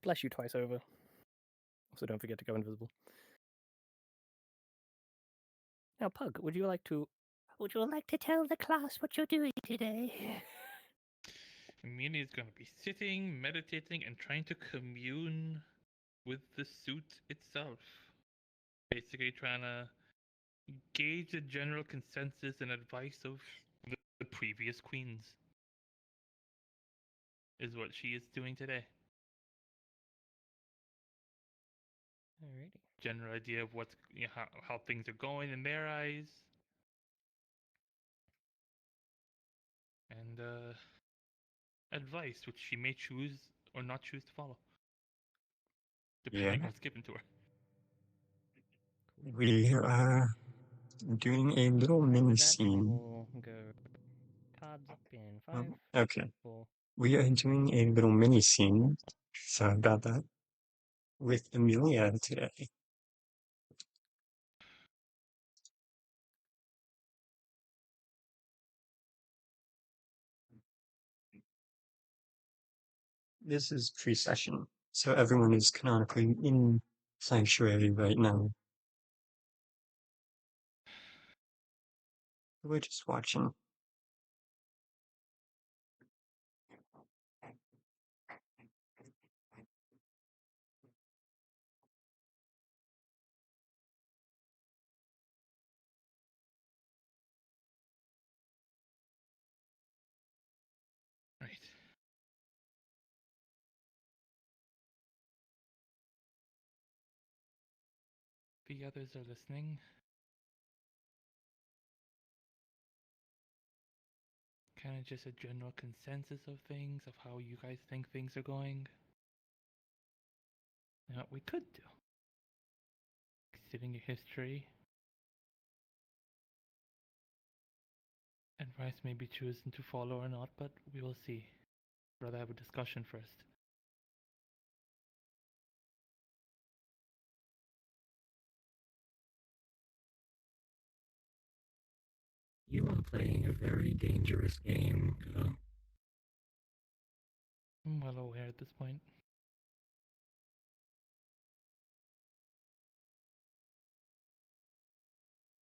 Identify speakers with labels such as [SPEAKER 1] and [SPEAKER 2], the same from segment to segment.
[SPEAKER 1] Bless you twice over. Also, don't forget to go invisible. Now, Pug, would you like to tell the class what you're doing today?
[SPEAKER 2] Mini is going to be sitting, meditating, and trying to commune with the suit itself. Basically, trying to gauge the general consensus and advice of the previous queens. Is what she is doing today.
[SPEAKER 1] Alrighty.
[SPEAKER 2] General idea of what's how things are going in their eyes, and advice which she may choose or not choose to follow, depending
[SPEAKER 3] Yeah.
[SPEAKER 2] on what's given to her.
[SPEAKER 3] We are doing a little mini
[SPEAKER 1] That
[SPEAKER 3] scene.
[SPEAKER 1] will go cards up in 5,
[SPEAKER 3] Okay.
[SPEAKER 1] 4.
[SPEAKER 3] We are doing a little mini scene. Sorry about that. With Amelia today. This is pre-session, so everyone is canonically in Sanctuary right now. We're just watching.
[SPEAKER 2] Right. The others are listening. Kind of just a general consensus of things, of how you guys think things are going. Now, what we could do, considering your history, advice may be chosen to follow or not, but we will see. Rather have a discussion first.
[SPEAKER 4] You are playing a very dangerous game, girl.
[SPEAKER 2] I'm well aware at this point.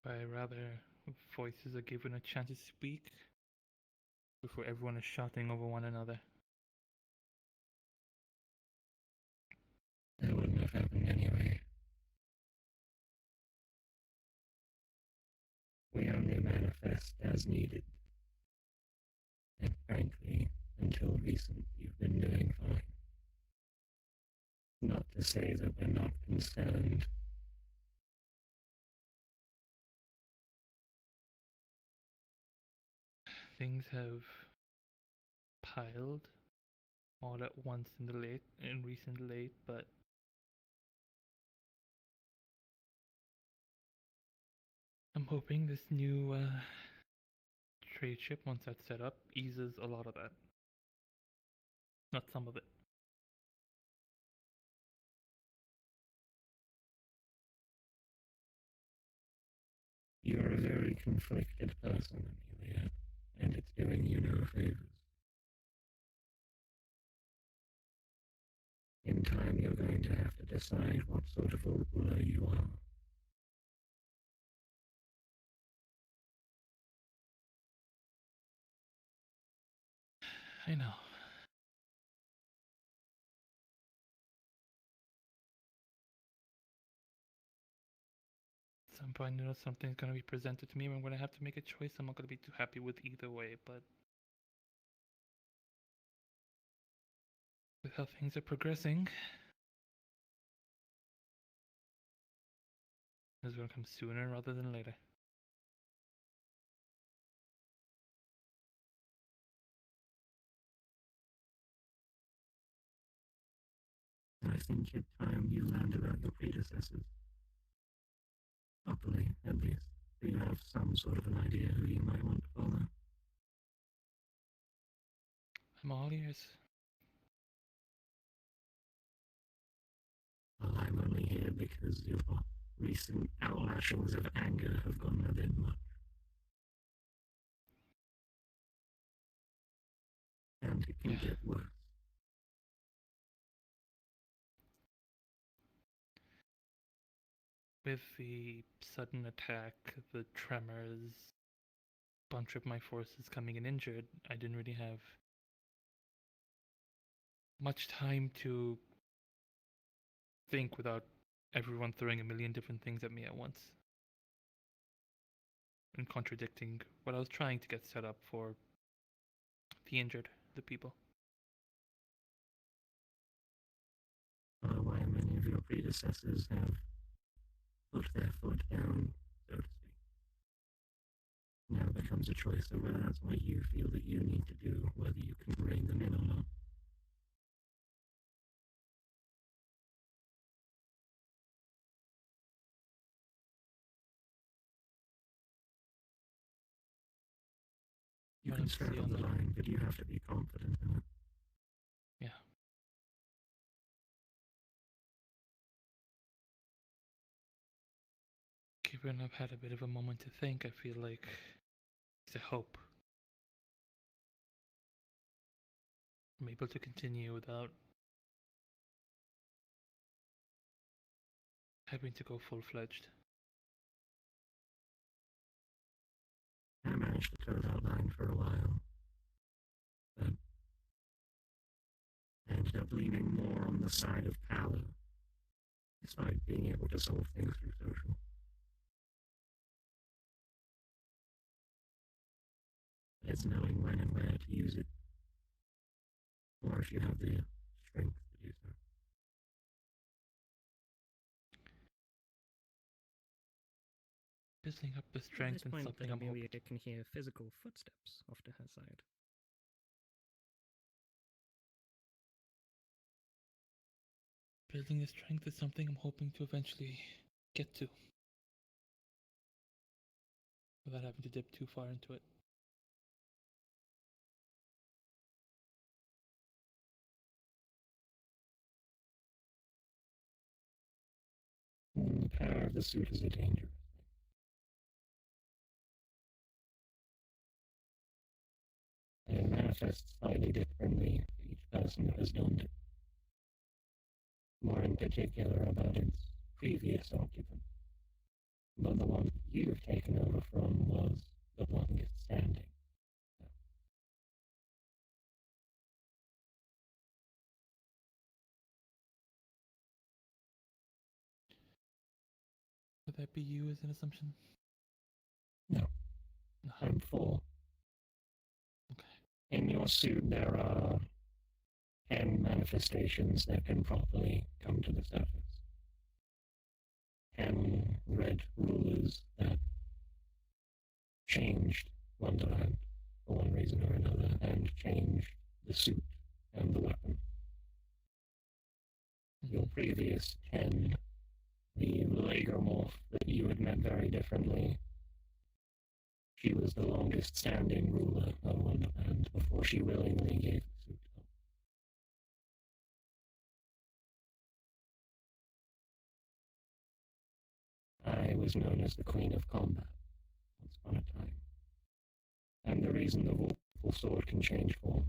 [SPEAKER 2] But rather, voices are given a chance to speak before everyone is shouting over one another.
[SPEAKER 4] That wouldn't have happened anyway. We only manifest as needed. And frankly, until recent, you've been doing fine. Not to say that we're not concerned.
[SPEAKER 2] Things have piled all at once in recent late, but I'm hoping this new trade ship, once that's set up, eases a lot of that. Not some of it.
[SPEAKER 4] You're a very conflicted person, Amelia, and it's doing you no favors. In time, you're going to have to decide what sort of a ruler you are.
[SPEAKER 2] I know. At some point, something's going to be presented to me, and I'm going to have to make a choice I'm not going to be too happy with either way, but with how things are progressing, it's going to come sooner rather than later.
[SPEAKER 4] I think it's time you learned about your predecessors. Properly, at least. Do you have some sort of an idea who you might want to follow?
[SPEAKER 2] I'm all ears.
[SPEAKER 4] Well, I'm only here because your recent outlashings of anger have gone a bit much. And it can get worse.
[SPEAKER 2] with the sudden attack, the tremors, bunch of my forces coming in injured, I didn't really have much time to think without everyone throwing a million different things at me at once and contradicting what I was trying to get set up for the injured, the people.
[SPEAKER 4] Why many of your predecessors have put their foot down, so to speak. Now becomes a choice of whether that's what you feel that you need to do, whether you can rein them in or not. You can straddle the line, but you have to be confident in it.
[SPEAKER 2] Yeah. Given I've had a bit of a moment to think, I feel like there's a hope. I'm able to continue without having to go full-fledged.
[SPEAKER 4] I managed to toe that line for a while, but I ended up leaning more on the side of power, despite being able to solve things through social. It's knowing when and where to use it, or if you have the strength to do so.
[SPEAKER 2] Building up the
[SPEAKER 1] At
[SPEAKER 2] strength
[SPEAKER 1] this
[SPEAKER 2] and
[SPEAKER 1] point,
[SPEAKER 2] something
[SPEAKER 1] that
[SPEAKER 2] I'm hoping.
[SPEAKER 1] Amelia can hear physical footsteps off to her side.
[SPEAKER 2] Building the strength is something I'm hoping to eventually get to. Without having to dip too far into it.
[SPEAKER 4] The power of the suit is a danger. And it manifests slightly differently for each person who has donned it. More in particular about its previous occupant. But the one you've taken over from was the longest standing.
[SPEAKER 2] Would that be you as an assumption?
[SPEAKER 4] No.
[SPEAKER 2] No.
[SPEAKER 4] I'm full.
[SPEAKER 2] Okay.
[SPEAKER 4] In your suit, there are 10 manifestations that can properly come to the surface. 10 red rulers that changed Wonderland for one reason or another, and changed the suit and the weapon. Your previous 10, the Lagermorph that you had met very differently, she was the longest standing ruler of Wonderland before she willingly gave the suit up. I was known as the Queen of Combat once upon a time. And the reason the Vorpal Sword can change form.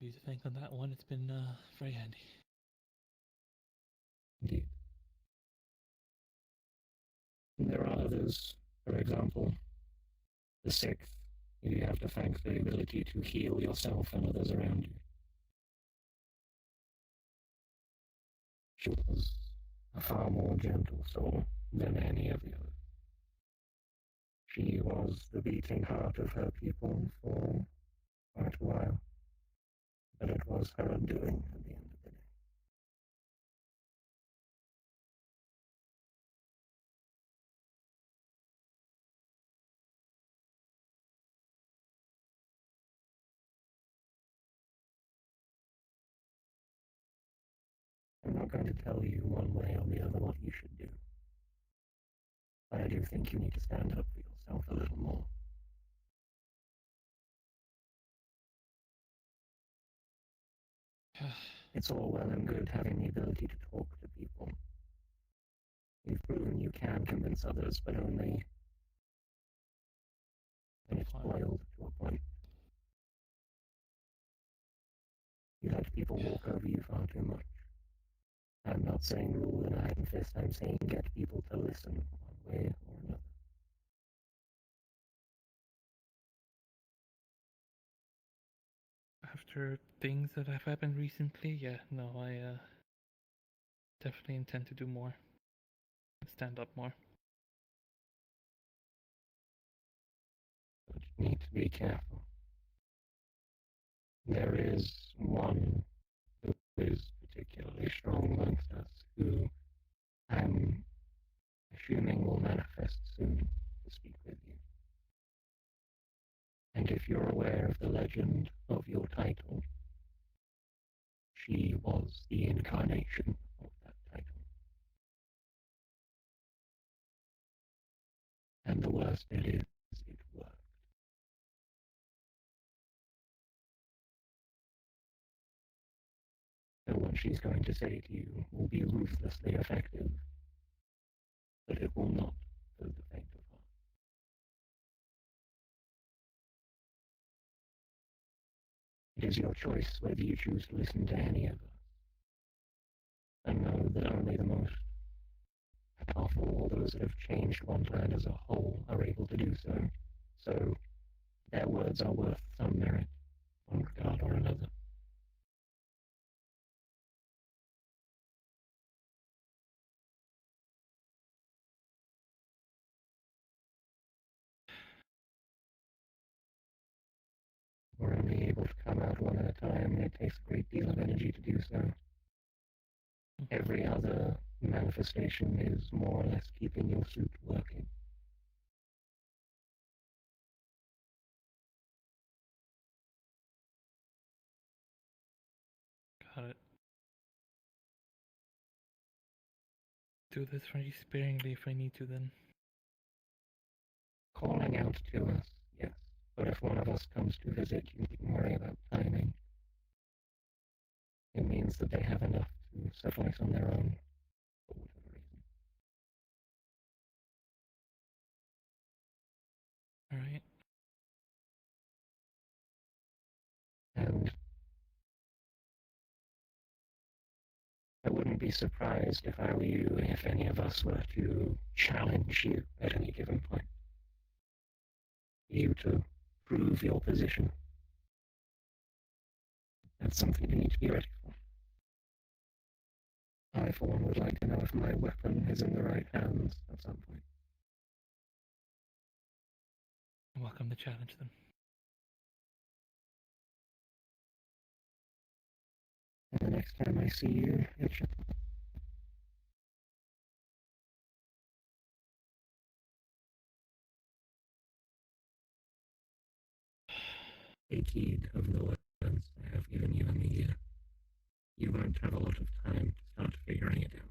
[SPEAKER 2] You to think on that one, it's been very handy.
[SPEAKER 4] Indeed. And there are others, for example, the sixth, you have to thank the ability to heal yourself and others around you. She was a far more gentle soul than any of the others. She was the beating heart of her people for quite a while, but it was her undoing at the end of the day. I'm not going to tell you one way or the other what you should do, but I do think you need to stand up for yourself a little more. It's all well and good having the ability to talk to people. You've proven you can convince others, but only when it's boiled to a point. people walk over you far too much. I'm not saying rule an iron fist, I'm saying get people to listen one way or another.
[SPEAKER 2] After things that have happened recently, yeah, no, I definitely intend to do more. Stand up more.
[SPEAKER 4] But you need to be careful. There is one who is particularly strong amongst us who I'm assuming will manifest soon to speak with you. And if you're aware of the legend of your title, she was the incarnation of that title. And the worst it is, it worked. So what she's going to say to you will be ruthlessly effective, but it will not for the faint of heart. It is your choice whether you choose to listen to any of us. And know that only the most powerful or those that have changed one land as a whole are able to do so. So their words are worth some merit, one regard or another. We're only able to come out one at a time, and it takes a great deal of energy to do so. Every other manifestation is more or less keeping your suit working.
[SPEAKER 2] Got it. Do this very sparingly if I need to then.
[SPEAKER 4] Calling out to us, yes, but if one of us comes to visit, you needn't worry about timing. It means that they have enough to suffice on their own, for whatever reason.
[SPEAKER 2] Alright.
[SPEAKER 4] And I wouldn't be surprised if I were you if any of us were to challenge you at any given point. You to prove your position. That's something you need to be ready for. I, for one, would like to know if my weapon is in the right hands at some point.
[SPEAKER 2] Welcome to challenge them.
[SPEAKER 4] And the next time I see you, it should take heed of the lessons I have given you in the year. You won't have a lot of time to start figuring it out.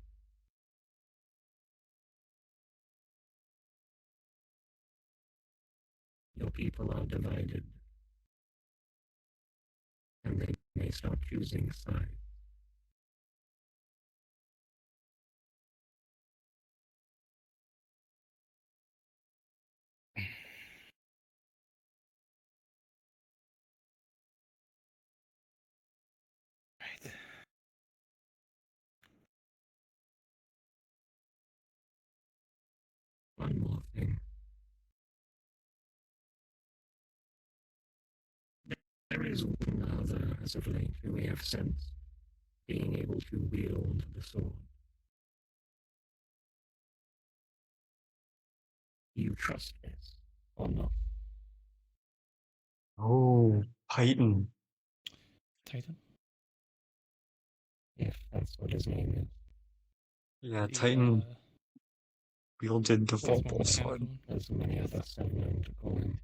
[SPEAKER 4] Your people are divided, and they may start choosing sides.
[SPEAKER 2] Right.
[SPEAKER 4] One more thing. There is one other as of late who we have sensed being able to wield the sword. Do you trust this or not?
[SPEAKER 3] Oh, Titan.
[SPEAKER 2] Titan?
[SPEAKER 4] If that's what his name is.
[SPEAKER 3] Yeah,
[SPEAKER 2] The,
[SPEAKER 3] Titan wielded the
[SPEAKER 2] Well,
[SPEAKER 3] Volpal sword.
[SPEAKER 4] As many of us have known to call him.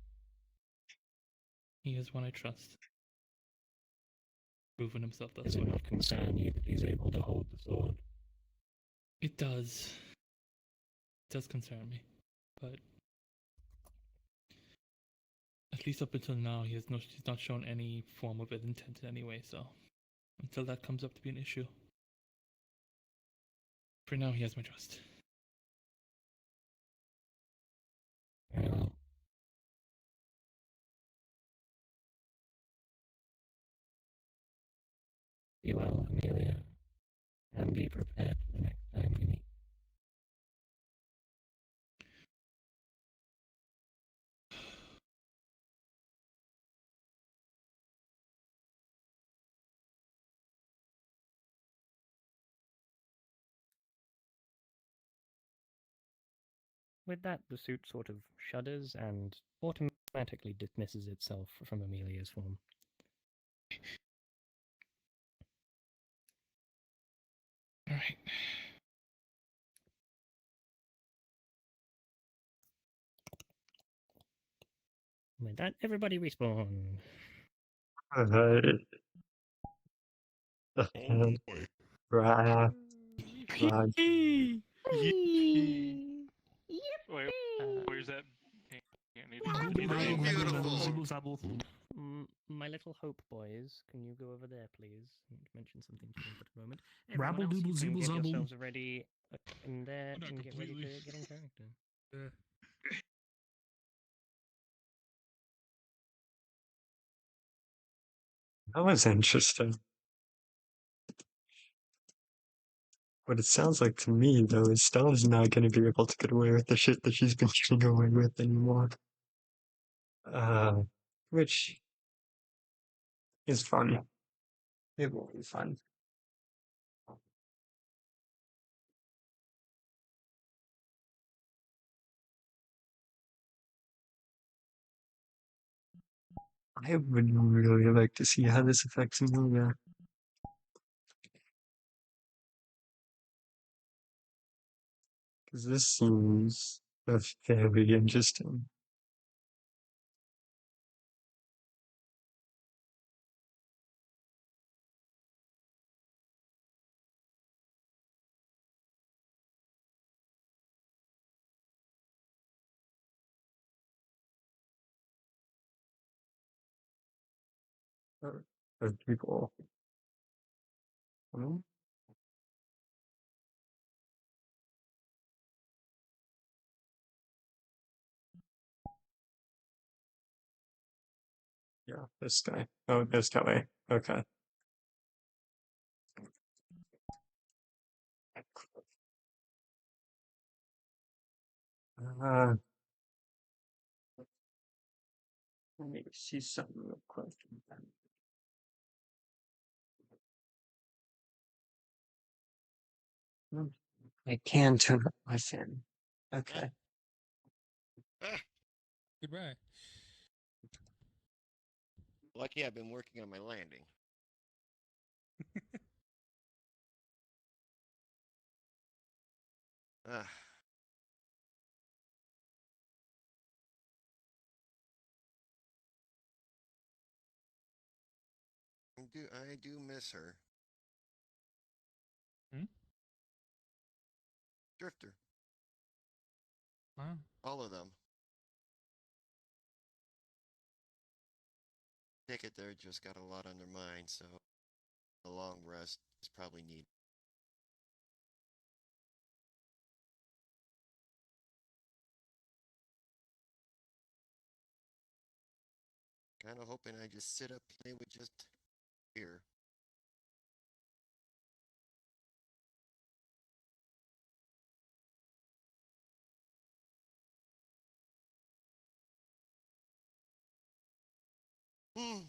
[SPEAKER 2] He is one I trust. Proven himself that
[SPEAKER 4] Does
[SPEAKER 2] way.
[SPEAKER 4] it not concern you that he's able to hold the sword?
[SPEAKER 2] It does. It does concern me. But at least up until now, he's not shown any form of ill intent in any way, so until that comes up to be an issue. For now, he has my trust.
[SPEAKER 4] Well, Be well, Amelia, and be prepared for the next time we meet.
[SPEAKER 1] With that, the suit sort of shudders and automatically dismisses itself from Amelia's form.
[SPEAKER 2] Alright.
[SPEAKER 1] With that, everybody respawn.
[SPEAKER 3] Alright.
[SPEAKER 5] Oh boy.
[SPEAKER 3] Right. Right.
[SPEAKER 2] Yee! Wait, where's that thing? I need to
[SPEAKER 5] Very beautiful.
[SPEAKER 1] My little hope boys, can you go over there, please? I need to mention something to them for a moment.
[SPEAKER 6] Rabble
[SPEAKER 1] Everyone else,
[SPEAKER 6] dooble
[SPEAKER 1] you can
[SPEAKER 6] zibble
[SPEAKER 1] get
[SPEAKER 6] zabble.
[SPEAKER 1] yourselves ready in there
[SPEAKER 5] Not
[SPEAKER 1] and get ready to
[SPEAKER 5] completely.
[SPEAKER 1] get in character.
[SPEAKER 3] That was interesting. What it sounds like to me, though, is Stella's not going to be able to get away with the shit that she's been getting away with anymore. Which is fun. It will be fun. I would really like to see how this affects Amelia. Because this seems very interesting. Are people. Hmm? Yeah, this guy. Oh, this guy. Okay. Uh, Let me see something real quick. I can turn up my fan. Okay.
[SPEAKER 5] Goodbye.
[SPEAKER 7] Lucky I've been working on my landing. Ah. I do miss her.
[SPEAKER 2] Hmm?
[SPEAKER 7] Drifter.
[SPEAKER 2] Wow.
[SPEAKER 7] All of them. Take it they're just got a lot on their mind, so a long rest is probably needed. Kind of hoping I just sit up and they would just hear. Hmm.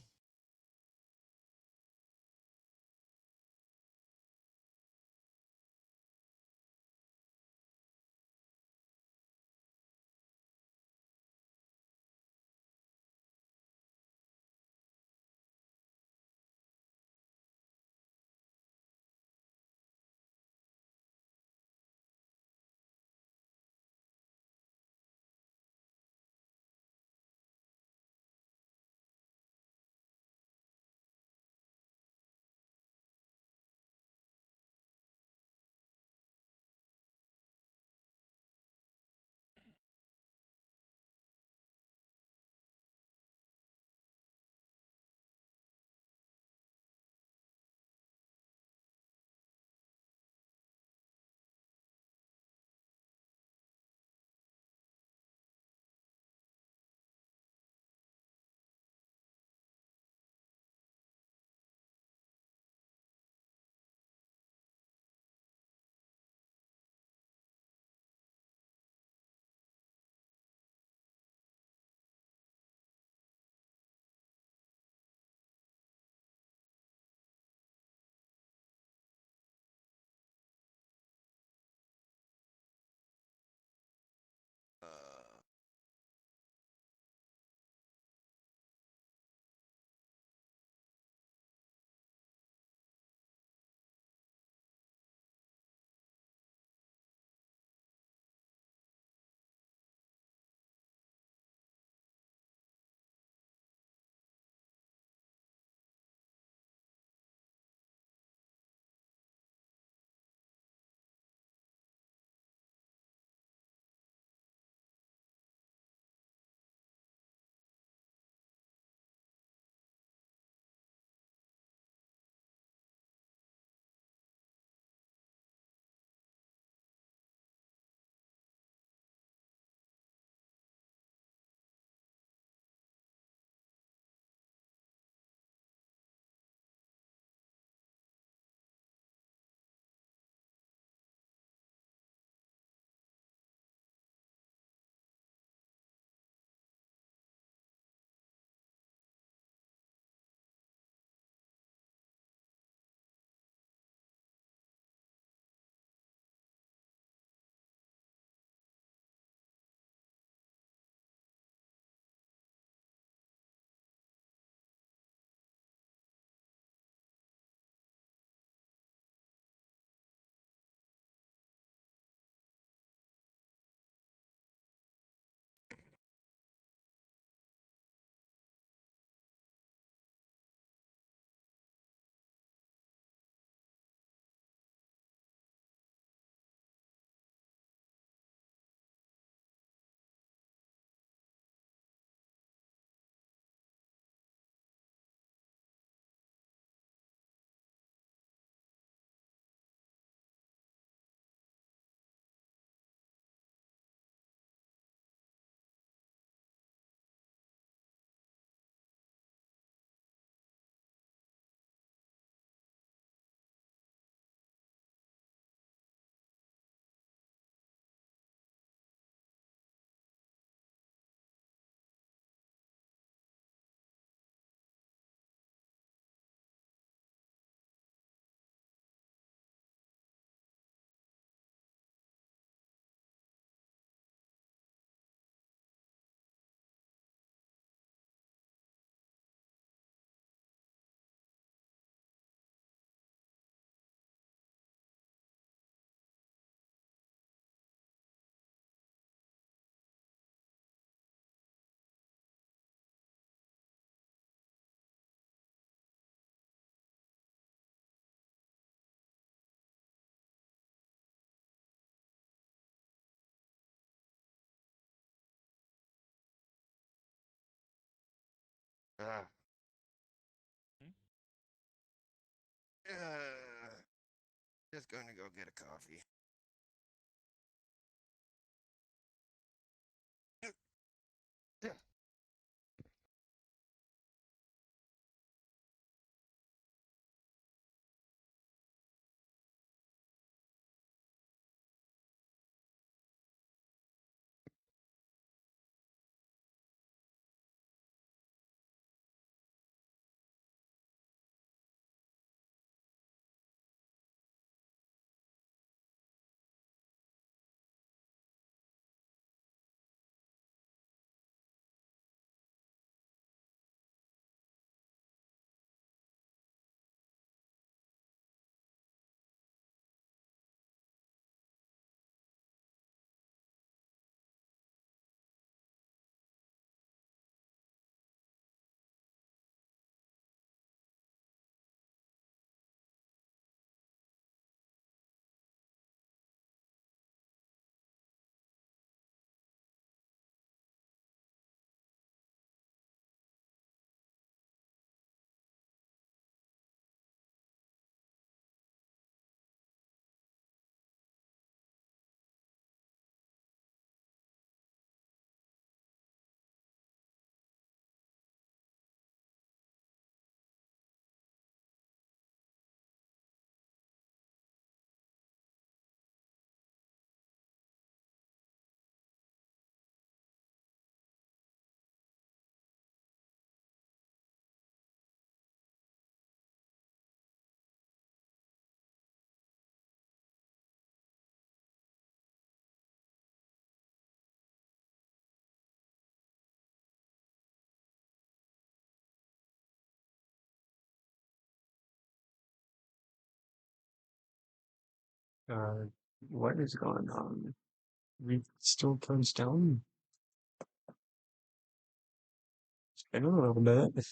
[SPEAKER 7] Ah.
[SPEAKER 2] Hmm?
[SPEAKER 7] Just gonna go get a coffee.
[SPEAKER 3] Uh, what is going on? We still closed down? It's been a little bit.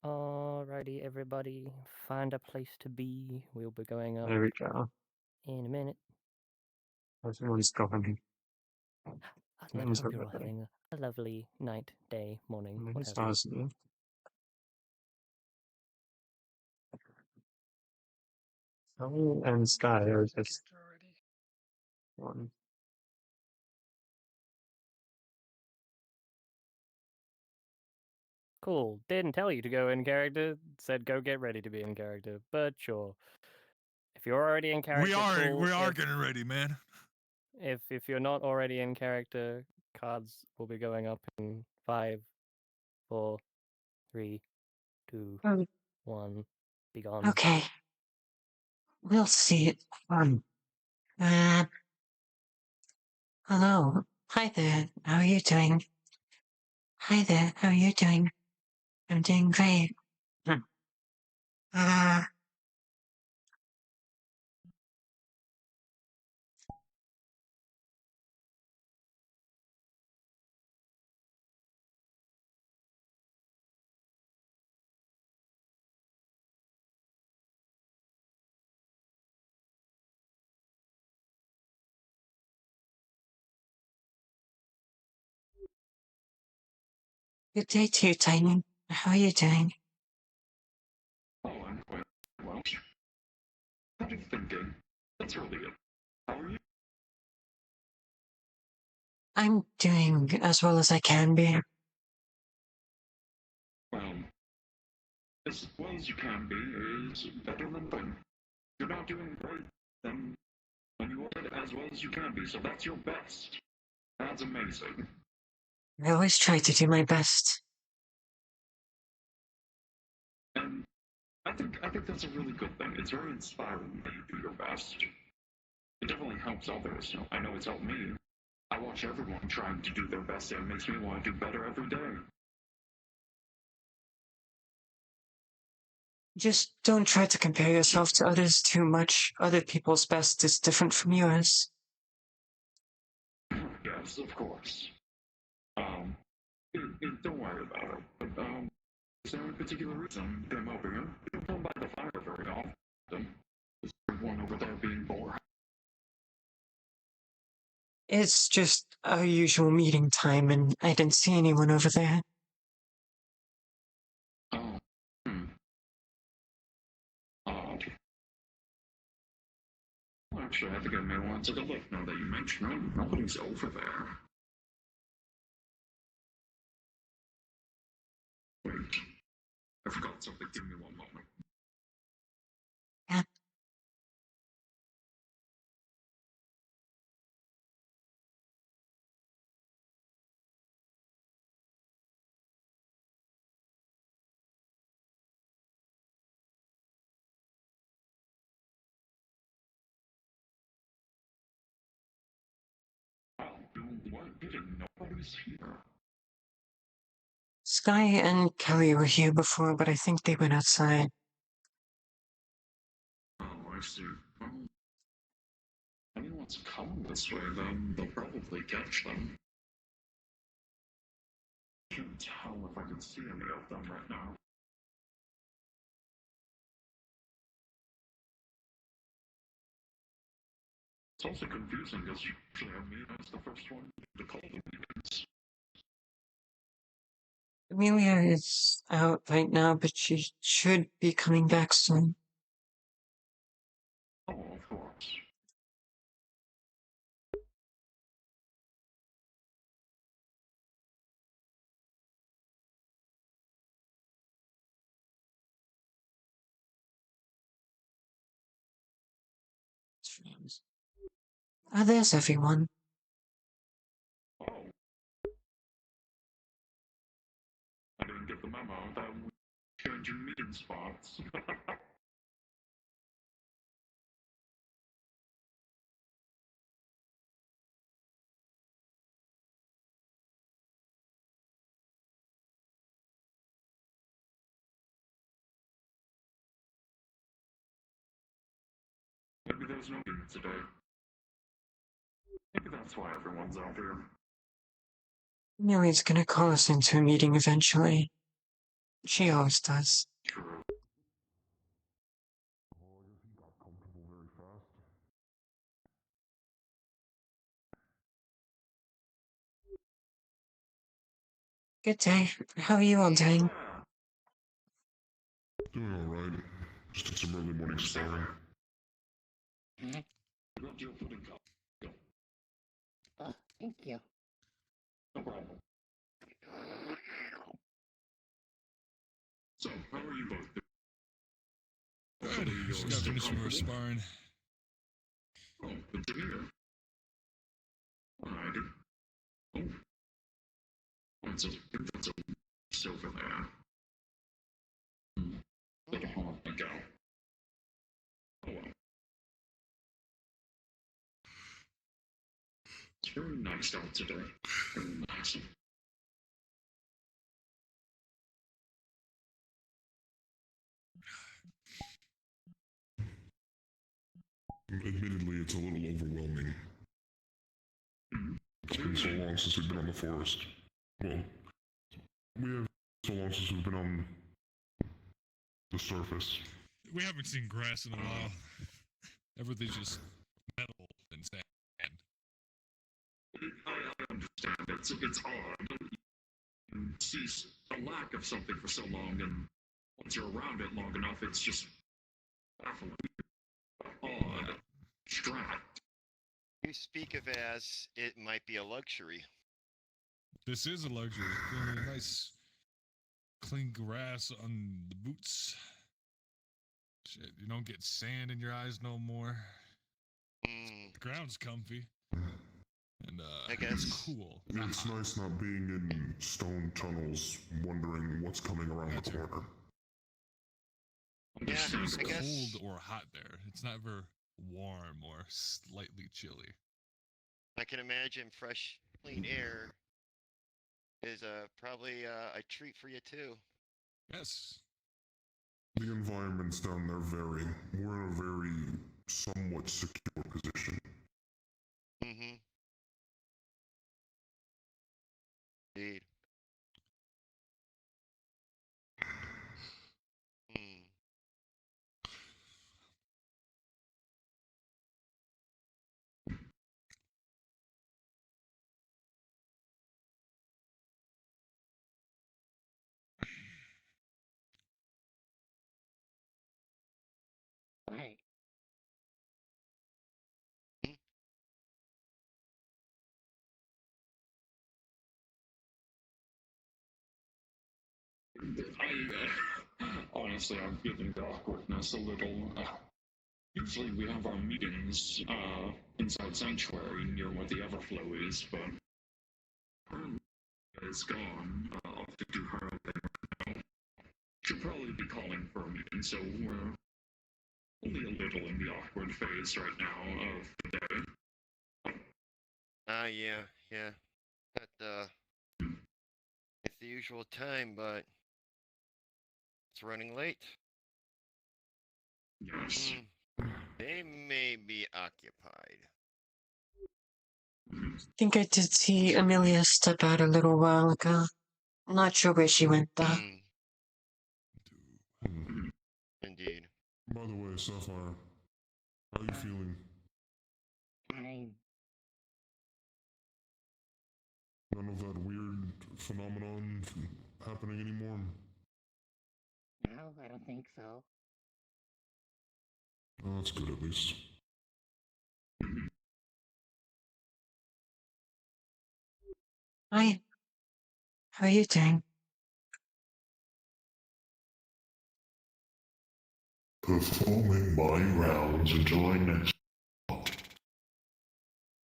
[SPEAKER 1] Alrighty, everybody, find a place to be. We'll be going up
[SPEAKER 3] There we go.
[SPEAKER 1] in a minute.
[SPEAKER 3] Everyone's going.
[SPEAKER 1] And I
[SPEAKER 3] Everyone's
[SPEAKER 1] hope you're all
[SPEAKER 3] over there.
[SPEAKER 1] having a lovely night, day, morning,
[SPEAKER 3] It's
[SPEAKER 1] whatever.
[SPEAKER 3] awesome. Ellie and Sky are just one.
[SPEAKER 1] Cool. Didn't tell you to go in character. Said go get ready to be in character. But sure. If you're already in character,
[SPEAKER 5] We are
[SPEAKER 1] cool.
[SPEAKER 5] getting ready, man.
[SPEAKER 1] If you're not already in character, cards will be going up in 5, 4, 3, 2, 1. Be gone.
[SPEAKER 6] Okay. We'll see. Uh, hello. Hi there. How are you doing? Hi there. How are you doing? I'm doing great. Uh, good day to you, Titan. How are you doing?
[SPEAKER 8] Oh, I'm quite well. How are you thinking? That's really good. How are you?
[SPEAKER 6] I'm doing as well as I can be.
[SPEAKER 8] Well, as well as you can be is better than good. You're not doing great, then you are as well as you can be, so that's your best. That's amazing.
[SPEAKER 6] I always try to do my best.
[SPEAKER 8] And I think that's a really good thing. It's very inspiring that you do your best. It definitely helps others. I know it's helped me. I watch everyone trying to do their best, and it makes me want to do better every day.
[SPEAKER 6] Just don't try to compare yourself to others too much. Other people's best is different from yours.
[SPEAKER 8] Yeah, Yes, of course. Don't worry about it. But, is there any particular reason they're moping him? You don't come by the fire very often. Is everyone over there being bored?
[SPEAKER 6] It's just our usual meeting time, and I didn't see anyone over there.
[SPEAKER 8] Oh, odd. Well, actually, I think I may want to take a look now that you mention it. Nobody's over there. Wait, I forgot something. Give me one moment.
[SPEAKER 6] Yeah.
[SPEAKER 8] Nobody's here.
[SPEAKER 6] Sky and Kelly were here before, but I think they went outside.
[SPEAKER 8] Oh, I see. Well, if anyone's coming this way, then they'll probably catch them. I can't tell if I can see any of them right now. It's also confusing because usually Amelia is the first one to call the meetings.
[SPEAKER 6] Amelia is out right now, but she should be coming back soon.
[SPEAKER 8] Oh, of course.
[SPEAKER 6] Oh, there's everyone.
[SPEAKER 8] Oh. I didn't get the memo that we changing meeting spots. Maybe there's no meeting today. Maybe that's why everyone's out here.
[SPEAKER 6] Amelia's gonna call us into a meeting eventually. She always does.
[SPEAKER 8] True.
[SPEAKER 6] Good day. How are you all doing?
[SPEAKER 5] Doing alright. Just did some early morning sparring.
[SPEAKER 9] Oh, thank you.
[SPEAKER 8] No problem. So, how are you both doing?
[SPEAKER 5] Good. Just got finished with our sparring.
[SPEAKER 8] Oh, good to hear. Alrighty. Oh. That's a sofa there. Like a home ago. Oh well. It's very nice out today. Very nice.
[SPEAKER 5] Admittedly, it's a little overwhelming. It's been so long since we've been on the forest. Well, we have so long since we've been on the surface.
[SPEAKER 10] We haven't seen grass in a while. Everything's just metal and sand.
[SPEAKER 8] I understand. It's odd. You see a lack of something for so long, and once you're around it long enough, it's just baffling. Odd. Abstract.
[SPEAKER 7] You speak of as it might be a luxury.
[SPEAKER 10] This is a luxury. Nice, clean grass on the boots. Shit, you don't get sand in your eyes no more. The ground's comfy. And,
[SPEAKER 7] I guess
[SPEAKER 10] it's cool.
[SPEAKER 5] It's nice not being in stone tunnels, wondering what's coming around the corner.
[SPEAKER 7] Yeah,
[SPEAKER 10] It's
[SPEAKER 7] I guess.
[SPEAKER 10] cold or hot there. It's never warm or slightly chilly.
[SPEAKER 7] I can imagine fresh, clean air is probably a treat for you too.
[SPEAKER 10] Yes.
[SPEAKER 5] The environments down there vary. We're in a very somewhat secure position.
[SPEAKER 7] Mm-hmm. Indeed. Hmm.
[SPEAKER 9] Right.
[SPEAKER 7] Hmm?
[SPEAKER 8] Honestly, I'm feeling the awkwardness a little. Usually we have our meetings inside Sanctuary near where the Everflow is, but currently it's gone. I'll have to do her up there. She'll probably be calling for a meeting, so we're only a little in the awkward phase right now of the day.
[SPEAKER 7] Yeah. That, it's the usual time, but it's running late.
[SPEAKER 8] Yes.
[SPEAKER 7] They may be occupied.
[SPEAKER 6] I think I did see Amelia step out a little while ago. I'm not sure where she went though.
[SPEAKER 7] Indeed.
[SPEAKER 5] By the way, Sapphire, how you feeling?
[SPEAKER 9] Fine.
[SPEAKER 5] None of that weird phenomenon happening anymore?
[SPEAKER 9] No, I don't think so.
[SPEAKER 5] Oh, that's good at least.
[SPEAKER 6] Hi. How are you doing?
[SPEAKER 5] Performing my rounds until I next.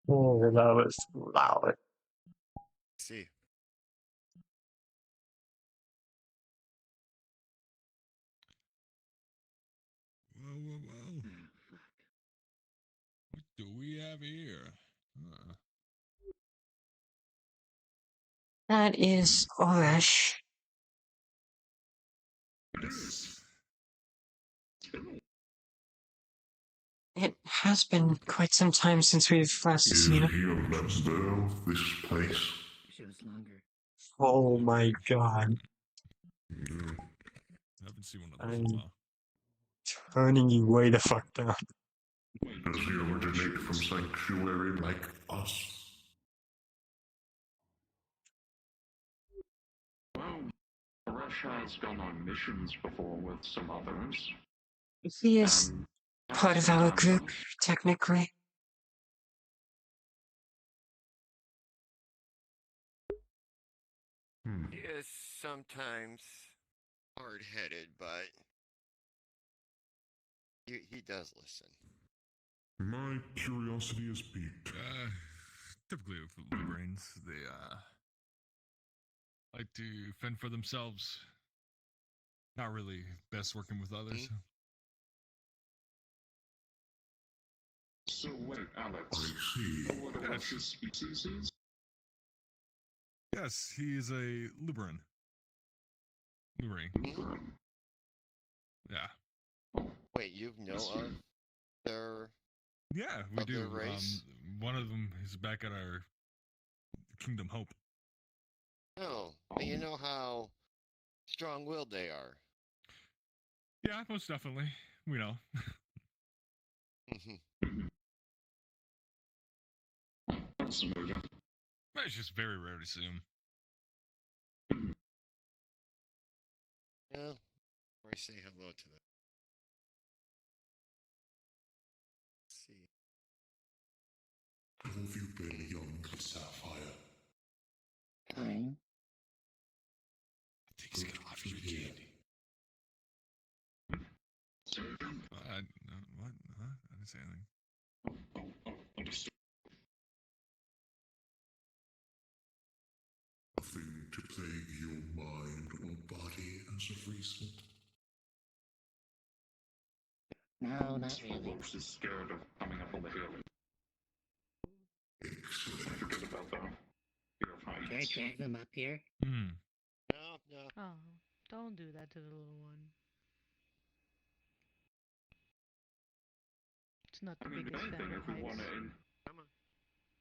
[SPEAKER 3] Oh, that was loud.
[SPEAKER 7] See.
[SPEAKER 10] Well. What do we have here?
[SPEAKER 6] That is Oresh. It has been quite some time since we've last
[SPEAKER 5] Is
[SPEAKER 6] seen him.
[SPEAKER 5] he a member of this place?
[SPEAKER 9] She was longer.
[SPEAKER 3] Oh my god.
[SPEAKER 5] Yeah.
[SPEAKER 10] I haven't seen one of those
[SPEAKER 3] I'm
[SPEAKER 10] in a while.
[SPEAKER 3] turning you way the fuck down.
[SPEAKER 5] Does he originate from Sanctuary like us?
[SPEAKER 8] Well, Rush has gone on missions before with some others.
[SPEAKER 6] He is
[SPEAKER 8] And
[SPEAKER 6] part of our
[SPEAKER 8] sometimes
[SPEAKER 6] group, technically.
[SPEAKER 7] He is sometimes hard-headed, but he does listen.
[SPEAKER 5] My curiosity is piqued.
[SPEAKER 10] Typically with blue brains, they like to fend for themselves. Not really best working with others.
[SPEAKER 8] So wait, Alex.
[SPEAKER 5] I see.
[SPEAKER 8] What a Rush's species is?
[SPEAKER 10] Yes, he is a Luberan. Luberan. Yeah.
[SPEAKER 7] Wait, you know of their
[SPEAKER 10] Yeah, we
[SPEAKER 7] of
[SPEAKER 10] do.
[SPEAKER 7] their race?
[SPEAKER 10] One of them is back at our Kingdom Hope.
[SPEAKER 7] No, but you know how strong-willed they are.
[SPEAKER 10] Yeah, most definitely. We know.
[SPEAKER 8] That's amazing.
[SPEAKER 10] It's just very rare to see him.
[SPEAKER 7] Yeah, or I say hello to them. Let's see.
[SPEAKER 5] How have you been, young Sapphire?
[SPEAKER 9] Fine.
[SPEAKER 10] I think he's gonna offer you candy. What? Huh? I didn't say anything.
[SPEAKER 8] Understood.
[SPEAKER 5] Nothing to plague your mind or body as of recent?
[SPEAKER 9] No, not really.
[SPEAKER 8] Rush is scared of coming up on the hill.
[SPEAKER 5] Excellent.
[SPEAKER 8] Forget about that. Fear of heights.
[SPEAKER 9] Can I drag them up here?
[SPEAKER 7] No.
[SPEAKER 11] Oh, don't do that to the little one. It's not the
[SPEAKER 8] I mean,
[SPEAKER 11] biggest
[SPEAKER 8] if
[SPEAKER 11] fan
[SPEAKER 8] anything,
[SPEAKER 11] of
[SPEAKER 8] if we want
[SPEAKER 11] heights.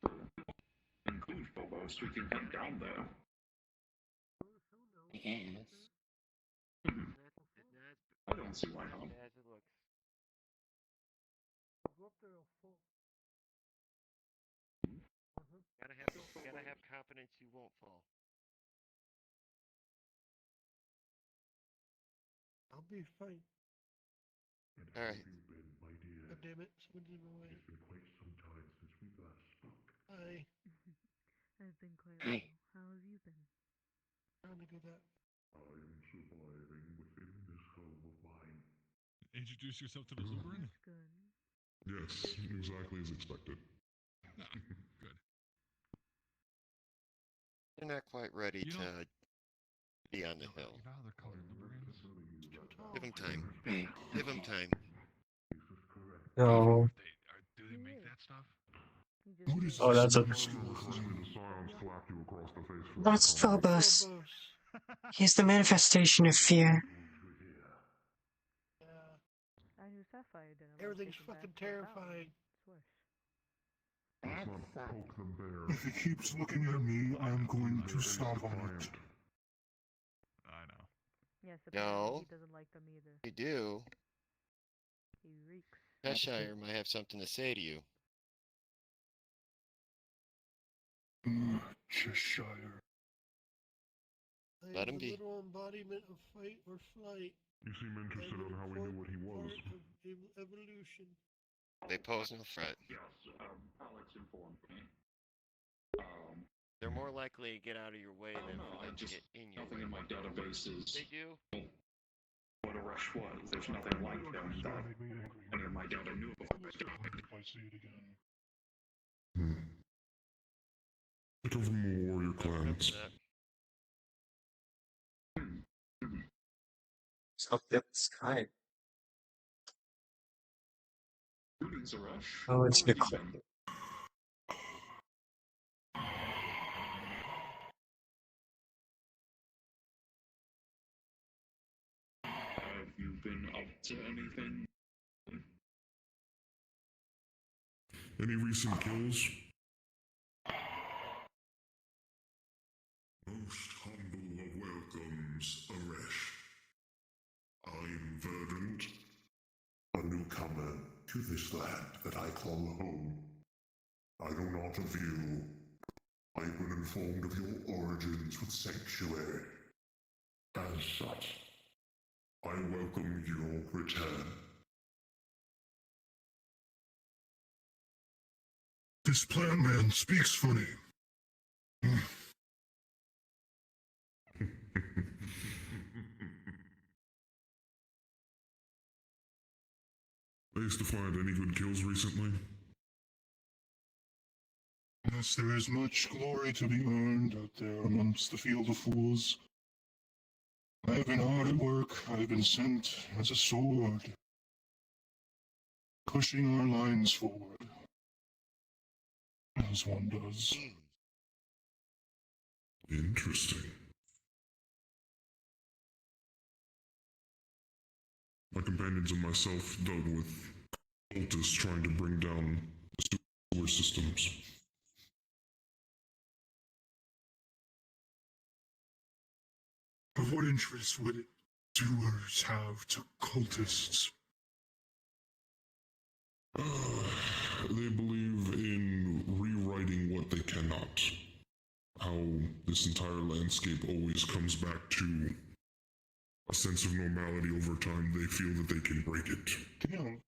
[SPEAKER 8] to include Phobos, we can head down there.
[SPEAKER 9] guess.
[SPEAKER 8] I don't see why not.
[SPEAKER 7] As it looks. Gotta have confidence you won't fall.
[SPEAKER 12] I'll be fine.
[SPEAKER 7] All right.
[SPEAKER 12] God damn it, someone did away.
[SPEAKER 5] It's been quite some time since we last spoke.
[SPEAKER 12] Hi.
[SPEAKER 11] I've been quite
[SPEAKER 9] Hi.
[SPEAKER 11] well. How have you been?
[SPEAKER 12] Trying to go that.
[SPEAKER 5] I am surviving within this home of mine.
[SPEAKER 10] Introduce yourself to the Luberin?
[SPEAKER 11] That's good.
[SPEAKER 5] Yes, exactly as expected.
[SPEAKER 10] Good.
[SPEAKER 7] They're not quite ready
[SPEAKER 10] You
[SPEAKER 7] to
[SPEAKER 10] know-
[SPEAKER 7] be on the
[SPEAKER 10] You
[SPEAKER 7] hill.
[SPEAKER 10] know how they're called Luberins?
[SPEAKER 7] Give them time.
[SPEAKER 9] Right.
[SPEAKER 7] Give them time.
[SPEAKER 5] This is correct.
[SPEAKER 3] No.
[SPEAKER 10] Do they make that stuff?
[SPEAKER 11] He
[SPEAKER 5] What
[SPEAKER 11] just
[SPEAKER 5] is
[SPEAKER 3] Oh, that's a.
[SPEAKER 5] Firstly, the scions slapped you across the face for
[SPEAKER 6] That's
[SPEAKER 5] that comment.
[SPEAKER 6] Phobos.
[SPEAKER 12] Phobos.
[SPEAKER 6] He's the manifestation of fear.
[SPEAKER 12] Yeah.
[SPEAKER 11] I knew Sapphire didn't.
[SPEAKER 12] Everything's fucking terrifying.
[SPEAKER 11] It's worse.
[SPEAKER 5] Let's
[SPEAKER 9] That's
[SPEAKER 5] not poke them bare.
[SPEAKER 13] If he keeps looking at me, I'm going to stomp on it.
[SPEAKER 10] I know.
[SPEAKER 11] Yes, apparently
[SPEAKER 7] No.
[SPEAKER 11] he doesn't like them either.
[SPEAKER 7] You do.
[SPEAKER 11] He reeks.
[SPEAKER 7] Cheshire might have something to say to you.
[SPEAKER 13] Cheshire.
[SPEAKER 12] I
[SPEAKER 7] Let
[SPEAKER 12] am
[SPEAKER 7] him
[SPEAKER 12] the
[SPEAKER 7] be.
[SPEAKER 12] little embodiment of fight or flight.
[SPEAKER 5] You seem interested on how we knew what he was.
[SPEAKER 12] Part of evolution.
[SPEAKER 7] They pose no threat.
[SPEAKER 8] Yes, Alex informed me.
[SPEAKER 7] They're more likely to get out of your way
[SPEAKER 8] I don't
[SPEAKER 7] than
[SPEAKER 8] know,
[SPEAKER 7] for
[SPEAKER 8] I
[SPEAKER 7] them to
[SPEAKER 8] just,
[SPEAKER 7] get in your
[SPEAKER 8] nothing
[SPEAKER 7] way.
[SPEAKER 8] in my database is
[SPEAKER 7] They do.
[SPEAKER 8] what a rush was. There's nothing like them that any of my data knew about.
[SPEAKER 13] If I see it again.
[SPEAKER 5] Think of more warrior
[SPEAKER 7] I remember
[SPEAKER 5] clans.
[SPEAKER 7] that.
[SPEAKER 3] It's up there in the sky.
[SPEAKER 8] Greetings, Arash.
[SPEAKER 3] Oh, it's
[SPEAKER 8] How have you
[SPEAKER 3] Nicole.
[SPEAKER 8] been? Have you been up to anything?
[SPEAKER 5] Any recent kills? Most humble of welcomes, Aresh. I'm Verdant, a newcomer to this land that I call home. I know not of you. I've been informed of your origins with Sanctuary. As such, I welcome your return.
[SPEAKER 13] This plant man speaks funny.
[SPEAKER 5] Managed to find any good kills recently?
[SPEAKER 13] Yes, there is much glory to be earned out there amongst the field of fools. I have been hard at work. I have been sent as a sword, pushing our lines forward, as one does.
[SPEAKER 5] Interesting. My companions and myself dealt with cultists trying to bring down the sewer systems.
[SPEAKER 13] Of what interest would sewers have to cultists?
[SPEAKER 5] They believe in rewriting what they cannot. How this entire landscape always comes back to a sense of normality over time. They feel that they can break it.
[SPEAKER 13] Damn.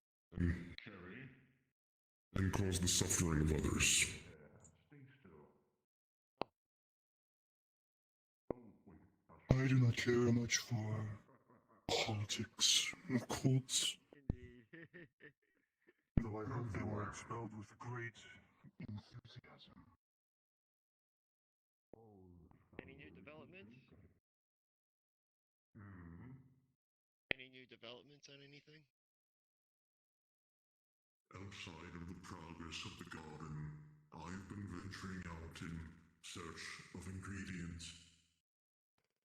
[SPEAKER 5] And cause the suffering of others.
[SPEAKER 13] I do not care much for politics or cults, though I heard they were expelled with great enthusiasm.
[SPEAKER 7] Any new developments? Any new developments on anything?
[SPEAKER 5] Outside of the progress of the garden, I've been venturing out in search of ingredients.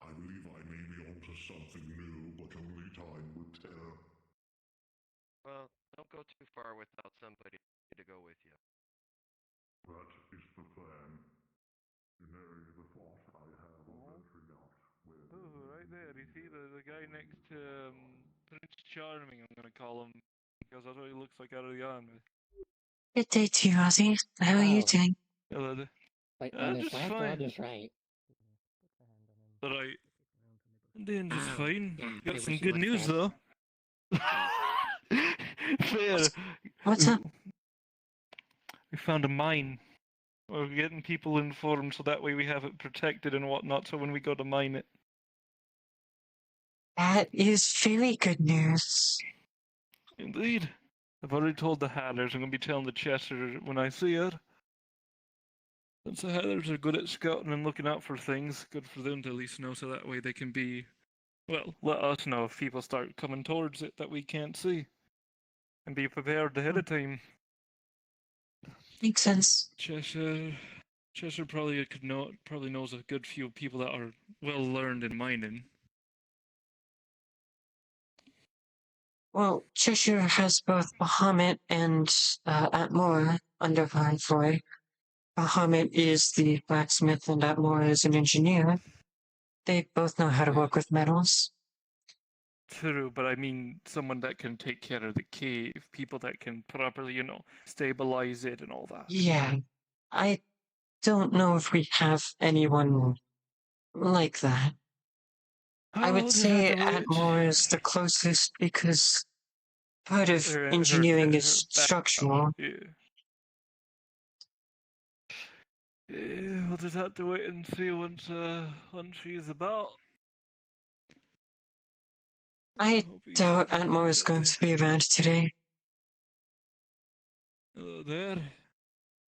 [SPEAKER 5] I believe I may be onto something new, but only time will tell.
[SPEAKER 7] Well, don't go too far without somebody to go with you.
[SPEAKER 5] That is the plan. You know the thought I have of venturing out where
[SPEAKER 2] there. You see the guy next to Prince Charming, I'm gonna call him, because that's what he looks like out of the army.
[SPEAKER 6] Good day to you, Ozzy. How are you
[SPEAKER 9] Oh.
[SPEAKER 6] doing?
[SPEAKER 2] Hello there.
[SPEAKER 9] Wait, on his
[SPEAKER 2] Just
[SPEAKER 9] left or
[SPEAKER 2] fine.
[SPEAKER 9] on his right?
[SPEAKER 2] Right. I'm doing just
[SPEAKER 9] Oh,
[SPEAKER 2] fine.
[SPEAKER 9] yeah, I
[SPEAKER 2] Got
[SPEAKER 9] wish
[SPEAKER 2] some
[SPEAKER 9] you
[SPEAKER 2] good
[SPEAKER 9] would
[SPEAKER 2] news
[SPEAKER 9] first.
[SPEAKER 2] though. Fair.
[SPEAKER 6] What's up?
[SPEAKER 2] We found a mine. We're getting people informed so that way we have it protected and whatnot, so when we go to mine it.
[SPEAKER 6] That is very good news.
[SPEAKER 2] Indeed. I've already told the Hatters. I'm going to be telling the Chester when I see it. Since the Hatters are good at scouting and looking out for things, good for them to at least know so that way they can be, well, let us know if people start coming towards it that we can't see. And be prepared ahead of time.
[SPEAKER 6] Makes sense.
[SPEAKER 2] Cheshire probably knows a good few people that are well learned in mining.
[SPEAKER 6] Well, Cheshire has both Bahamut and Atmora under Viceroy. Bahamut is the blacksmith and Atmora is an engineer. They both know how to work with metals.
[SPEAKER 2] True, but I mean someone that can take care of the cave, people that can properly, stabilize it and all that.
[SPEAKER 6] Yeah, I don't know if we have anyone like that. I would say Atmora is the closest because part of engineering is structural.
[SPEAKER 2] Yeah. Yeah, we'll just have to wait and see once she's about.
[SPEAKER 6] I doubt Atmora is going to be around today.
[SPEAKER 2] Hello there.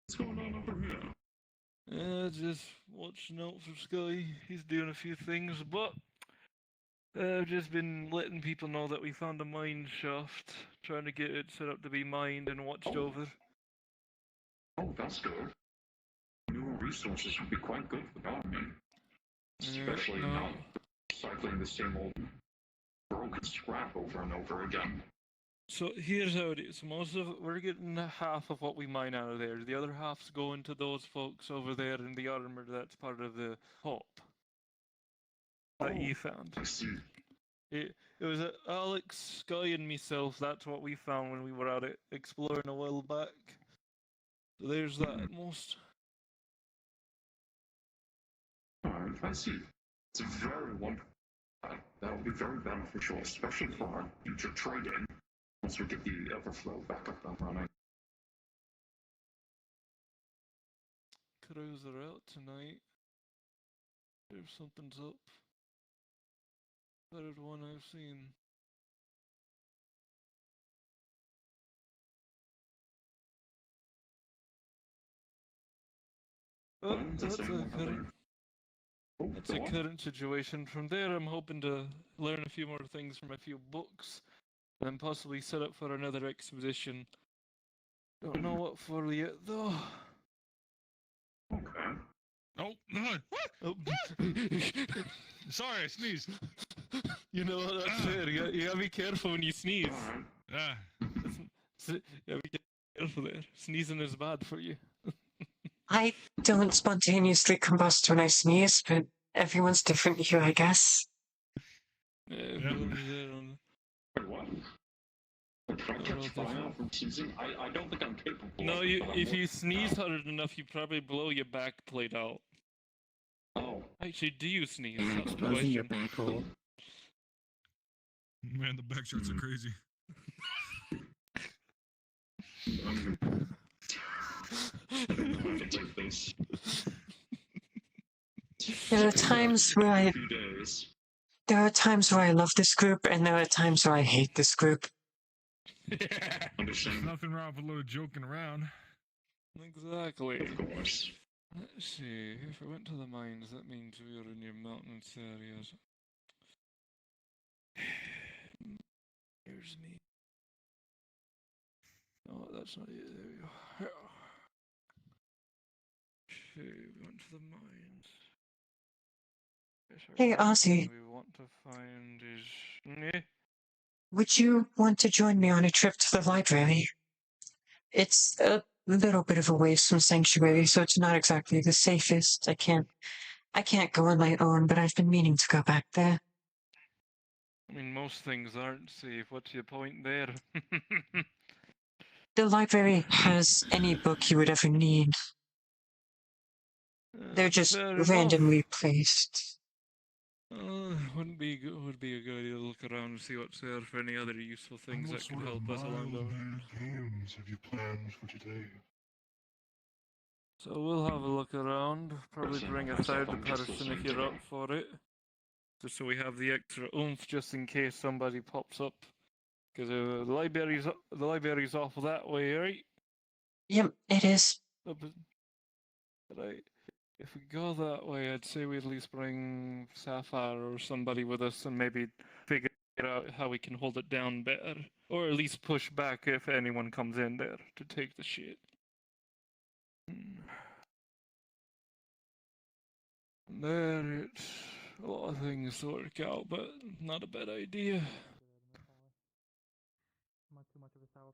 [SPEAKER 8] What's going on over here?
[SPEAKER 2] Just watching out for Sky. He's doing a few things, but I've just been letting people know that we found a mine shaft, trying to get it set up to be mined and watched over.
[SPEAKER 8] Oh, that's good. Newer resources would be quite good for the army. Especially not cycling the same old broken scrap over and over again.
[SPEAKER 2] So here's how it is. We're getting half of what we mine out of there. The other half's going to those folks over there in the armor that's part of the hop that you found.
[SPEAKER 8] I see.
[SPEAKER 2] It was Alex, Sky, and myself. That's what we found when we were out exploring a while back. So there's that at most.
[SPEAKER 8] Alright, I see. It's very wonderful. That will be very beneficial, especially for our future trading, once we get the overflow back up and running.
[SPEAKER 2] Crows are out tonight. If something's up. Better than one I've seen. But that's a current situation. From there, I'm hoping to learn a few more things from a few books, and then possibly set up for another expedition. Don't know what for yet, though.
[SPEAKER 8] Okay.
[SPEAKER 10] Oh, what? Sorry, I sneezed.
[SPEAKER 2] You know what? That's fair. You gotta be careful when you sneeze.
[SPEAKER 10] Yeah.
[SPEAKER 2] You gotta be careful there. Sneezing is bad for you.
[SPEAKER 6] I don't spontaneously combust when I sneeze, but everyone's different here, I guess.
[SPEAKER 8] Wait, what? If I catch fire from sneezing, I don't think I'm capable
[SPEAKER 2] No,
[SPEAKER 8] of it,
[SPEAKER 2] if you sneeze hard enough, you probably blow your back plate out.
[SPEAKER 8] Oh.
[SPEAKER 2] Actually, do you sneeze?
[SPEAKER 9] Yeah,
[SPEAKER 2] That's the
[SPEAKER 9] closing your
[SPEAKER 2] question.
[SPEAKER 9] back hole.
[SPEAKER 10] Man, the back shots are crazy.
[SPEAKER 6] There are times where I love this group, and there are times where I hate this group.
[SPEAKER 10] There's nothing wrong with a little joking around.
[SPEAKER 2] Exactly.
[SPEAKER 8] Of course.
[SPEAKER 2] Let's see. If I went to the mines, that means we are in your mountainous areas. Here's me. Oh, that's not it. There we go. Okay, we went to the mines.
[SPEAKER 6] Hey, Ozzy.
[SPEAKER 2] What we want to find is...
[SPEAKER 6] Would you want to join me on a trip to the library? It's a little bit of a ways from Sanctuary, so it's not exactly the safest. I can't go on my own, but I've been meaning to go back there.
[SPEAKER 14] I mean, most things aren't safe. What's your point there?
[SPEAKER 6] The library has any book you would ever need. They're just
[SPEAKER 14] Fair enough.
[SPEAKER 6] randomly placed.
[SPEAKER 14] Would be a good idea to look around and see what's there for any other useful things
[SPEAKER 13] What
[SPEAKER 14] that could
[SPEAKER 13] sort of
[SPEAKER 14] help us along the way.
[SPEAKER 13] mild-mannered games have you planned for today?
[SPEAKER 14] So we'll have a look around. Probably bring a third person if you're up for it. Just so we have the extra oomph just in case somebody pops up. Because the library's off that way, right?
[SPEAKER 6] Yep, it is.
[SPEAKER 14] Right. If we go that way, I'd say we at least bring Sapphire or somebody with us and maybe figure out how we can hold it down better. Or at least push back if anyone comes in there to take the shit. There, it's a lot of things to work out, but not a bad idea.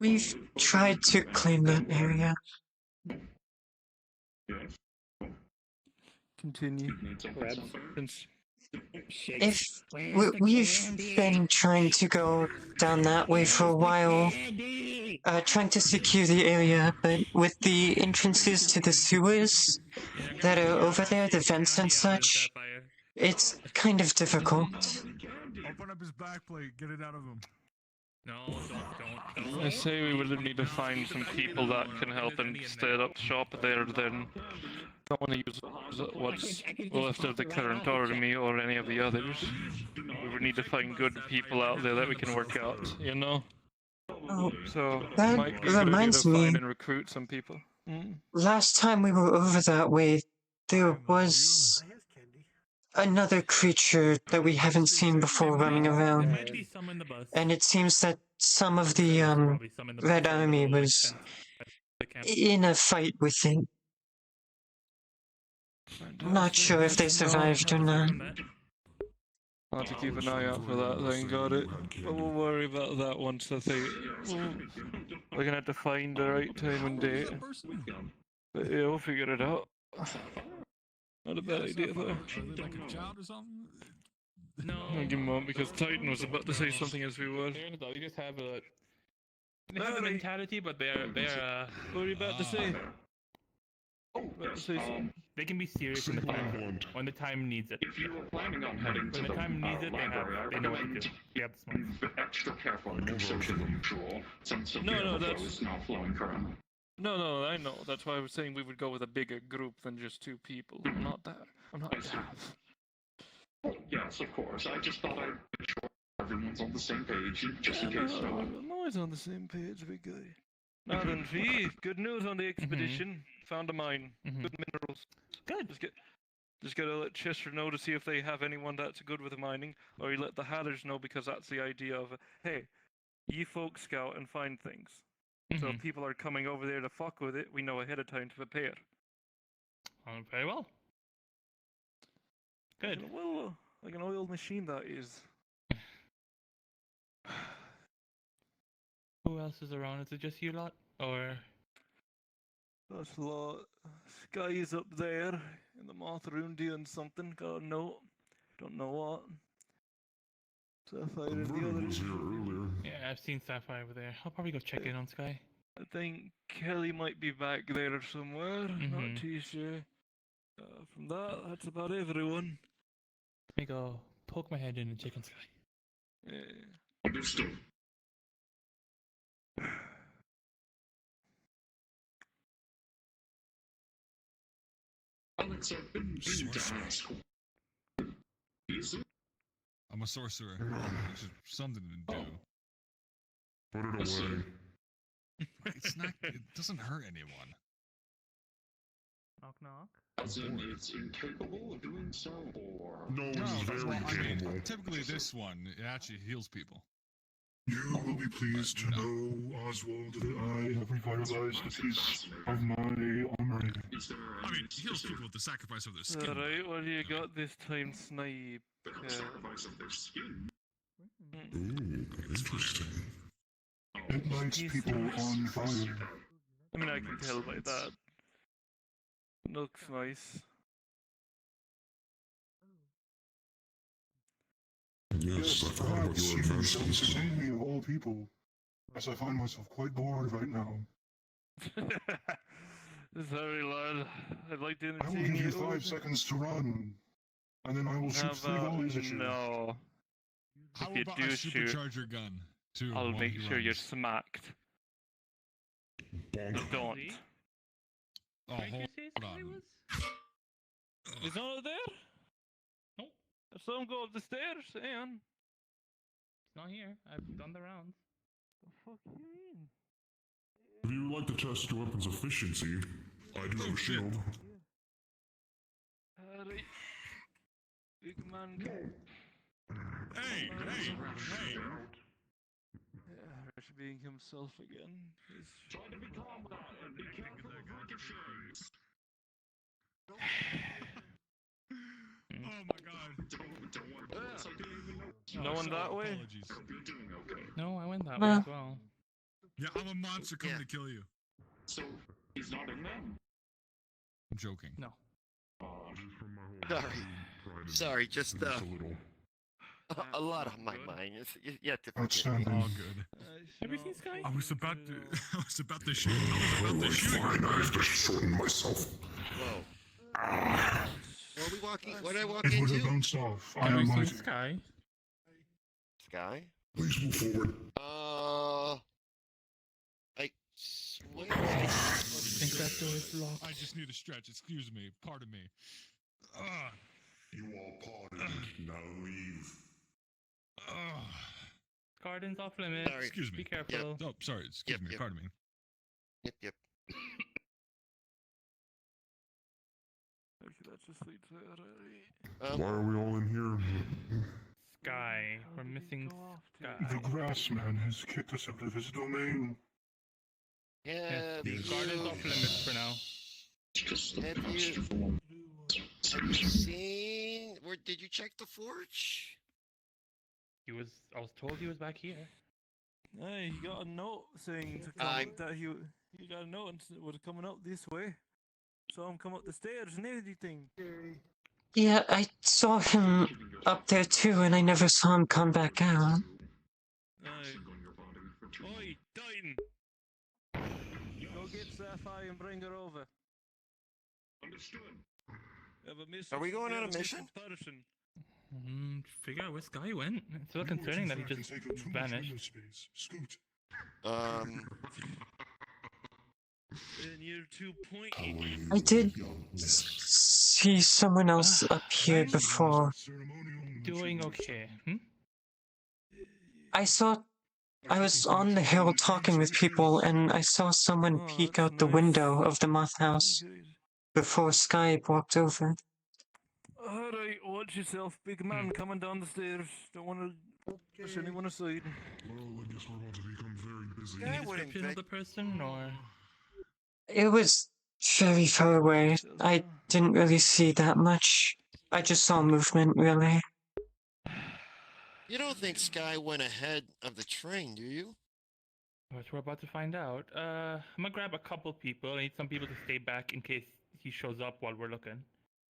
[SPEAKER 6] We've tried to claim that area.
[SPEAKER 14] Continue.
[SPEAKER 6] If we've been trying to go down that way for a while, trying to secure the area, but with the entrances to the sewers that are over there, the vents and such, it's kind of difficult.
[SPEAKER 10] Open up his backplate, get it out of him.
[SPEAKER 2] No, don't.
[SPEAKER 14] I say we would need to find some people that can help and set up shop there then. Don't want to use what's left of the current army or any of the others. We would need to find good people out there that we can work out, you know?
[SPEAKER 6] Oh,
[SPEAKER 14] So,
[SPEAKER 6] that
[SPEAKER 14] might be a good idea
[SPEAKER 6] reminds
[SPEAKER 14] to
[SPEAKER 6] me.
[SPEAKER 14] find and recruit some people.
[SPEAKER 6] Last time we were over that way, there was another creature that we haven't seen before running around.
[SPEAKER 2] Might be some in the bus.
[SPEAKER 6] And it seems that some of the
[SPEAKER 2] Probably some in the
[SPEAKER 6] Red
[SPEAKER 2] bus,
[SPEAKER 6] Army
[SPEAKER 2] like
[SPEAKER 6] was
[SPEAKER 2] tents.
[SPEAKER 6] in a fight with it. Not sure if they survived or not.
[SPEAKER 14] I'll have to keep an eye out for that then, got it. But we'll worry about that once the thing... We're gonna have to find the right time and date. But yeah, we'll figure it out. Not a bad idea though.
[SPEAKER 10] Like a child or something?
[SPEAKER 2] No.
[SPEAKER 14] I'll give him a moment because Titan was about to say something as we were.
[SPEAKER 2] They just have a... They have a mentality, but they're
[SPEAKER 14] What are you about to say?
[SPEAKER 2] They can be serious when the time needs it.
[SPEAKER 8] If you were planning on heading to
[SPEAKER 2] When the time needs it, they know what to do. They have the smarts.
[SPEAKER 8] Be extra careful and do so than usual, since the flow is now flowing currently.
[SPEAKER 14] No, I know. That's why I was saying we would go with a bigger group than just 2 people. I'm not daft.
[SPEAKER 8] Yes, of course. I just thought I'd make sure everyone's on the same page, just in case.
[SPEAKER 14] I'm always on the same page, big guy. Now then, V, good news on the expedition. Found a mine. Good minerals.
[SPEAKER 2] Good.
[SPEAKER 14] Just gotta let Chester know to see if they have anyone that's good with mining, or you let the Hatters know because that's the idea of, hey, you folks scout and find things. So if people are coming over there to fuck with it, we know ahead of time to prepare.
[SPEAKER 2] Very well. Good.
[SPEAKER 14] Well, like an oiled machine, that is.
[SPEAKER 2] Who else is around? Is it just you lot? Or...
[SPEAKER 14] That's a lot. Sky's up there in the moth room doing something. Got a note. Don't know what. Sapphire and the others.
[SPEAKER 2] Yeah, I've seen Sapphire over there. I'll probably go check in on Sky.
[SPEAKER 14] I think Kelly might be back there somewhere. Not too sure. From that's about everyone.
[SPEAKER 2] Let me go poke my head in and check on Sky.
[SPEAKER 14] Yeah.
[SPEAKER 8] Understood. Alex, I've been meaning to ask. Is it?
[SPEAKER 10] I'm a sorcerer. Which is something to do.
[SPEAKER 5] Put it away.
[SPEAKER 10] It's not. It doesn't hurt anyone.
[SPEAKER 11] Knock knock.
[SPEAKER 8] As in, it's incapable of doing so, or...
[SPEAKER 5] No, it's very capable.
[SPEAKER 10] Typically this one, it actually heals people.
[SPEAKER 13] You will be pleased to know, Oswald, that I have revitalized a piece of my armory.
[SPEAKER 10] I mean, heals people with the sacrifice of their skin.
[SPEAKER 14] Alright, what do you got this time, Snipe?
[SPEAKER 8] The sacrifice of their skin?
[SPEAKER 5] Ooh, interesting.
[SPEAKER 13] It lights people on fire.
[SPEAKER 14] I mean, I can tell by that. Looks nice.
[SPEAKER 5] Yes, I forgot about
[SPEAKER 13] perhaps
[SPEAKER 5] your
[SPEAKER 13] you shall
[SPEAKER 5] advancements.
[SPEAKER 13] entertain me of all people, as I find myself quite bored right now.
[SPEAKER 14] Sorry, lad. I'd like to
[SPEAKER 13] I will
[SPEAKER 14] entertain
[SPEAKER 13] give you
[SPEAKER 14] you.
[SPEAKER 13] 5 seconds to run, and then I will shoot 3 volleys at you.
[SPEAKER 14] No.
[SPEAKER 10] How
[SPEAKER 14] If you
[SPEAKER 10] about
[SPEAKER 14] do
[SPEAKER 10] I
[SPEAKER 14] shoot,
[SPEAKER 10] supercharge your gun too?
[SPEAKER 14] I'll
[SPEAKER 10] while
[SPEAKER 14] make
[SPEAKER 10] he
[SPEAKER 14] sure you're
[SPEAKER 10] runs?
[SPEAKER 14] smacked.
[SPEAKER 5] Bonk.
[SPEAKER 14] Don't.
[SPEAKER 10] Oh,
[SPEAKER 2] Where did you
[SPEAKER 10] hold
[SPEAKER 2] say Sky
[SPEAKER 10] on.
[SPEAKER 2] was?
[SPEAKER 14] Is not there?
[SPEAKER 2] Nope.
[SPEAKER 14] I saw him go up the stairs. Hang on.
[SPEAKER 2] It's not here. I've done the rounds.
[SPEAKER 14] The fuck you mean?
[SPEAKER 5] If you would like to test your weapon's efficiency, I do have a shield.
[SPEAKER 14] Alright. Big man, come.
[SPEAKER 10] Hey, hey, hey!
[SPEAKER 14] Rush being himself again. He's
[SPEAKER 8] Try to be calm about it. Be careful of ricochets.
[SPEAKER 10] Oh my god.
[SPEAKER 8] Don't worry. It's like you even know.
[SPEAKER 14] No one that way?
[SPEAKER 10] Apologies.
[SPEAKER 8] I hope you're doing okay.
[SPEAKER 2] No, I went that
[SPEAKER 6] Well.
[SPEAKER 2] way as well.
[SPEAKER 10] Yeah, I'm a monster coming
[SPEAKER 7] Yeah.
[SPEAKER 10] to kill you.
[SPEAKER 8] So, he's not in there?
[SPEAKER 10] I'm joking.
[SPEAKER 2] No.
[SPEAKER 7] Sorry, just
[SPEAKER 5] a little.
[SPEAKER 7] a lot on my mind. You have to forgive me.
[SPEAKER 13] Outstanding.
[SPEAKER 10] All good.
[SPEAKER 2] Have you seen Sky?
[SPEAKER 10] I was about to. I was about to shoot. I was about to shoot.
[SPEAKER 5] Fine, I have to shorten myself.
[SPEAKER 7] Whoa. Where are we walking? What did I walk
[SPEAKER 13] It would have
[SPEAKER 7] into?
[SPEAKER 13] bounced off. I
[SPEAKER 2] Have
[SPEAKER 13] am
[SPEAKER 2] you seen
[SPEAKER 13] mighty.
[SPEAKER 2] Sky?
[SPEAKER 7] Sky?
[SPEAKER 5] Please move forward.
[SPEAKER 7] I swear.
[SPEAKER 2] I think that door is locked.
[SPEAKER 10] I just need a stretch. Excuse me. Pardon me.
[SPEAKER 5] You are pardoned. Now leave.
[SPEAKER 2] Garden's off limits.
[SPEAKER 7] Sorry.
[SPEAKER 10] Excuse me.
[SPEAKER 2] Be careful.
[SPEAKER 10] Oh, sorry. Excuse
[SPEAKER 7] Yep,
[SPEAKER 10] me.
[SPEAKER 7] yep.
[SPEAKER 10] Pardon me.
[SPEAKER 7] Yep.
[SPEAKER 14] Okay, that just leads there.
[SPEAKER 5] Why are we all in here?
[SPEAKER 2] Sky. We're missing Sky.
[SPEAKER 13] The grass man has kicked us out of his domain.
[SPEAKER 7] Yeah,
[SPEAKER 2] The garden's off limits for now.
[SPEAKER 8] Just
[SPEAKER 7] Have
[SPEAKER 8] the
[SPEAKER 7] you-
[SPEAKER 8] pasture form.
[SPEAKER 7] Have you seen? Where did you check the forge?
[SPEAKER 2] I was told he was back here.
[SPEAKER 14] Hey, he got a note saying to come
[SPEAKER 7] I'm-
[SPEAKER 14] that he got a note and it was coming up this way. Saw him come up the stairs and everything.
[SPEAKER 6] Yeah, I saw him up there too, and I never saw him come back out.
[SPEAKER 14] Oi, Titan! Go get Sapphire and bring her over.
[SPEAKER 8] Understood.
[SPEAKER 14] Have a mission.
[SPEAKER 7] Are we going on a
[SPEAKER 14] have
[SPEAKER 7] mission?
[SPEAKER 14] Person.
[SPEAKER 2] Figure out where Sky went. It's a little concerning that he just vanished.
[SPEAKER 13] Scoot.
[SPEAKER 14] And you're 2.8.
[SPEAKER 6] I did see someone else up here
[SPEAKER 2] I'm
[SPEAKER 6] before.
[SPEAKER 2] Doing okay.
[SPEAKER 6] I was on the hill talking with people, and I saw someone peek
[SPEAKER 14] that's
[SPEAKER 6] out the
[SPEAKER 14] nice.
[SPEAKER 6] window of the moth house before Sky walked over.
[SPEAKER 14] Alright, watch yourself, big man coming down the stairs. Don't want to push anyone aside.
[SPEAKER 5] Well, I guess we're about to become very busy.
[SPEAKER 7] Yeah,
[SPEAKER 2] Any
[SPEAKER 7] we're
[SPEAKER 2] description of the person, or
[SPEAKER 6] It was very far away. I didn't really see that much. I just saw movement, really.
[SPEAKER 7] You don't think Sky went ahead of the train, do you?
[SPEAKER 2] which we're about to find out? I'm gonna grab a couple people. I need some people to stay back in case he shows up while we're looking.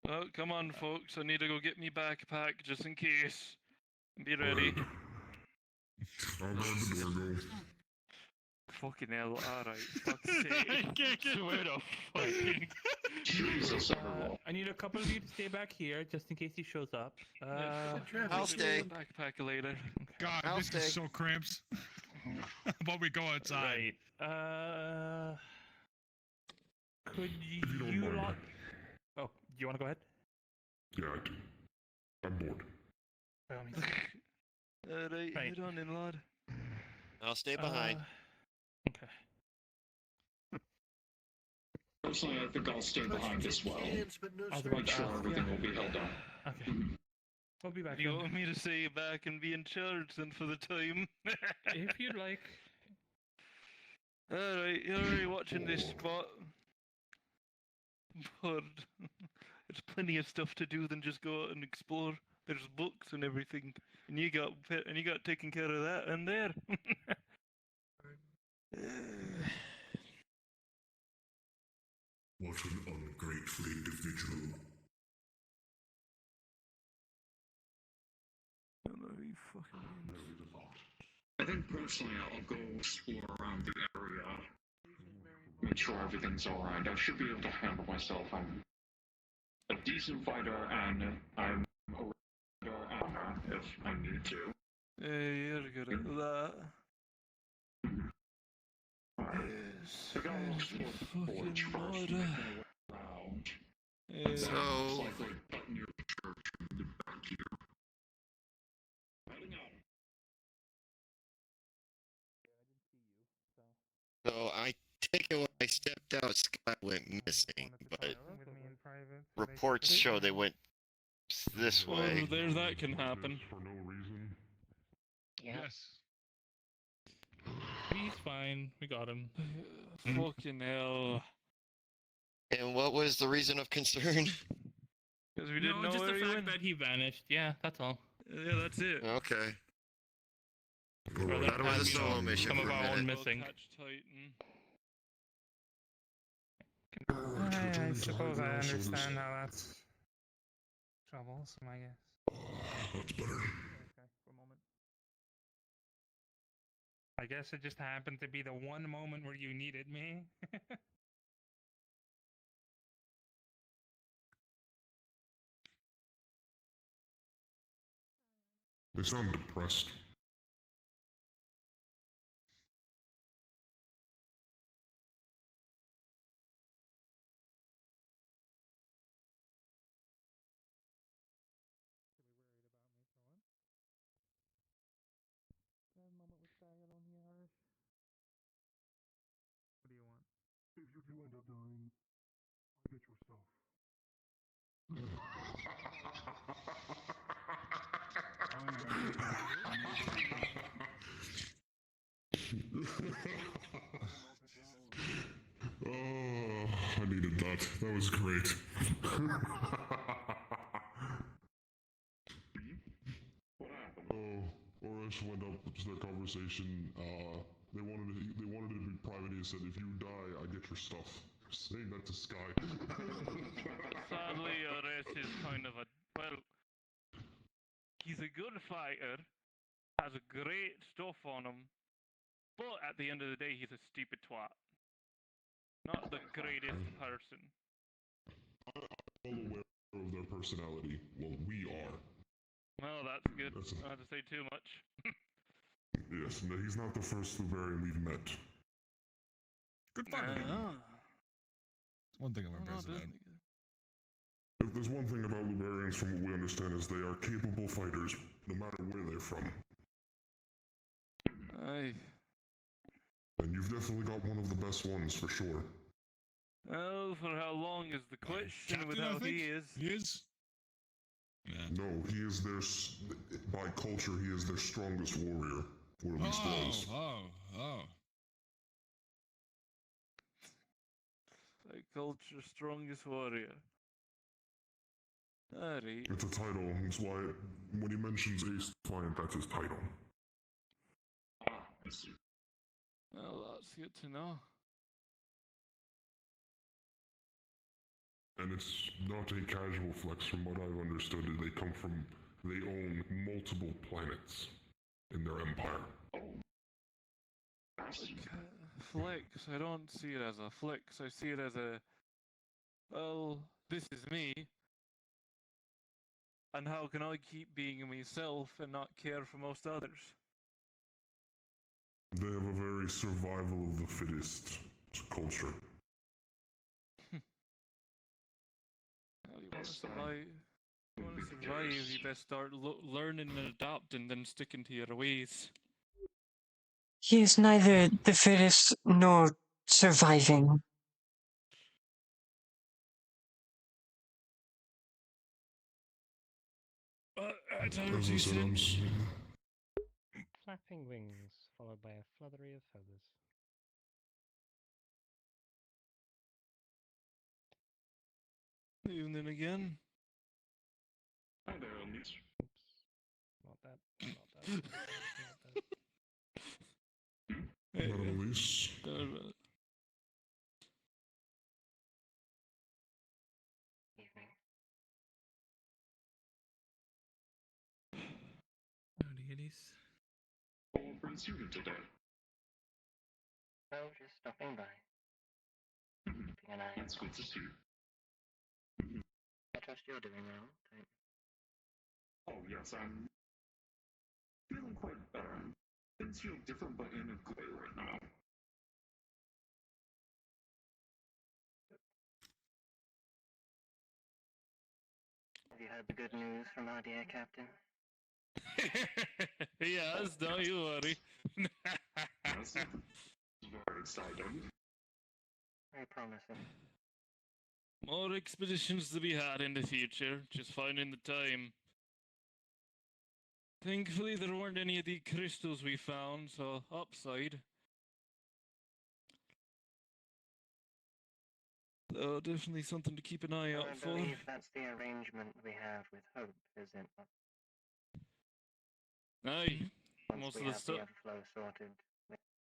[SPEAKER 14] Oh, come on, folks. I need to go get me backpack just in case. Be ready.
[SPEAKER 5] I'll guard the door, go.
[SPEAKER 14] Fucking hell, alright. Fuck's sake.
[SPEAKER 10] I can't get
[SPEAKER 14] Swear to fucking.
[SPEAKER 8] Jesus, everyone.
[SPEAKER 2] I need a couple of you to stay back here just in case he shows up.
[SPEAKER 7] I'll stay.
[SPEAKER 14] Backpack later.
[SPEAKER 10] God,
[SPEAKER 7] I'll
[SPEAKER 10] this
[SPEAKER 7] stay.
[SPEAKER 10] is so cramped. How about we go outside?
[SPEAKER 2] Right. Could
[SPEAKER 5] you don't
[SPEAKER 2] you
[SPEAKER 5] mind.
[SPEAKER 2] lot? Oh, do you want to go ahead?
[SPEAKER 5] Yeah, I do. I'm bored.
[SPEAKER 2] By all means.
[SPEAKER 14] Alright,
[SPEAKER 2] Right.
[SPEAKER 14] head on in, lad.
[SPEAKER 7] I'll stay behind.
[SPEAKER 2] Okay.
[SPEAKER 8] Personally, I think I'll stay behind as well.
[SPEAKER 12] But no
[SPEAKER 2] I was
[SPEAKER 8] Make
[SPEAKER 2] about to
[SPEAKER 8] sure
[SPEAKER 2] ask,
[SPEAKER 8] everything
[SPEAKER 2] yeah.
[SPEAKER 8] will be held up.
[SPEAKER 2] Okay. We'll be back.
[SPEAKER 14] You
[SPEAKER 2] then.
[SPEAKER 14] want me to stay back and be in charge then for the time?
[SPEAKER 2] If you'd like.
[SPEAKER 14] Alright, you're already watching this spot. But there's plenty of stuff to do than just go out and explore. There's books and everything, and you got taken care of that and there.
[SPEAKER 5] What an ungrateful individual.
[SPEAKER 8] I think personally I'll go explore around the area, make sure everything's alright. I should be able to handle myself. I'm a decent fighter and I'm a fighter if I need to.
[SPEAKER 14] Yeah, you're good at that. Yes,
[SPEAKER 8] I gotta explore the forge first and make my way around. It's
[SPEAKER 7] So,
[SPEAKER 8] likely up near the church and back here. Heading out.
[SPEAKER 7] so I take it when I stepped out, Sky went missing, but reports show they went this way.
[SPEAKER 14] Well, there that can happen.
[SPEAKER 5] For no reason.
[SPEAKER 10] Yes.
[SPEAKER 2] He's fine. We got him.
[SPEAKER 14] Fucking hell.
[SPEAKER 7] And what was the reason of concern?
[SPEAKER 14] Because we didn't know
[SPEAKER 2] just
[SPEAKER 14] where
[SPEAKER 2] the
[SPEAKER 14] he
[SPEAKER 2] fact
[SPEAKER 14] went.
[SPEAKER 2] that he vanished. Yeah, that's all.
[SPEAKER 14] Yeah, that's it.
[SPEAKER 7] Okay.
[SPEAKER 2] Or
[SPEAKER 7] That was a solo mission
[SPEAKER 2] some
[SPEAKER 7] for
[SPEAKER 2] of
[SPEAKER 7] a
[SPEAKER 2] our own
[SPEAKER 7] minute.
[SPEAKER 2] missing.
[SPEAKER 14] Catch Titan.
[SPEAKER 11] I suppose I understand how that's troublesome, I guess.
[SPEAKER 5] That's better.
[SPEAKER 11] Okay, for a moment. I guess it just happened to be the one moment where you needed me.
[SPEAKER 5] They sound depressed.
[SPEAKER 11] That moment with Stagger on the Irish. What do you want?
[SPEAKER 5] If you end up dying, I get your stuff. Oh, I needed that. That was great. Oresh went up to their conversation. They wanted it to be private. He said, "If you die, I get your stuff." Saying that to Sky.
[SPEAKER 14] Sadly, Ores is kind of a. Well, he's a good fighter, has a great stuff on him, but at the end of the day, he's a stupid twat. Not the greatest person.
[SPEAKER 5] I'm well aware of their personality. Well, we are.
[SPEAKER 14] Well, that's good. Not to say too much.
[SPEAKER 5] Yes, no, he's not the first Lubarian we've met.
[SPEAKER 10] Good fighter. One thing I'm impressed about.
[SPEAKER 5] If there's one thing about Lubarians from what we understand is they are capable fighters, no matter where they're from.
[SPEAKER 14] Aye.
[SPEAKER 5] And you've definitely got one of the best ones, for sure.
[SPEAKER 14] Well, for how long is the question
[SPEAKER 10] Captain,
[SPEAKER 14] with
[SPEAKER 10] I
[SPEAKER 14] how
[SPEAKER 10] think?
[SPEAKER 14] he is?
[SPEAKER 10] He is? Yeah.
[SPEAKER 5] No, he is their, by culture, he is their strongest warrior, or at least was.
[SPEAKER 10] Oh.
[SPEAKER 14] Like culture strongest warrior. Alright.
[SPEAKER 5] It's a title, that's why when he mentions Ace Defiant, that's his title.
[SPEAKER 14] Well, that's good to know.
[SPEAKER 5] And it's not a casual flex from what I've understood. They own multiple planets in their empire.
[SPEAKER 14] Flex, I don't see it as a flex. I see it as a, well, this is me. And how can I keep being myself and not care for most others?
[SPEAKER 5] They have a very survival of the fittest culture.
[SPEAKER 14] Well, you want to survive. You best start learning and adapting than sticking to your ways.
[SPEAKER 6] He is neither the fittest nor surviving.
[SPEAKER 1] Flapping wings, followed by a fluttery of feathers.
[SPEAKER 14] Evening again.
[SPEAKER 8] Hi there, Elise.
[SPEAKER 1] Not that. Not that.
[SPEAKER 5] Madam Elise.
[SPEAKER 2] Howdy. Nice.
[SPEAKER 8] What brings you here today?
[SPEAKER 9] Oh, just stopping by. Keeping an eye
[SPEAKER 8] It's good to see you.
[SPEAKER 9] I trust you're doing well, don't you?
[SPEAKER 8] Oh, yes, I'm feeling quite better. Things feel different but in a good way right now.
[SPEAKER 9] Have you heard the good news from our dear captain?
[SPEAKER 14] Yes, don't you worry.
[SPEAKER 8] Yes, very exciting.
[SPEAKER 9] Very promising.
[SPEAKER 14] More expeditions to be had in the future, just finding the time. Thankfully, there weren't any of the crystals we found, so upside. Definitely something to keep an eye
[SPEAKER 9] I
[SPEAKER 14] out for.
[SPEAKER 9] believe that's the arrangement we have with Hope, is it not?
[SPEAKER 14] Aye,
[SPEAKER 9] Once
[SPEAKER 14] most
[SPEAKER 9] we
[SPEAKER 14] of the
[SPEAKER 9] have
[SPEAKER 14] stuff.
[SPEAKER 9] the overflow sorted,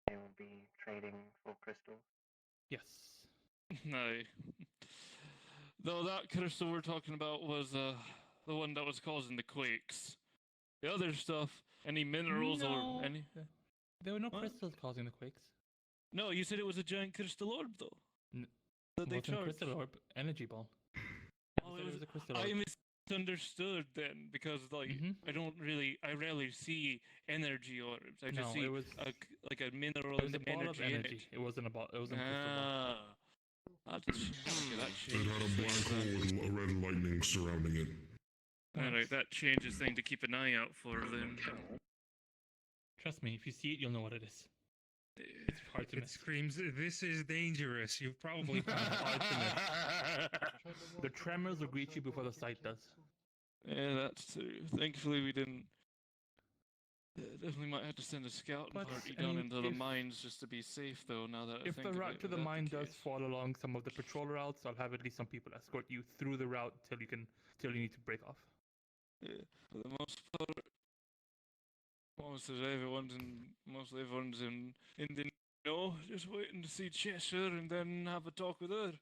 [SPEAKER 9] they will be trading for crystals.
[SPEAKER 2] Yes.
[SPEAKER 14] Aye. Though that crystal we're talking about was the one that was causing the quakes. The other stuff, any minerals
[SPEAKER 2] No.
[SPEAKER 14] or any.
[SPEAKER 2] There were no
[SPEAKER 14] What?
[SPEAKER 2] crystals causing the quakes.
[SPEAKER 14] No, you said it was a giant crystal orb, though. That they
[SPEAKER 2] Wasn't
[SPEAKER 14] charged.
[SPEAKER 2] crystal orb, energy ball.
[SPEAKER 14] Oh,
[SPEAKER 2] It was a crystal orb.
[SPEAKER 14] I misunderstood then because like I rarely see energy orbs. I just
[SPEAKER 2] No,
[SPEAKER 14] see
[SPEAKER 2] it was
[SPEAKER 14] like a mineral
[SPEAKER 2] It was
[SPEAKER 14] and
[SPEAKER 2] a ball of
[SPEAKER 14] energy in
[SPEAKER 2] energy.
[SPEAKER 14] it.
[SPEAKER 2] It wasn't a ball. It wasn't a crystal ball.
[SPEAKER 14] That
[SPEAKER 5] It had a black hole and a red lightning surrounding it.
[SPEAKER 14] Alright, that changes thing to keep an eye out for then.
[SPEAKER 2] Trust me, if you see it, you'll know what it is. It's hard to
[SPEAKER 11] It
[SPEAKER 2] miss.
[SPEAKER 11] screams, "This is dangerous." You've probably
[SPEAKER 2] Hard to miss. The tremors will greet you before the sight does.
[SPEAKER 14] Yeah, that's true. Thankfully, we didn't. Definitely might have to send a scouting
[SPEAKER 2] But,
[SPEAKER 14] party
[SPEAKER 2] I
[SPEAKER 14] down
[SPEAKER 2] mean,
[SPEAKER 14] into the
[SPEAKER 2] if-
[SPEAKER 14] mines just to be safe, though. Now that I
[SPEAKER 2] If
[SPEAKER 14] think
[SPEAKER 2] the
[SPEAKER 14] of
[SPEAKER 2] route
[SPEAKER 14] it,
[SPEAKER 2] to the
[SPEAKER 14] with that
[SPEAKER 2] mine does
[SPEAKER 14] case.
[SPEAKER 2] fall along some of the patrol routes, I'll have at least some people escort you through the route till you need to break off.
[SPEAKER 14] Yeah, for the most part, mostly everyone's in the know, just waiting to see Cheshire and then have a talk with her.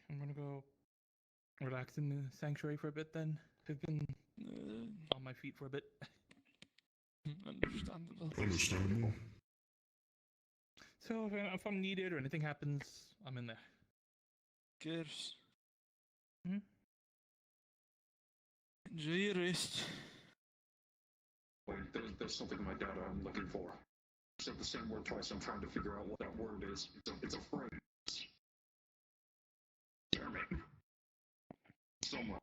[SPEAKER 2] I'm gonna go relax in the sanctuary for a bit then. I've been on my feet for a bit.
[SPEAKER 14] Understandable.
[SPEAKER 5] Understandable.
[SPEAKER 2] So if I'm needed or anything happens, I'm in there.
[SPEAKER 14] Cares.
[SPEAKER 2] Hmm?
[SPEAKER 14] Enjoy your rest.
[SPEAKER 8] Wait, there's something in my data I'm looking for. I said the same word twice. I'm trying to figure out what that word is. It's a phrase. Damn it. Someone.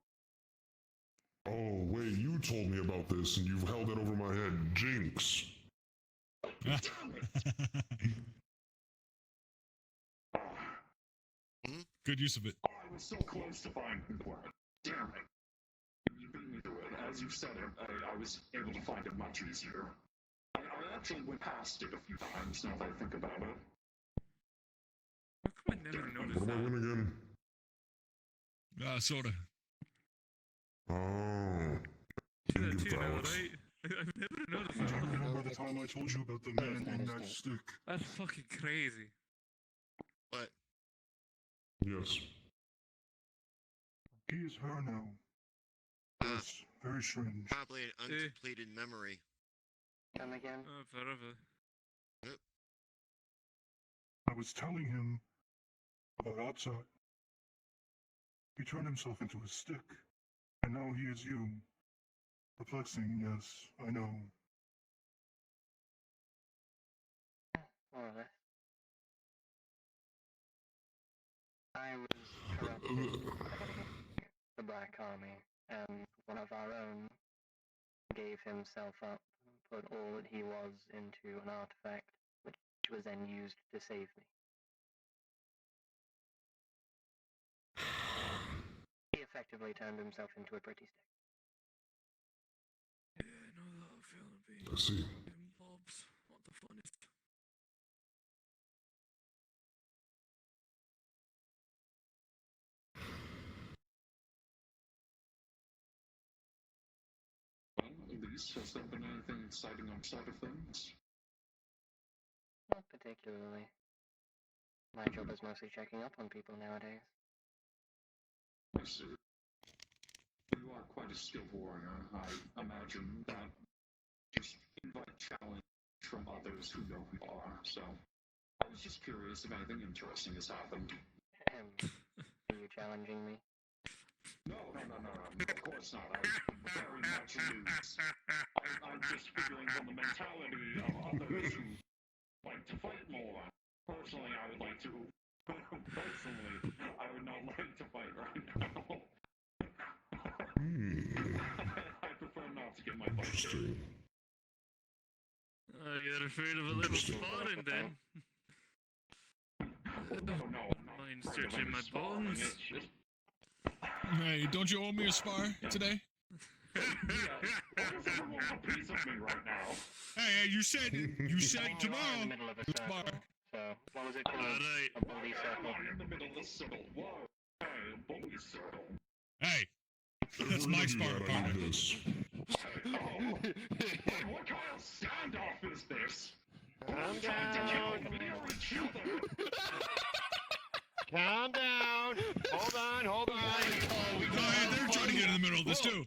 [SPEAKER 5] Oh, wait, you told me about this and you've held it over my head. Jinx.
[SPEAKER 8] Damn it.
[SPEAKER 10] Good use of it.
[SPEAKER 8] I was so close to finding the word. Damn it. You beat me to it. As you said it, I was able to find it much easier. I actually went past it a few times now that I think about it.
[SPEAKER 14] How come I never noticed
[SPEAKER 5] What am I
[SPEAKER 14] that?
[SPEAKER 5] winning again?
[SPEAKER 10] Soda.
[SPEAKER 5] Oh.
[SPEAKER 14] You do
[SPEAKER 5] Give
[SPEAKER 14] that
[SPEAKER 5] it
[SPEAKER 14] too
[SPEAKER 5] to
[SPEAKER 14] now,
[SPEAKER 5] Alex.
[SPEAKER 14] right? I've never noticed
[SPEAKER 13] Do you
[SPEAKER 14] that.
[SPEAKER 13] remember the time I told you about the man in that stick?
[SPEAKER 14] That's fucking crazy.
[SPEAKER 7] What?
[SPEAKER 5] Yes.
[SPEAKER 13] He is her now. Yes, very strange.
[SPEAKER 7] Probably an uncompleted memory.
[SPEAKER 9] Come again?
[SPEAKER 14] Forever.
[SPEAKER 7] Yep.
[SPEAKER 13] I was telling him about outside. He turned himself into a stick, and now he is you. Perplexing, yes, I know.
[SPEAKER 9] More or less. I was corrupted the Black Army, and one of our own gave himself up, put all that he was into an artifact, which was then used to save me. He effectively turned himself into a pretty stick.
[SPEAKER 14] Yeah, I know that feeling of being
[SPEAKER 5] I see.
[SPEAKER 14] in Bob's. What the fun is.
[SPEAKER 8] Well, Elise, has there been anything exciting on side of things?
[SPEAKER 9] Not particularly. My job is mostly checking up on people nowadays.
[SPEAKER 8] I see. You are quite a a skilled warrior, I imagine that just invite challenge from others who know who you are. So I was just curious if anything interesting has happened.
[SPEAKER 9] Are you challenging me?
[SPEAKER 8] No, of course not. I very much lose. I'm just figuring on the mentality of others who like to fight more. Personally, I would like to. Personally, I would not like to fight right now. I prefer not to get my butt kicked.
[SPEAKER 14] You're afraid of a little sparring then?
[SPEAKER 8] No,
[SPEAKER 14] mind stretching my bones.
[SPEAKER 10] Hey, don't you owe me a spar today? Hey, you said tomorrow. Spar.
[SPEAKER 9] So, what was it called?
[SPEAKER 14] Alright.
[SPEAKER 9] A bully circle.
[SPEAKER 8] In the middle of the circle. Whoa. Hey, a bully circle.
[SPEAKER 10] Hey, that's my spar opponent.
[SPEAKER 8] What kind of standoff is this?
[SPEAKER 7] Calm down. Calm down. Hold on.
[SPEAKER 10] Oh, they're trying to get in the middle of this too.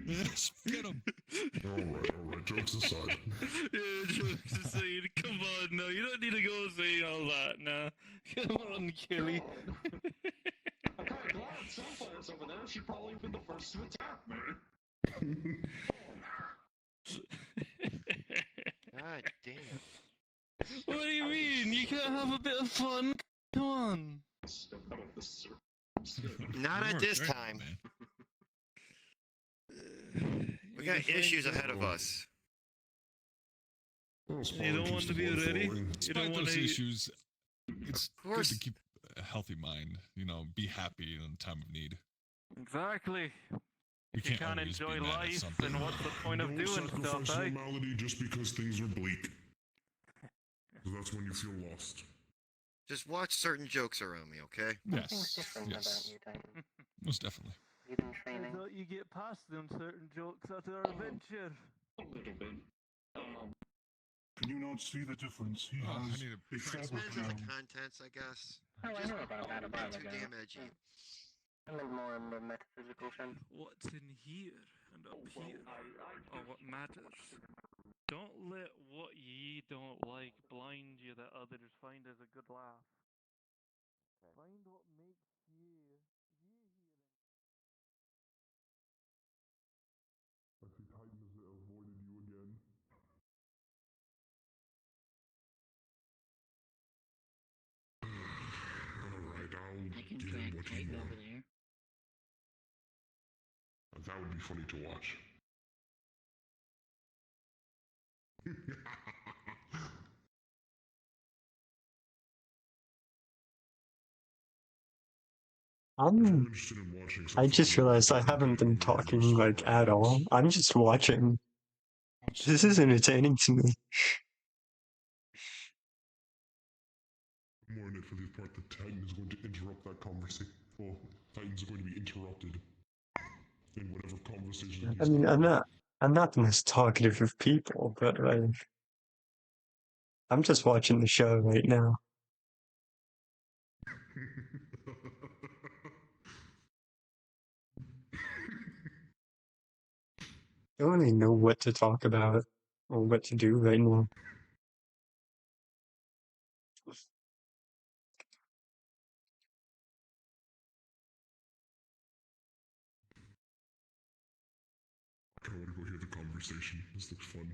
[SPEAKER 10] Yes, get them.
[SPEAKER 5] Alright, jokes aside.
[SPEAKER 14] Yeah, jokes aside. Come on, no, you don't need to go saying all that now. Come on, Kelly.
[SPEAKER 8] I'm kind of glad Sapphire's over there. She'd probably be the first to attack me.
[SPEAKER 7] God damn.
[SPEAKER 14] What do you mean? You can't have a bit of fun? Come on.
[SPEAKER 7] Not at this time. We got issues ahead of us.
[SPEAKER 14] You don't want to be ready? You don't
[SPEAKER 10] Despite
[SPEAKER 14] want
[SPEAKER 10] those
[SPEAKER 14] to...
[SPEAKER 10] issues, it's good to keep a healthy mind. You know, be happy in time of need.
[SPEAKER 14] Exactly.
[SPEAKER 10] You
[SPEAKER 14] You can't enjoy life, then what's the point of
[SPEAKER 5] Don't
[SPEAKER 14] doing stuff,
[SPEAKER 5] sacrifice
[SPEAKER 14] eh?
[SPEAKER 5] normality just because things are bleak. So that's when you feel lost.
[SPEAKER 7] Just watch certain jokes around me, okay?
[SPEAKER 10] Yes.
[SPEAKER 9] Different
[SPEAKER 10] Yes.
[SPEAKER 9] about you, Titan.
[SPEAKER 10] Most definitely.
[SPEAKER 9] You've been training.
[SPEAKER 14] Thought you get past them certain jokes at our adventure.
[SPEAKER 8] A little bit.
[SPEAKER 13] Can you not see the difference? He
[SPEAKER 10] I
[SPEAKER 13] has
[SPEAKER 10] need
[SPEAKER 13] a
[SPEAKER 7] It
[SPEAKER 13] fabric
[SPEAKER 7] depends on the
[SPEAKER 13] now.
[SPEAKER 7] contents, I guess.
[SPEAKER 9] Oh, I know about that a while
[SPEAKER 7] Not too
[SPEAKER 9] ago.
[SPEAKER 7] damn edgy.
[SPEAKER 9] I meant more in the metaphysical sense.
[SPEAKER 14] What's in here and up here are what matters. Don't let what ye don't like blind you that others find as a good laugh. Find what makes ye
[SPEAKER 5] I see Titan has avoided you again. Alright, I'll
[SPEAKER 4] I can
[SPEAKER 5] give
[SPEAKER 4] drag
[SPEAKER 5] him what he
[SPEAKER 4] Titan over
[SPEAKER 5] wants.
[SPEAKER 4] there.
[SPEAKER 5] That would be funny to watch. interested in watching some
[SPEAKER 3] I just
[SPEAKER 5] sort of
[SPEAKER 3] realized I haven't been talking like at all. I'm just watching. This is entertaining to me.
[SPEAKER 5] more in it for the part that Titan is going to interrupt that conversation. Well, Titan's going to be interrupted in whatever conversation
[SPEAKER 3] I
[SPEAKER 5] he's
[SPEAKER 3] mean,
[SPEAKER 5] having.
[SPEAKER 3] I'm not the most talkative of people, but like, I'm just watching the show right now. I don't really know what to talk about or what to do right now.
[SPEAKER 5] I want to go hear the conversation. This looks fun.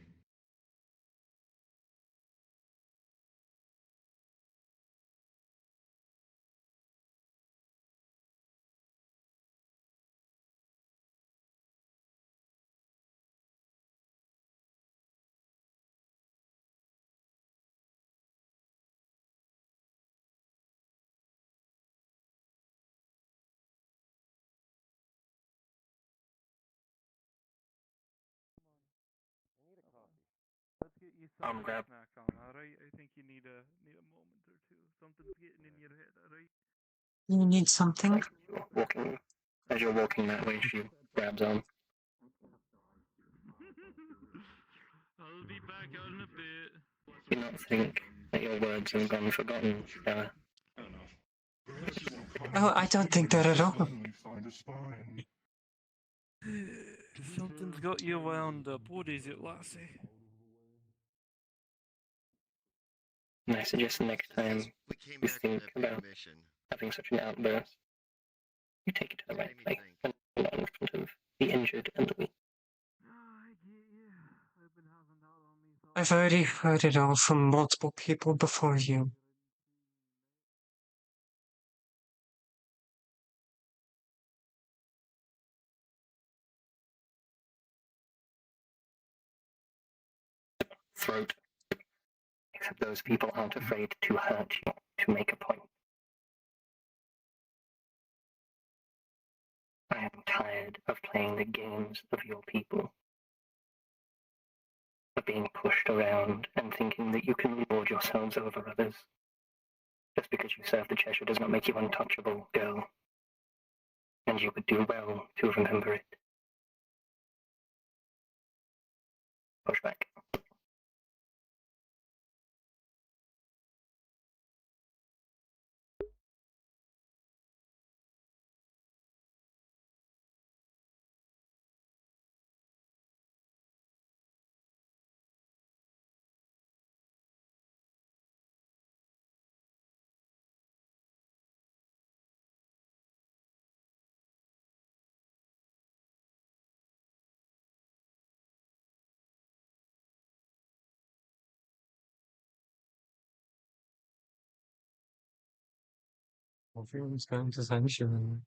[SPEAKER 14] Let's get you some
[SPEAKER 9] Grab.
[SPEAKER 14] snack on, alright? I think you need a moment or two. Something's getting in your head, alright?
[SPEAKER 6] You need something?
[SPEAKER 9] Walking. As you're walking that way, she grabs on.
[SPEAKER 14] I'll be back out in a bit.
[SPEAKER 9] Do not think that your words have gone forgotten, Stella.
[SPEAKER 6] Oh, I don't think that at all.
[SPEAKER 13] Suddenly find a spine.
[SPEAKER 14] Something's got you wound up. What is it, lassie?
[SPEAKER 4] And I suggest the next time you think about having such an outburst, you take it to the right place and not in front of the injured and the weak.
[SPEAKER 6] I've already heard it all from multiple people before you.
[SPEAKER 4] Throat. Except those people aren't afraid to hurt you to make a point. I am tired of playing the games of your people. Of being pushed around and thinking that you can lord yourselves over others. Just because you serve the Cheshire does not make you untouchable, girl. And you would do well to remember it. Push back.
[SPEAKER 6] Everyone's going to sunshine.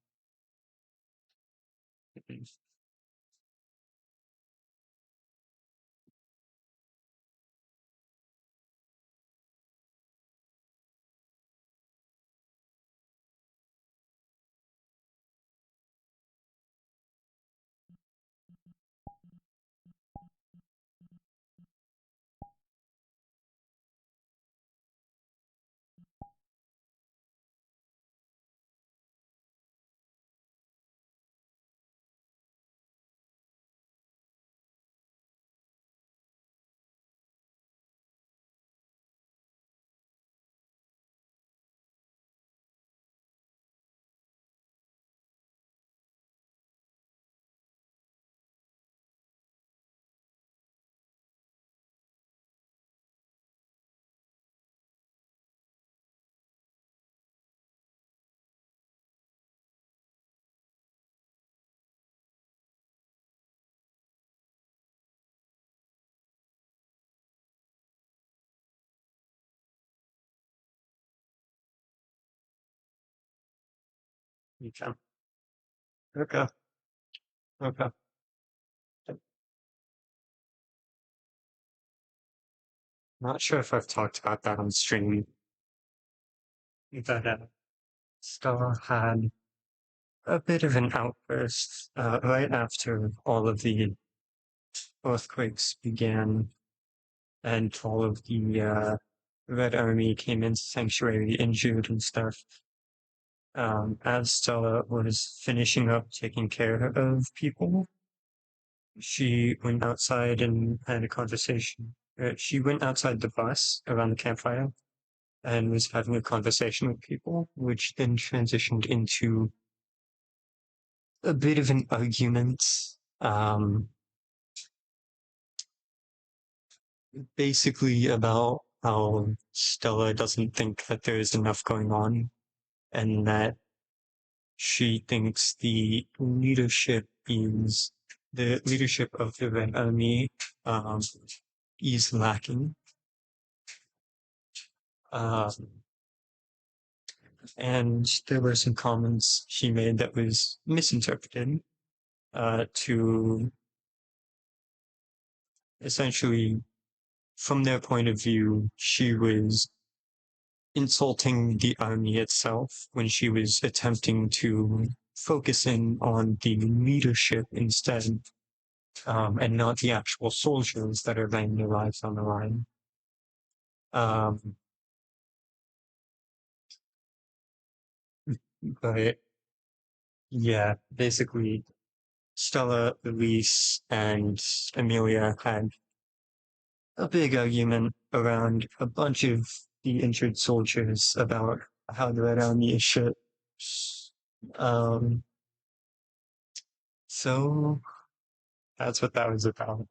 [SPEAKER 6] You can. Okay. Okay. Not sure if I've talked about that on stream. But Stella had a bit of an outburst right after all of the earthquakes began and all of the Red Army came into Sanctuary injured and stuff. As Stella was finishing up taking care of people, she went outside and had a conversation. She went outside the bus around the campfire and was having a conversation with people, which then transitioned into a bit of an argument. Basically about how Stella doesn't think that there is enough going on, and that she thinks the leadership of the Red Army is lacking. And there were some comments she made that was misinterpreted to essentially, from their point of view, she was insulting the army itself when she was attempting to focus in on the leadership instead, and not the actual soldiers that are laying their lives on the line. But yeah, basically, Stella, Elise, and Amelia had a big argument around a bunch of the injured soldiers about how the Red Army is shit. So
[SPEAKER 3] That's what that was about.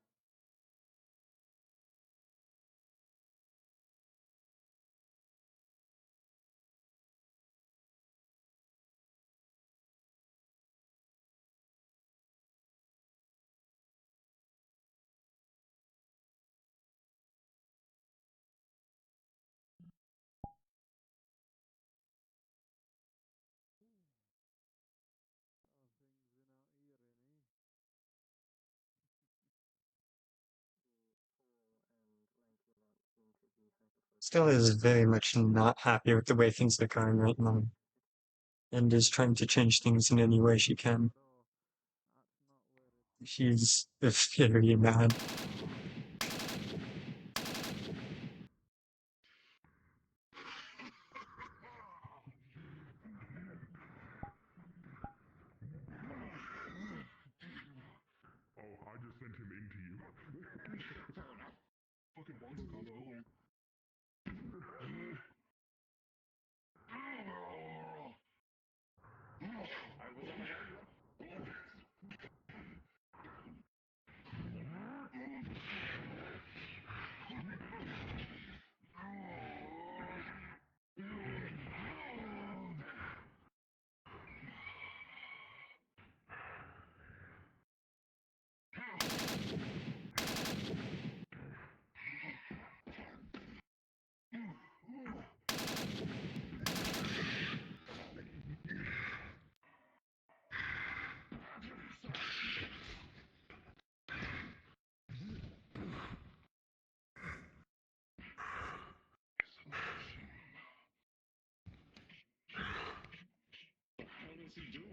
[SPEAKER 3] Stella is very much not happy with the way things are going right now, and is trying to change things in any way she can. She's very mad.
[SPEAKER 5] Oh, I just sent him into you. Fucking once ago, though. What is he doing?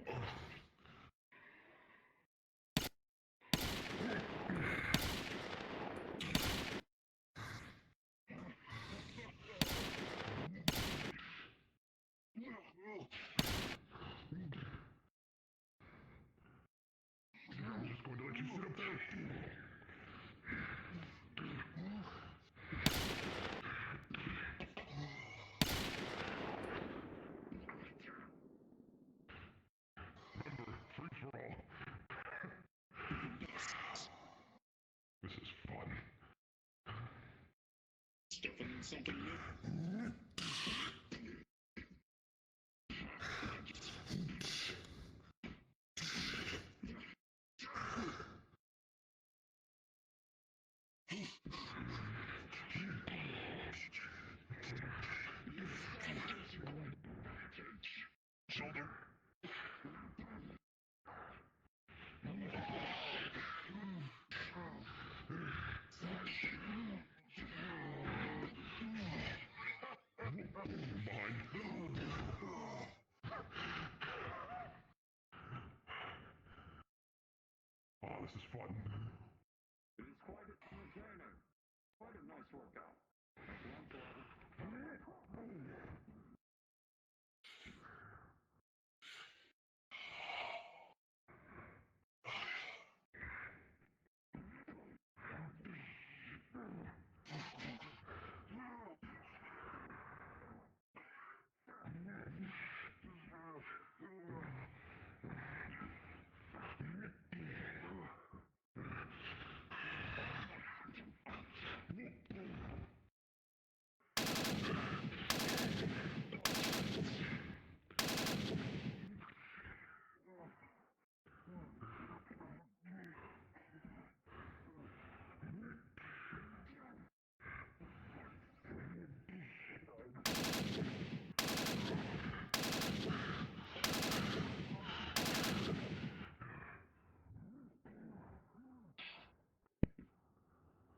[SPEAKER 5] I'm just going to let you sit up there. Remember, free for all. This is fun. Definitely something new. Shoulder. Behind. Oh, this is fun. It is quite entertaining. Quite a nice workout.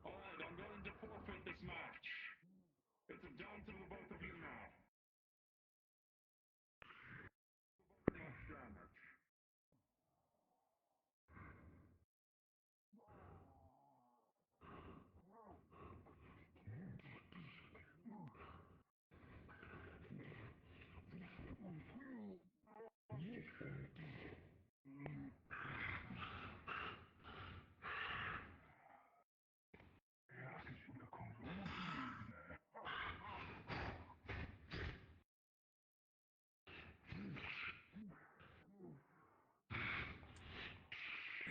[SPEAKER 5] Alright, I'm going to forfeit this match. It's down to the both of you now. Much damage.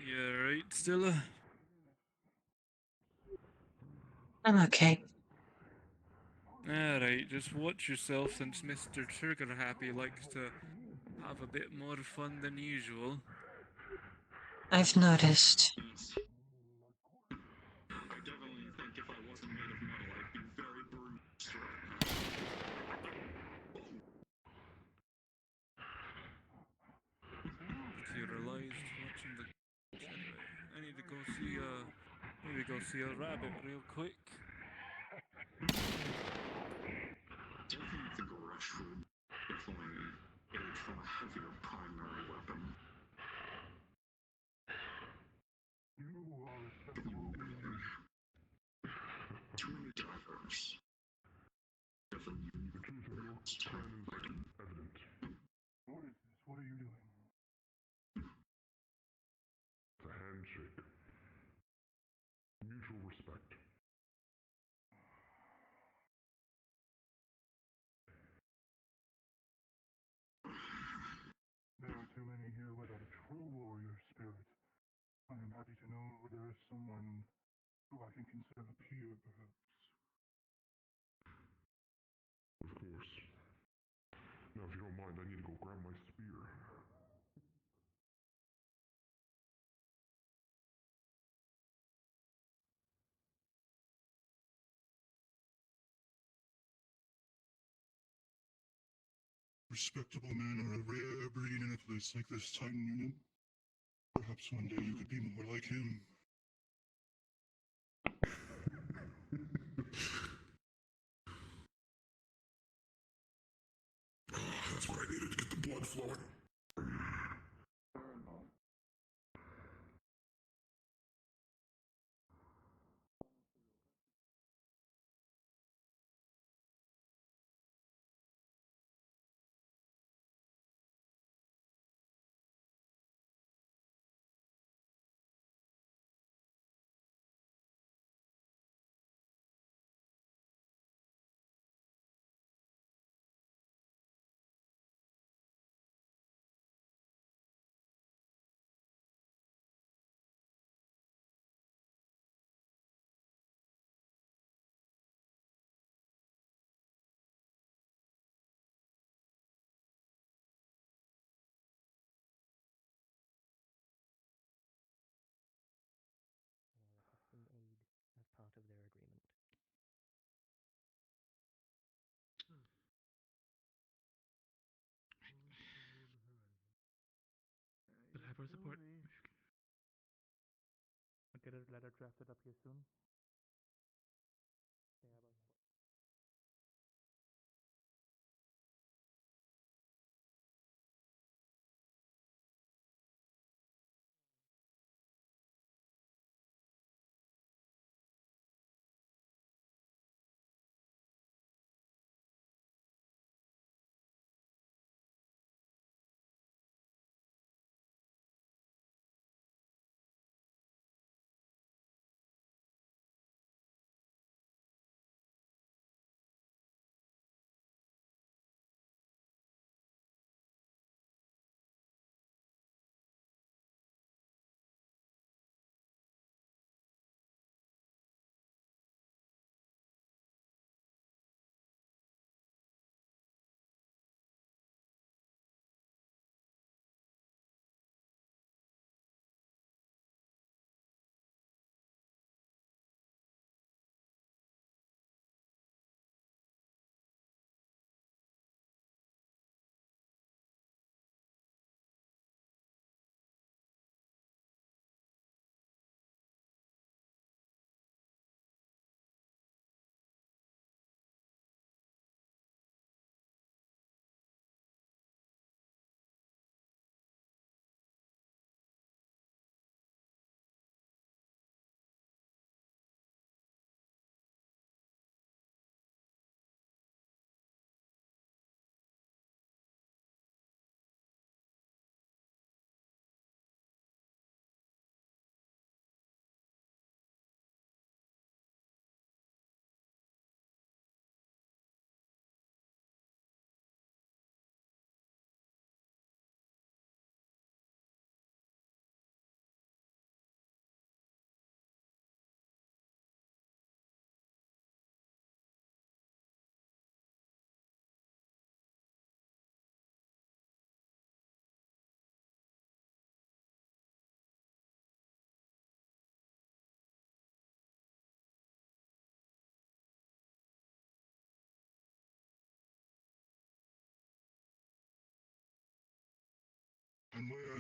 [SPEAKER 14] You alright, Stella?
[SPEAKER 6] I'm okay.
[SPEAKER 14] Alright, just watch yourself since Mr. Trigger Happy likes to have a bit more fun than usual.
[SPEAKER 6] I've noticed.
[SPEAKER 8] I definitely think if I wasn't made of metal, I'd be very bruised right
[SPEAKER 14] Materialized watching the. Anyway, I need to go see a rabbit real quick.
[SPEAKER 8] Definitely think a rush would definitely aid from a heavier primary weapon. Too many divers. Definitely
[SPEAKER 5] The truth of your plan is evident.
[SPEAKER 13] What is this? What are you doing?
[SPEAKER 5] It's a handshake. Mutual respect.
[SPEAKER 13] There are too many here without a true warrior spirit. I am happy to know there is someone who I can consider a peer, perhaps.
[SPEAKER 5] Of course. Now, if you don't mind, I need to go grab my spear.
[SPEAKER 13] Respectable men are a rare breed in a place like this, Titan Union. Perhaps one day you could be more like him.
[SPEAKER 5] That's what I needed to get the blood flowing.
[SPEAKER 1] Requesting aid as part of their agreement.
[SPEAKER 2] Did I have our support? I'll get a letter drafted up here soon.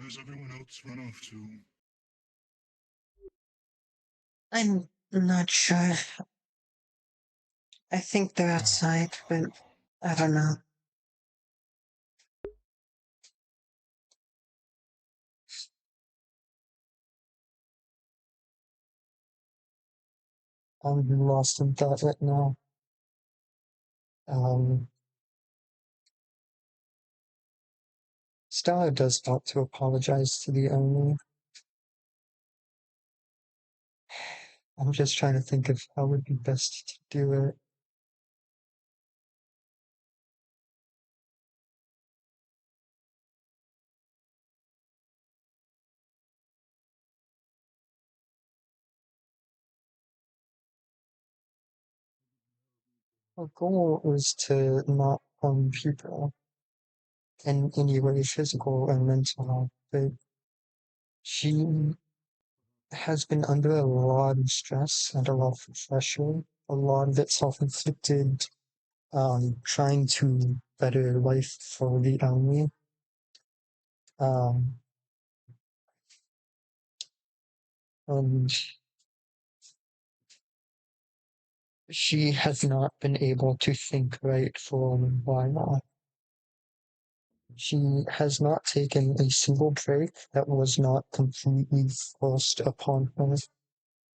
[SPEAKER 13] has everyone else run off to?
[SPEAKER 6] I'm not sure. I think they're outside, but I don't know. I'm lost in thought right now. Stella does want to apologize to the owner. I'm just trying to think of how would be best to do it. Her goal is to not harm people in any way, physical and mental, but she has been under a lot of stress and a lot of pressure, a lot of it self-inflicted, trying to better life for the army. And she has not been able to think right for a while. She has not taken a single break that was not completely forced upon her.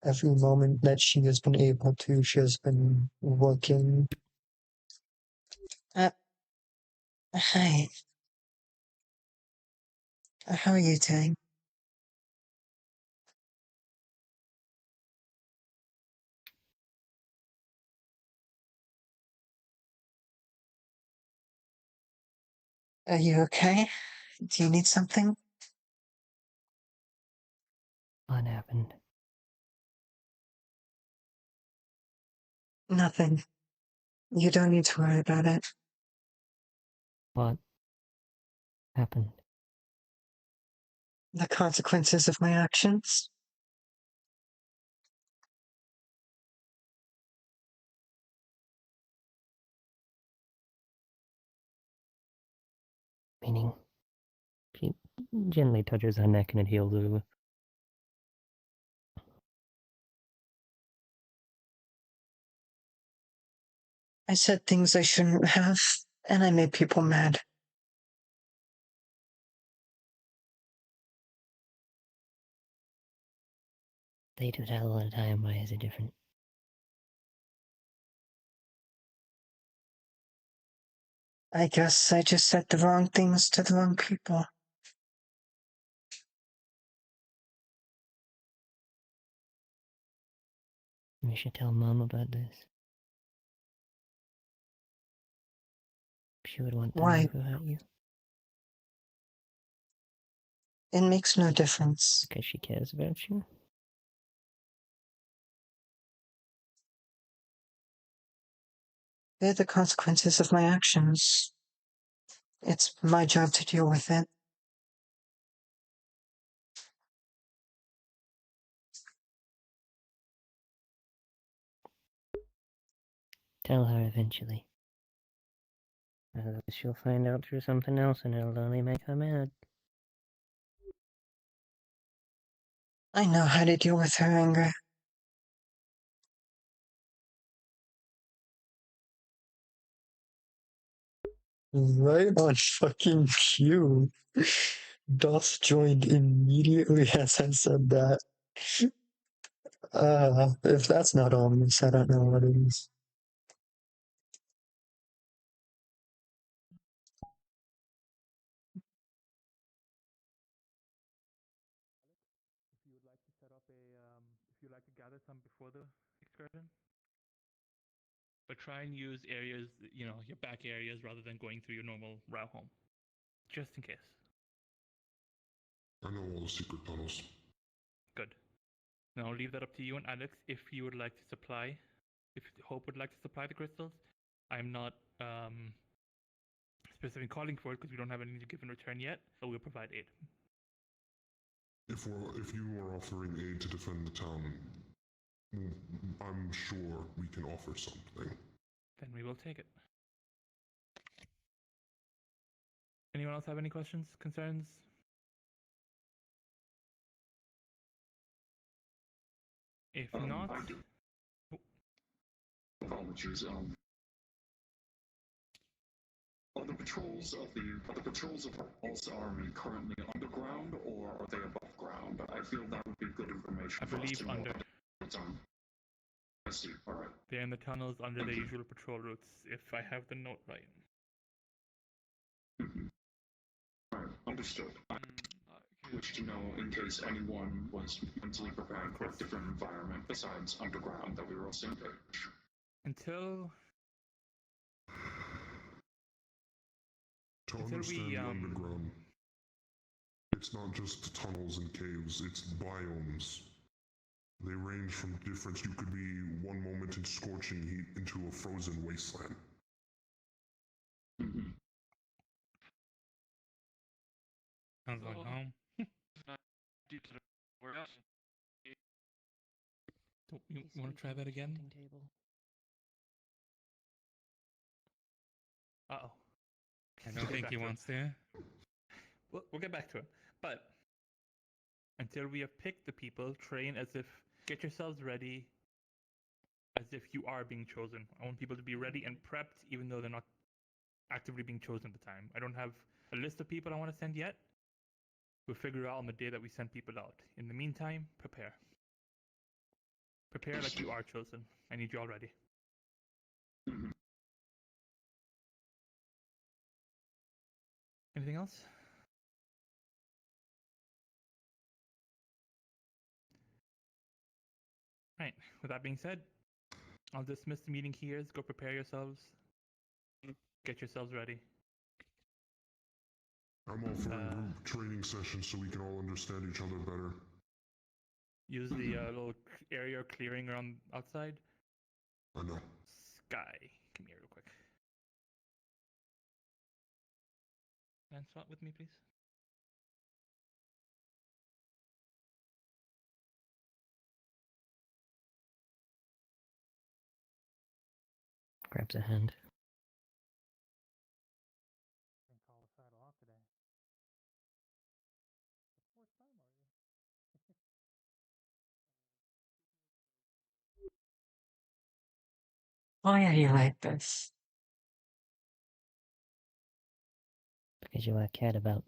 [SPEAKER 6] Every moment that she has been able to, she has been working. Hi. How are you doing? Are you okay? Do you need something?
[SPEAKER 4] What happened?
[SPEAKER 6] Nothing. You don't need to worry about it.
[SPEAKER 4] What happened?
[SPEAKER 6] The consequences of my actions?
[SPEAKER 4] Meaning, she gently touches her neck and it heals over.
[SPEAKER 6] I said things I shouldn't have, and I made people mad.
[SPEAKER 4] They do that all the time. Why is it different?
[SPEAKER 6] I guess I just said the wrong things to the wrong people.
[SPEAKER 4] We should tell Mom about this. She would want to
[SPEAKER 6] Why?
[SPEAKER 4] know about you.
[SPEAKER 6] It makes no difference.
[SPEAKER 4] Because she cares about you?
[SPEAKER 6] They're the consequences of my actions. It's my job to deal with it.
[SPEAKER 4] Tell her eventually. Otherwise she'll find out through something else and it'll only make her mad.
[SPEAKER 6] I know how to deal with her anger.
[SPEAKER 3] Right on fucking cue. Doth joined immediately as I said that. If that's not ominous, I don't know what it is.
[SPEAKER 2] If you'd like to gather some before the excursion, but try and use areas, your back areas, rather than going through your normal route home, just in case.
[SPEAKER 5] I know all the secret tunnels.
[SPEAKER 2] Good. Now I'll leave that up to you and Alex. If you would like to supply, if Hope would like to supply the crystals, I'm not specifically calling for it because we don't have anything to give in return yet, but we'll provide aid.
[SPEAKER 5] If you are offering aid to defend the town, I'm sure we can offer something.
[SPEAKER 2] Then we will take it. Anyone else have any questions, concerns? If not,
[SPEAKER 8] I do. Apologies. Are the patrols of the Pulse Army currently underground, or are they above ground? I feel that would be good information
[SPEAKER 2] I
[SPEAKER 8] for us
[SPEAKER 2] believe
[SPEAKER 8] to know.
[SPEAKER 2] under.
[SPEAKER 8] I see. All right.
[SPEAKER 2] They're in the tunnels under the usual patrol routes, if I have the note right.
[SPEAKER 8] All right. Understood. I wish to know in case anyone was mentally prepared for a different environment besides underground, that we were all same page.
[SPEAKER 2] Until
[SPEAKER 5] To
[SPEAKER 2] Until
[SPEAKER 5] understand
[SPEAKER 2] we,
[SPEAKER 5] the underground, it's not just tunnels and caves, it's biomes. They range from difference. You could be one moment in scorching heat into a frozen wasteland.
[SPEAKER 2] Sounds like home. You want to try that again? Uh-oh. I don't think he wants to. We'll get back to it. But until we have picked the people, train as if, get yourselves ready as if you are being chosen. I want people to be ready and prepped even though they're not actively being chosen at the time. I don't have a list of people I want to send yet. We'll figure out on the day that we send people out. In the meantime, prepare. Prepare like you are chosen. I need you all ready. Anything else? Right. With that being said, I'll dismiss the meeting here. Go prepare yourselves. Get yourselves ready.
[SPEAKER 5] I'm all for a group training session so we can all understand each other better.
[SPEAKER 2] Use the little area clearing around outside.
[SPEAKER 5] I know.
[SPEAKER 2] Sky, come here real quick. And swap with me, please.
[SPEAKER 4] Grabs a hand.
[SPEAKER 6] Why are you like this?
[SPEAKER 4] Because you are cared about.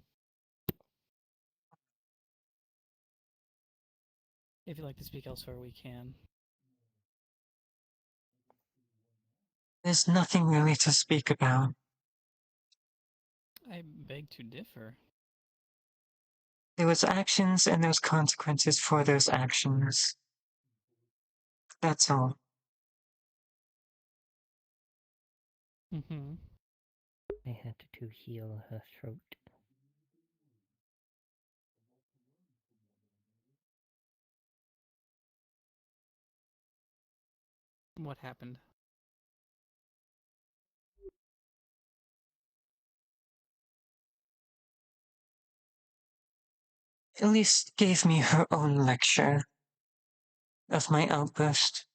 [SPEAKER 15] If you'd like to speak elsewhere, we can.
[SPEAKER 6] There's nothing really to speak about.
[SPEAKER 15] I beg to differ.
[SPEAKER 6] There was actions and there's consequences for those actions. That's all.
[SPEAKER 15] Mm-hmm.
[SPEAKER 4] I had to heal her throat.
[SPEAKER 15] What happened?
[SPEAKER 6] Elise gave me her own lecture of my outburst.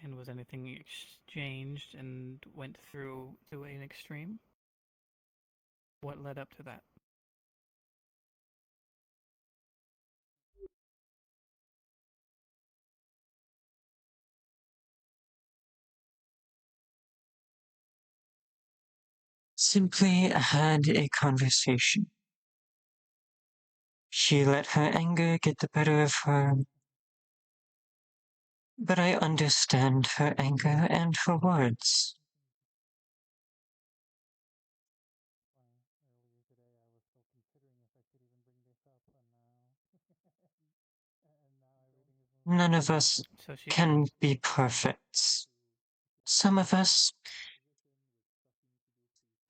[SPEAKER 15] And was anything exchanged and went through to an extreme? What led up to that?
[SPEAKER 6] Simply had a conversation. She let her anger get the better of her. But I understand her anger and her words. None of us can be perfect. Some of us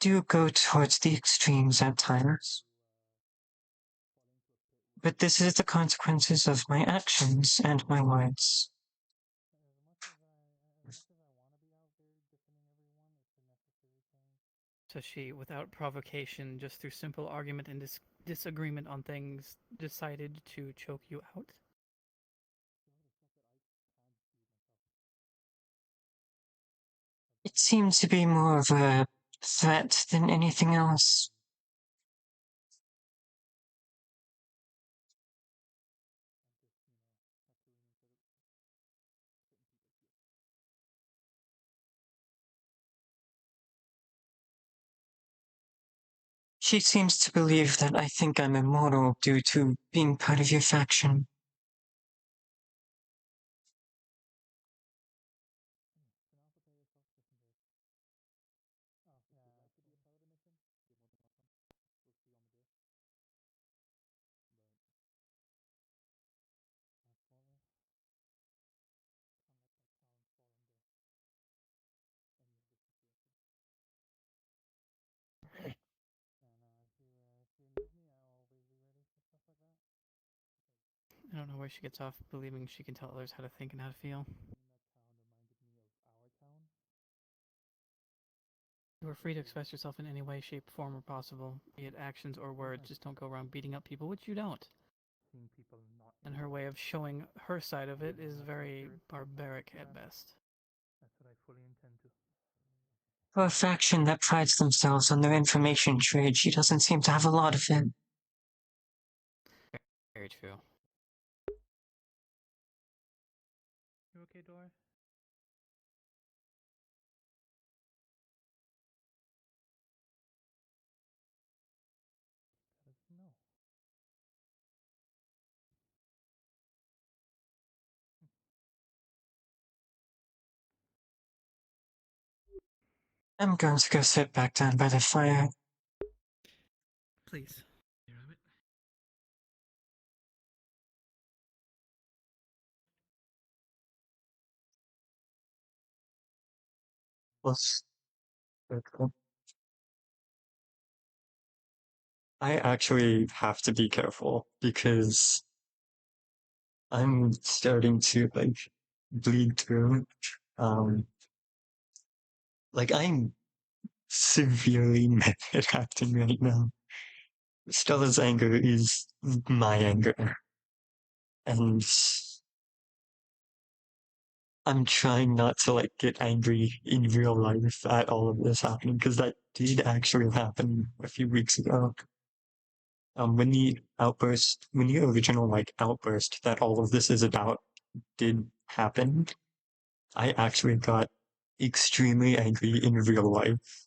[SPEAKER 6] do go towards the extremes at times. But this is the consequences of my actions and my words.
[SPEAKER 15] So she, without provocation, just through simple argument and disagreement on things, decided to choke you out?
[SPEAKER 6] seemed to be more of a threat than anything else. She seems to believe that I think I'm immortal due to being part of your faction.
[SPEAKER 15] I don't know where she gets off believing she can tell others how to think and how to feel. You are free to express yourself in any way, shape, form, or possible, be it actions or words. Just don't go around beating up people, which you don't. And her way of showing her side of it is very barbaric at best.
[SPEAKER 6] For a faction that prides themselves on their information trade, she doesn't seem to have a lot of it.
[SPEAKER 15] Very true. You okay, Dora? No.
[SPEAKER 6] I'm going to go sit back down by the fire.
[SPEAKER 15] Please.
[SPEAKER 3] Plus, I actually have to be careful because I'm starting to bleed through. I'm severely method acting right now. Stella's anger is my anger. And I'm trying not to get angry in real life at all of this happening, because that did actually happen a few weeks ago. When the original outburst that all of this is about did happen, I actually got extremely angry in real life.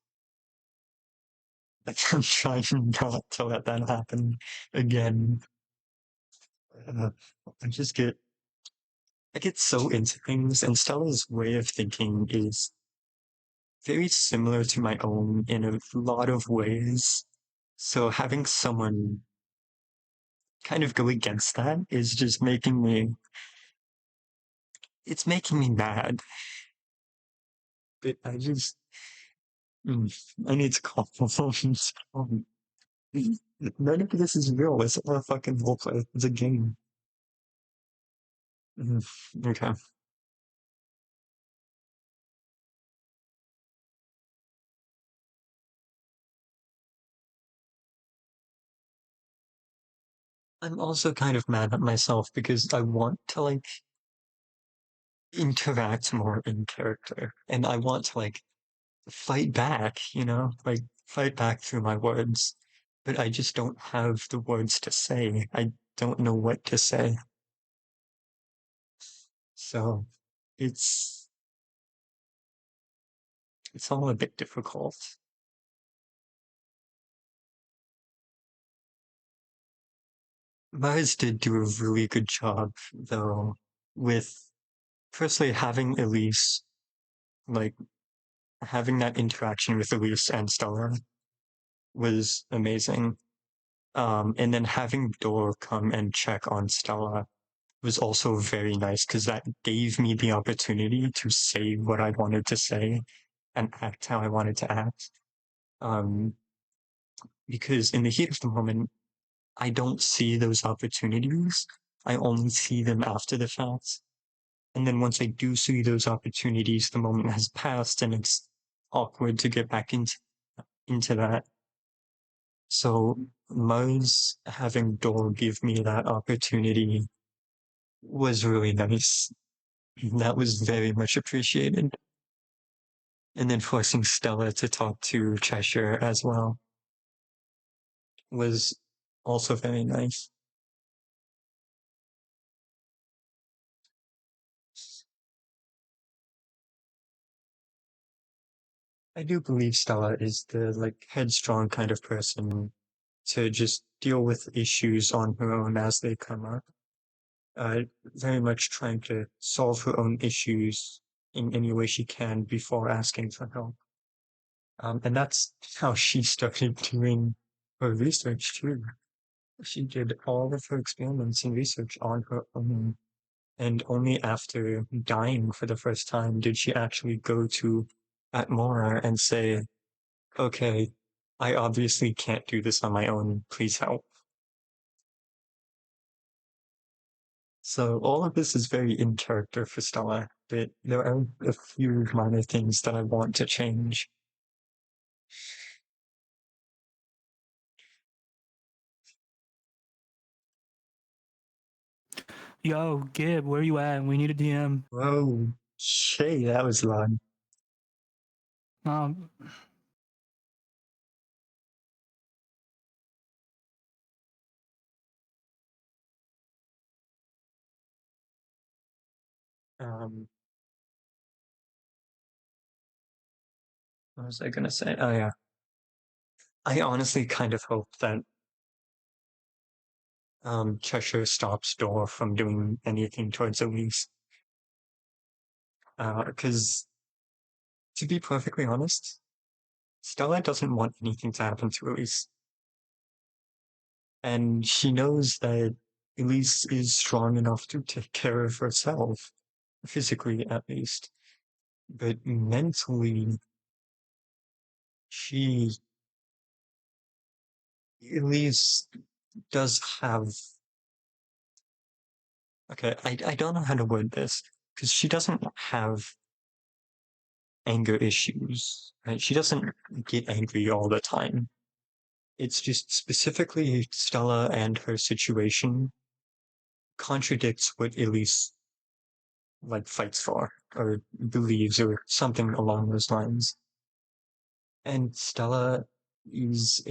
[SPEAKER 3] I'm trying not to let that happen again. I get so into things, and Stella's way of thinking is very similar to my own in a lot of ways. So having someone kind of go against that is just making me mad. But I need to calm down. None of this is real. It's a fucking roleplay. It's a game. Okay. I'm also kind of mad at myself because I want to interact more in character, and I want to fight back, fight back through my words. But I just don't have the words to say. I don't know what to say. So it's all a bit difficult. Mars did do a really good job, though, with firstly having Elise, having that interaction with Elise and Stella was amazing. And then having Dor come and check on Stella was also very nice because that gave me the opportunity to say what I wanted to say and act how I wanted to act. Because in the heat of the moment, I don't see those opportunities. I only see them after the fact. And then once I do see those opportunities, the moment has passed and it's awkward to get back into that. So Mars having Dor give me that opportunity was really nice. That was very much appreciated. And then forcing Stella to talk to Cheshire as well was also very nice. I do believe Stella is the headstrong kind of person to just deal with issues on her own as they come up. Very much trying to solve her own issues in any way she can before asking for help. And that's how she started doing her research too. She did all of her experiments and research on her own. And only after dying for the first time did she actually go to Atmora and say, okay, I obviously can't do this on my own, please help. So all of this is very in character for Stella, but there are a few minor things that I want to change.
[SPEAKER 11] Yo, Gib, where you at? We need a DM.
[SPEAKER 3] Whoa, Shay, that was loud.
[SPEAKER 11] Um,
[SPEAKER 3] What was I gonna say? Oh yeah. I honestly kind of hope that Cheshire stops Door from doing anything towards Elise. Because to be perfectly honest, Stella doesn't want anything to happen to Elise. And she knows that Elise is strong enough to take care of herself, physically at least. But mentally, Elise does have. Okay, I don't know how to word this, because she doesn't have anger issues, right? She doesn't get angry all the time. It's just specifically Stella and her situation contradicts what Elise fights for or believes or something along those lines. And Stella is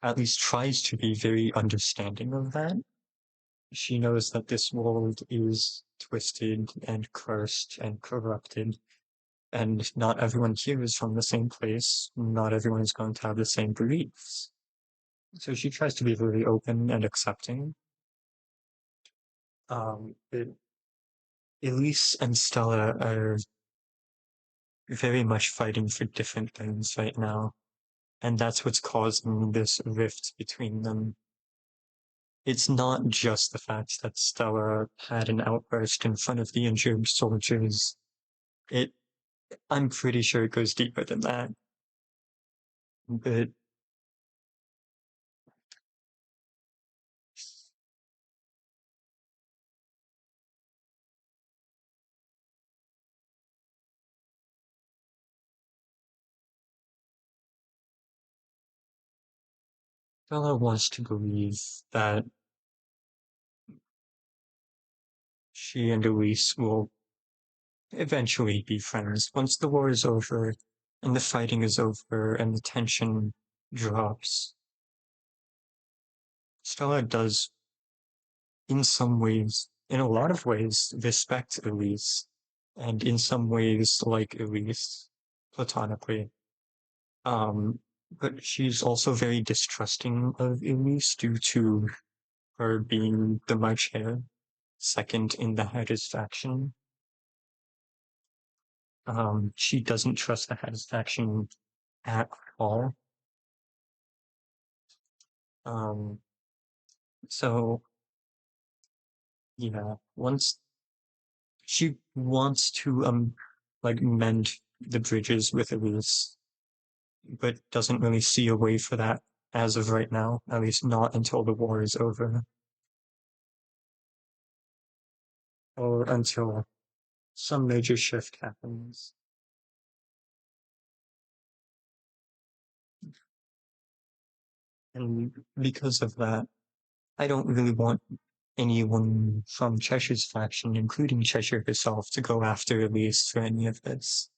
[SPEAKER 3] at least tries to be very understanding of that. She knows that this world is twisted and cursed and corrupted, and not everyone here is from the same place. Not everyone is going to have the same beliefs. So she tries to be very open and accepting. Elise and Stella are very much fighting for different things right now, and that's what's causing this rift between them. It's not just the fact that Stella had an outburst in front of the injured soldiers. I'm pretty sure it goes deeper than that. But Stella wants to believe that she and Elise will eventually be friends once the war is over and the fighting is over and the tension drops. Stella does, in some ways, in a lot of ways, respect Elise, and in some ways like Elise, platonically. But she's also very distrusting of Elise due to her being the March Hare, second in the Hatters faction. She doesn't trust the Hatters faction at all. So, yeah, once she wants to, mend the bridges with Elise, but doesn't really see a way for that as of right now, at least not until the war is over. Or until some major shift happens. And because of that, I don't really want anyone from Cheshire's faction, including Cheshire herself, to go after Elise for any of this.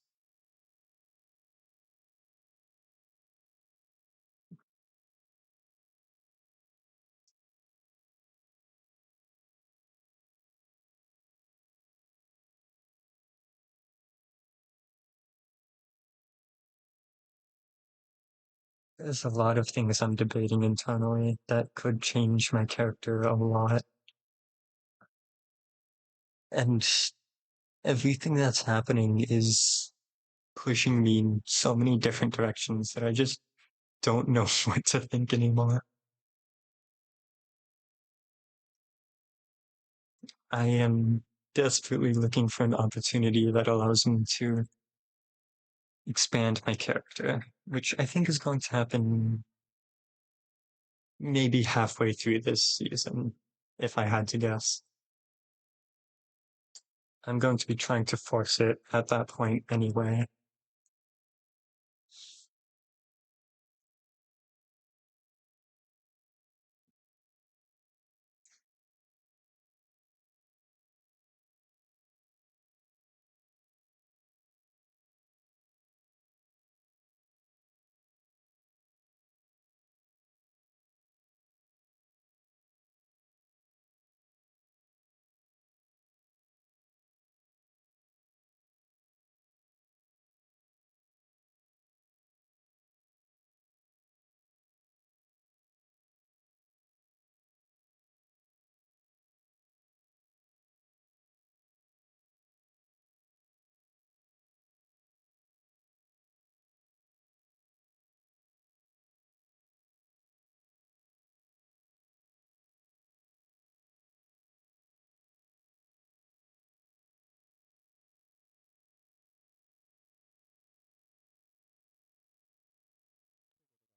[SPEAKER 3] There's a lot of things I'm debating internally that could change my character a lot. And everything that's happening is pushing me in so many different directions that I just don't know what to think anymore. I am desperately looking for an opportunity that allows me to expand my character, which I think is going to happen maybe halfway through this season, if I had to guess. I'm going to be trying to force it at that point anyway.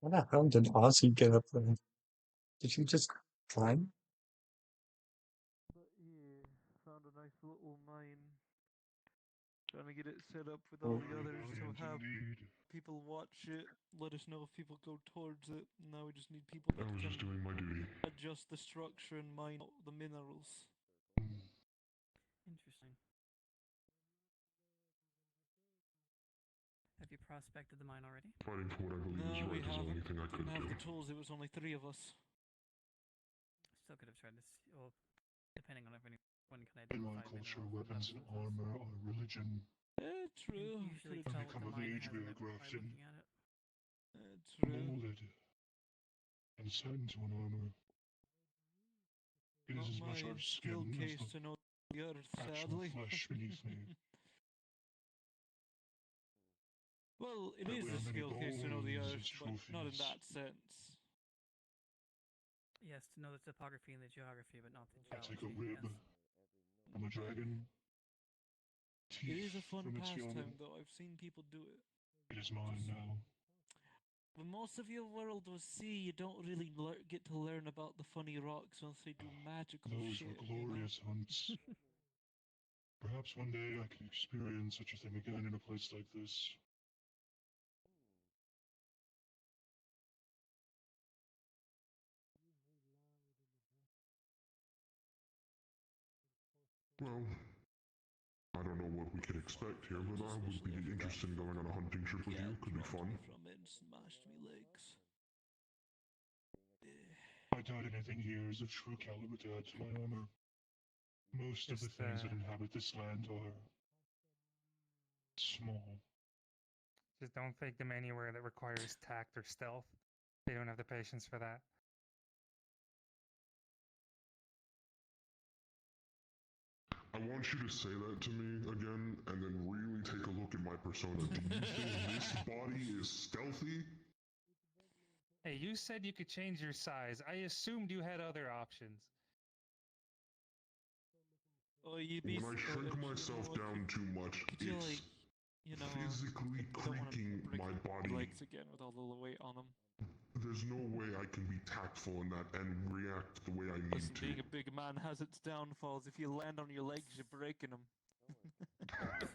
[SPEAKER 3] What the hell did Ozzy get up there? Did you just climb?
[SPEAKER 14] But yeah, found a nice little mine. Trying to get it set up with
[SPEAKER 3] Oh,
[SPEAKER 14] all the others to
[SPEAKER 13] Valiant
[SPEAKER 14] have
[SPEAKER 13] indeed.
[SPEAKER 14] people watch it. Let us know if people go towards it. Now we just need people
[SPEAKER 5] I
[SPEAKER 14] that
[SPEAKER 5] was
[SPEAKER 14] can
[SPEAKER 5] just doing my duty.
[SPEAKER 14] adjust the structure and mine out the minerals.
[SPEAKER 15] Interesting. Have you prospected the mine already?
[SPEAKER 5] Fighting for what I believe is
[SPEAKER 14] No, we
[SPEAKER 5] right is the only
[SPEAKER 14] haven't.
[SPEAKER 5] thing I
[SPEAKER 14] Didn't
[SPEAKER 5] could
[SPEAKER 14] have
[SPEAKER 5] do.
[SPEAKER 14] the tools. It was only 3 of us.
[SPEAKER 15] Still could have tried to see, well, depending on if anyone can
[SPEAKER 13] In my
[SPEAKER 15] identify
[SPEAKER 13] culture,
[SPEAKER 15] minerals and
[SPEAKER 13] weapons and
[SPEAKER 15] substances.
[SPEAKER 13] armor are religion.
[SPEAKER 14] True.
[SPEAKER 15] You usually
[SPEAKER 14] Could've
[SPEAKER 15] tell what
[SPEAKER 13] become
[SPEAKER 15] the
[SPEAKER 13] of
[SPEAKER 15] mine
[SPEAKER 13] age
[SPEAKER 15] has
[SPEAKER 13] we
[SPEAKER 15] in
[SPEAKER 13] are
[SPEAKER 15] it by
[SPEAKER 13] grafted.
[SPEAKER 15] looking at it.
[SPEAKER 14] True.
[SPEAKER 13] Molded and set into an armor. It
[SPEAKER 14] Not
[SPEAKER 13] is as
[SPEAKER 14] my
[SPEAKER 13] much our
[SPEAKER 14] skill
[SPEAKER 13] skin as
[SPEAKER 14] case
[SPEAKER 13] the
[SPEAKER 14] to know the earth,
[SPEAKER 13] actual
[SPEAKER 14] sadly.
[SPEAKER 13] flesh beneath me.
[SPEAKER 14] Well, it
[SPEAKER 13] That
[SPEAKER 14] is
[SPEAKER 13] we are
[SPEAKER 14] a
[SPEAKER 13] many
[SPEAKER 14] skill case to know the
[SPEAKER 13] bones
[SPEAKER 14] earth,
[SPEAKER 13] as
[SPEAKER 14] but not in
[SPEAKER 13] trophies.
[SPEAKER 14] that sense.
[SPEAKER 15] Yes, to know the topography and the geography, but not the
[SPEAKER 13] I
[SPEAKER 15] geology.
[SPEAKER 13] take a rib
[SPEAKER 15] Yes.
[SPEAKER 13] from a dragon.
[SPEAKER 14] It is a
[SPEAKER 13] Teeth
[SPEAKER 14] fun
[SPEAKER 13] from its young.
[SPEAKER 14] pastime, though. I've seen people do it.
[SPEAKER 13] It is mine now.
[SPEAKER 14] When most of your world was sea, you don't really get to learn about the funny rocks once they do magical
[SPEAKER 13] Those
[SPEAKER 14] shit.
[SPEAKER 13] were glorious hunts. Perhaps one day I can experience such a thing again in a place like this.
[SPEAKER 5] Well, I don't know what we can expect here, but I would be interested in going on a hunting trip with you. Could be fun.
[SPEAKER 14] From it and smashed me legs.
[SPEAKER 13] I doubt anything here is of true caliber to add to my armor. Most of the things that inhabit this land are small.
[SPEAKER 11] Just don't take them anywhere that requires tact or stealth. They don't have the patience for that.
[SPEAKER 5] I want you to say that to me again, and then really take a look at my persona. Do you think this body is stealthy?
[SPEAKER 11] Hey, you said you could change your size. I assumed you had other options.
[SPEAKER 14] Oh, you
[SPEAKER 5] When I shrink myself down too much, it's physically creaking my body.
[SPEAKER 14] Legs again with all the weight on them.
[SPEAKER 5] There's no way I can be tactful in that and react the way I need
[SPEAKER 14] Listen,
[SPEAKER 5] to.
[SPEAKER 14] being a big man has its downfalls. If you land on your legs, you're breaking them.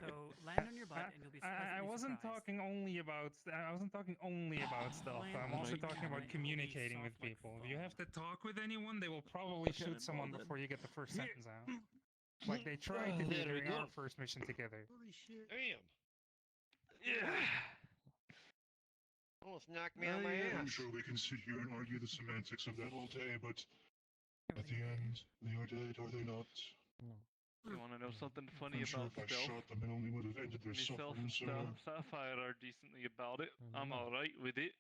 [SPEAKER 15] So land on your butt and you'll be pleasantly
[SPEAKER 11] I wasn't
[SPEAKER 15] surprised.
[SPEAKER 11] talking only about. I wasn't talking only about stealth.
[SPEAKER 15] Land
[SPEAKER 11] I'm also
[SPEAKER 15] on your
[SPEAKER 11] talking about
[SPEAKER 15] butt and you'll be
[SPEAKER 11] communicating with
[SPEAKER 15] soft like
[SPEAKER 11] people. If you have to talk with anyone, they will probably shoot someone before you get the first sentence out. Like they tried to do
[SPEAKER 14] There we
[SPEAKER 11] during
[SPEAKER 14] go.
[SPEAKER 11] our first mission together.
[SPEAKER 12] Holy shit.
[SPEAKER 7] Damn.
[SPEAKER 11] Yeah.
[SPEAKER 7] Almost knocked me on my ass.
[SPEAKER 13] I'm sure we can sit here and argue the semantics of that all day, but at the end, they are dead, are they not?
[SPEAKER 14] You want to know something funny
[SPEAKER 13] I'm sure
[SPEAKER 14] about
[SPEAKER 13] if I
[SPEAKER 14] stealth?
[SPEAKER 13] shot them, it only would have ended their
[SPEAKER 14] Myself
[SPEAKER 13] suffering
[SPEAKER 14] and
[SPEAKER 13] sooner.
[SPEAKER 14] Sapphire are decently about it. I'm alright with it.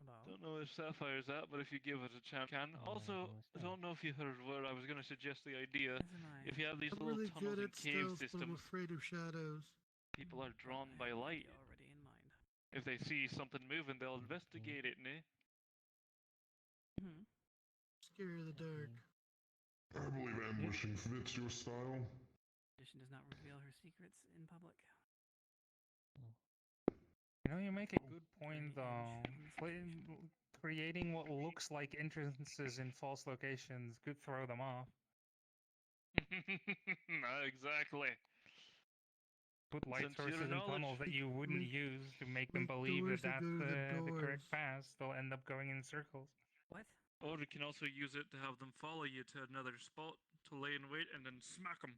[SPEAKER 14] Don't know if Sapphire's at, but if you give it a chance, can. Also, I don't know if you heard where I was going to suggest the idea. If you have these
[SPEAKER 12] I'm
[SPEAKER 14] little
[SPEAKER 12] really
[SPEAKER 14] tunnels
[SPEAKER 12] good
[SPEAKER 14] and
[SPEAKER 12] at
[SPEAKER 14] cave
[SPEAKER 12] stealth, but I'm
[SPEAKER 14] systems,
[SPEAKER 12] afraid of shadows.
[SPEAKER 14] people are drawn by light.
[SPEAKER 15] Already in mind.
[SPEAKER 14] If they see something moving, they'll investigate it, nah?
[SPEAKER 12] Scare of the dark.
[SPEAKER 5] I believe ambushing fits your style.
[SPEAKER 15] Magician does not reveal her secrets in public.
[SPEAKER 11] You know, you make a good point, though. Creating what looks like entrances in false locations could throw them off.
[SPEAKER 14] Exactly.
[SPEAKER 11] Put light
[SPEAKER 14] Since your
[SPEAKER 11] sources in tunnels that you wouldn't
[SPEAKER 12] Make-
[SPEAKER 11] use to make them
[SPEAKER 12] make
[SPEAKER 11] believe
[SPEAKER 12] doors
[SPEAKER 11] that
[SPEAKER 12] that
[SPEAKER 11] that's
[SPEAKER 12] go to the
[SPEAKER 11] the correct
[SPEAKER 12] doors.
[SPEAKER 11] path. They'll end up going in circles.
[SPEAKER 15] What?
[SPEAKER 14] Or you can also use it to have them follow you to another spot to lay in wait and then smack them.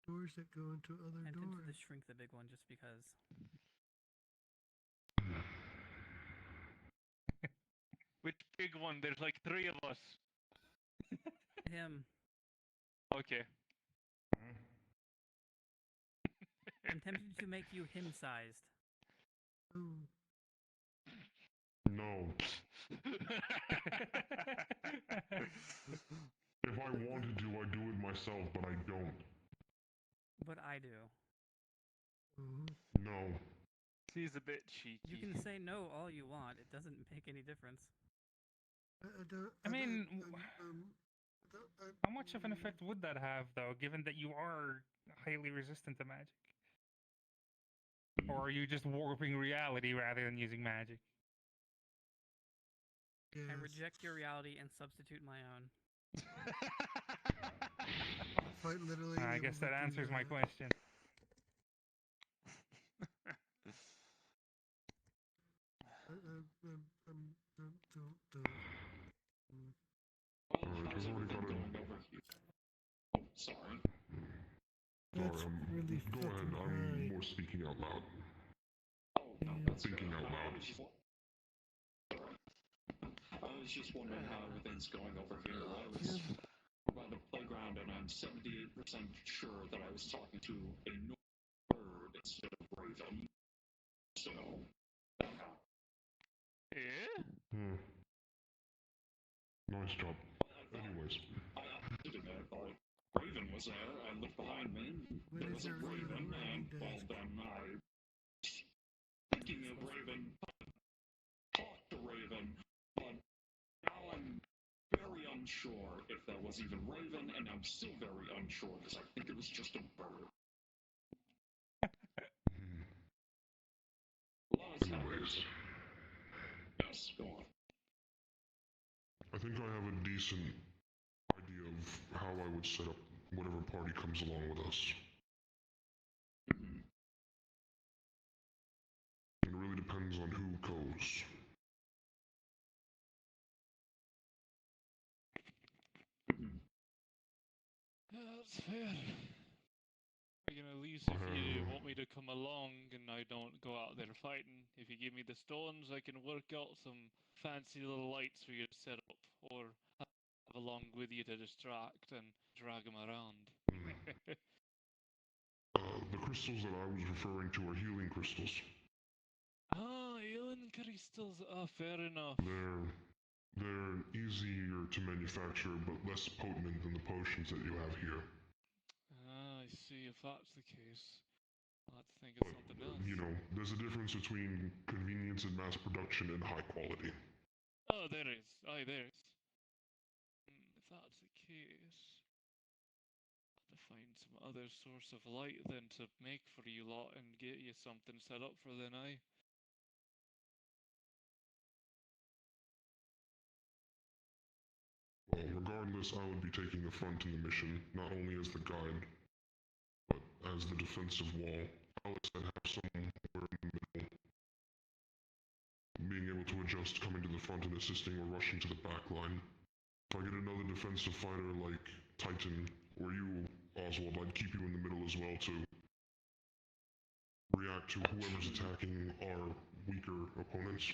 [SPEAKER 12] Doors that go into other
[SPEAKER 15] I'm tempted to
[SPEAKER 12] doors.
[SPEAKER 15] shrink the big one just because.
[SPEAKER 14] Which big one? There's like 3 of us.
[SPEAKER 15] Him.
[SPEAKER 14] Okay.
[SPEAKER 15] I'm tempted to make you him-sized.
[SPEAKER 5] No. If I wanted to, I'd do it myself, but I don't.
[SPEAKER 15] But I do.
[SPEAKER 5] No.
[SPEAKER 14] He's a bit cheeky.
[SPEAKER 15] You can say no all you want. It doesn't make any difference.
[SPEAKER 11] I mean, how much of an effect would that have, though, given that you are highly resistant to magic? Or are you just warping reality rather than using magic?
[SPEAKER 15] I reject your reality and substitute my own.
[SPEAKER 12] Quite literally.
[SPEAKER 11] I guess that answers my question.
[SPEAKER 5] Alright, I've already got it.
[SPEAKER 8] Sorry.
[SPEAKER 12] That's really
[SPEAKER 5] go ahead, I'm more speaking out loud. Thinking out loud.
[SPEAKER 8] I was just wondering how everything's going over here. I was by the playground and I'm 78% sure that I was talking to a bird instead of Raven. So,
[SPEAKER 14] yeah?
[SPEAKER 5] Nice job. Anyways.
[SPEAKER 8] sitting there, thought Raven was there. I looked behind me. There was a Raven, and well, then I, thinking of Raven, talked to Raven, but now I'm very unsure if that was even Raven, and I'm still very unsure because I think it was just a bird.
[SPEAKER 5] Anyways.
[SPEAKER 8] Yes, go on.
[SPEAKER 5] I think I have a decent idea of how I would set up whatever party comes along with us. It really depends on who goes.
[SPEAKER 14] Yeah, that's fair. I can at least, if you want me to come along and I don't go out there fighting, if you give me the stones, I can work out some fancy little lights for you to set up, or have along with you to distract and drag them around.
[SPEAKER 5] The crystals that I was referring to are healing crystals.
[SPEAKER 14] Ah, healing crystals. Ah, fair enough.
[SPEAKER 5] They're easier to manufacture, but less potent than the potions that you have here.
[SPEAKER 14] Ah, I see. If that's the case, I'll have to think of something else.
[SPEAKER 5] You know, there's a difference between convenience and mass production and high quality.
[SPEAKER 14] Oh, there is. Aye, there is. If that's the case, I'll have to find some other source of light then to make for you lot and get you something set up for the night.
[SPEAKER 5] Well, regardless, I would be taking the front in the mission, not only as the guide, but as the defensive wall. Alex said have somewhere in the middle. Being able to adjust, coming to the front and assisting or rushing to the back line. If I get another defensive fighter like Titan, or you, Oswald, I'd keep you in the middle as well to react to whoever's attacking our weaker opponents.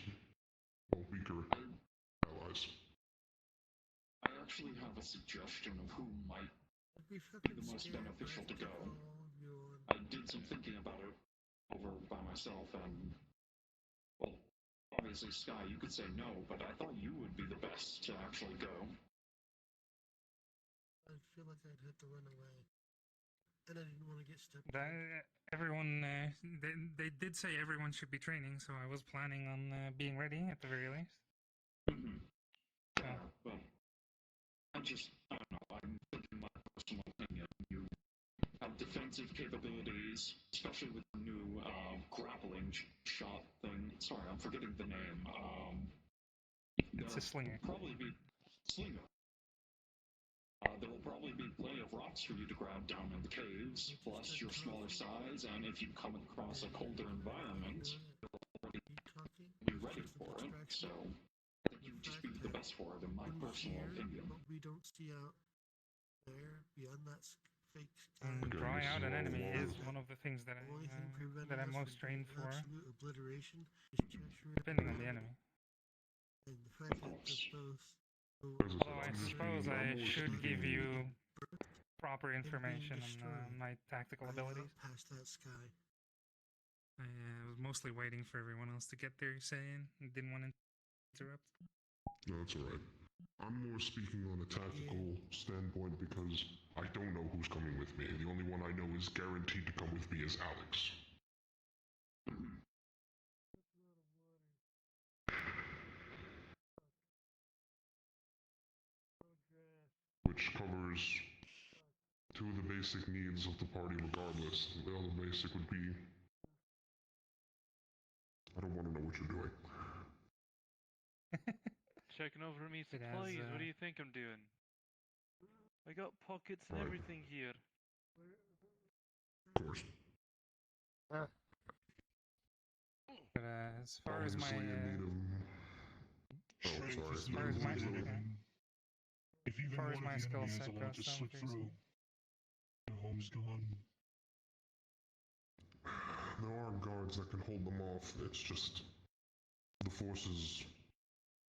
[SPEAKER 5] Well, weaker allies.
[SPEAKER 8] I actually have a suggestion of who might be the most beneficial to go. I did some thinking about it over by myself, and well, Obviously, Sky, you could say no, but I thought you would be the best to actually go.
[SPEAKER 12] I feel like I'd have to run away. And I didn't want to get stepped
[SPEAKER 11] That,
[SPEAKER 12] on.
[SPEAKER 11] everyone, they did say everyone should be training, so I was planning on being ready at the very least.
[SPEAKER 8] Yeah, but I don't know, I'm thinking my personal opinion. You have defensive capabilities, especially with the new grappling shot thing. Sorry, I'm forgetting the name.
[SPEAKER 11] It's a slinger.
[SPEAKER 8] Probably be slinger. There will probably be plenty of rocks for you to grab down in the caves, plus your smaller size, and if you come across a colder environment, you'll be ready for it. So, I think you'd just be the best for it, in my personal opinion.
[SPEAKER 12] What we don't see out there beyond that fake sky.
[SPEAKER 11] Drawing out an enemy is one of the things that I'm most trained for.
[SPEAKER 12] Absolute obliteration is Cheshire.
[SPEAKER 11] Depending on the enemy.
[SPEAKER 12] And the fact that they're both.
[SPEAKER 11] Although I suppose I should give you proper information on my tactical abilities.
[SPEAKER 12] Past that sky.
[SPEAKER 11] I was mostly waiting for everyone else to get their say in and didn't want to interrupt.
[SPEAKER 5] No, that's alright. I'm more speaking on a tactical standpoint because I don't know who's coming with me. The only one I know is guaranteed to come with me is Alex. Which covers two of the basic needs of the party regardless. The other basic would be... I don't want to know what you're doing.
[SPEAKER 14] Checking over me supplies. What do you think I'm doing? I got pockets and everything here.
[SPEAKER 5] Of course.
[SPEAKER 11] But as far as my
[SPEAKER 5] If even
[SPEAKER 11] skill
[SPEAKER 13] is
[SPEAKER 11] set
[SPEAKER 13] allowed
[SPEAKER 11] goes,
[SPEAKER 13] to slip through, your home's gone.
[SPEAKER 5] There are guards that can hold them off. It's just the forces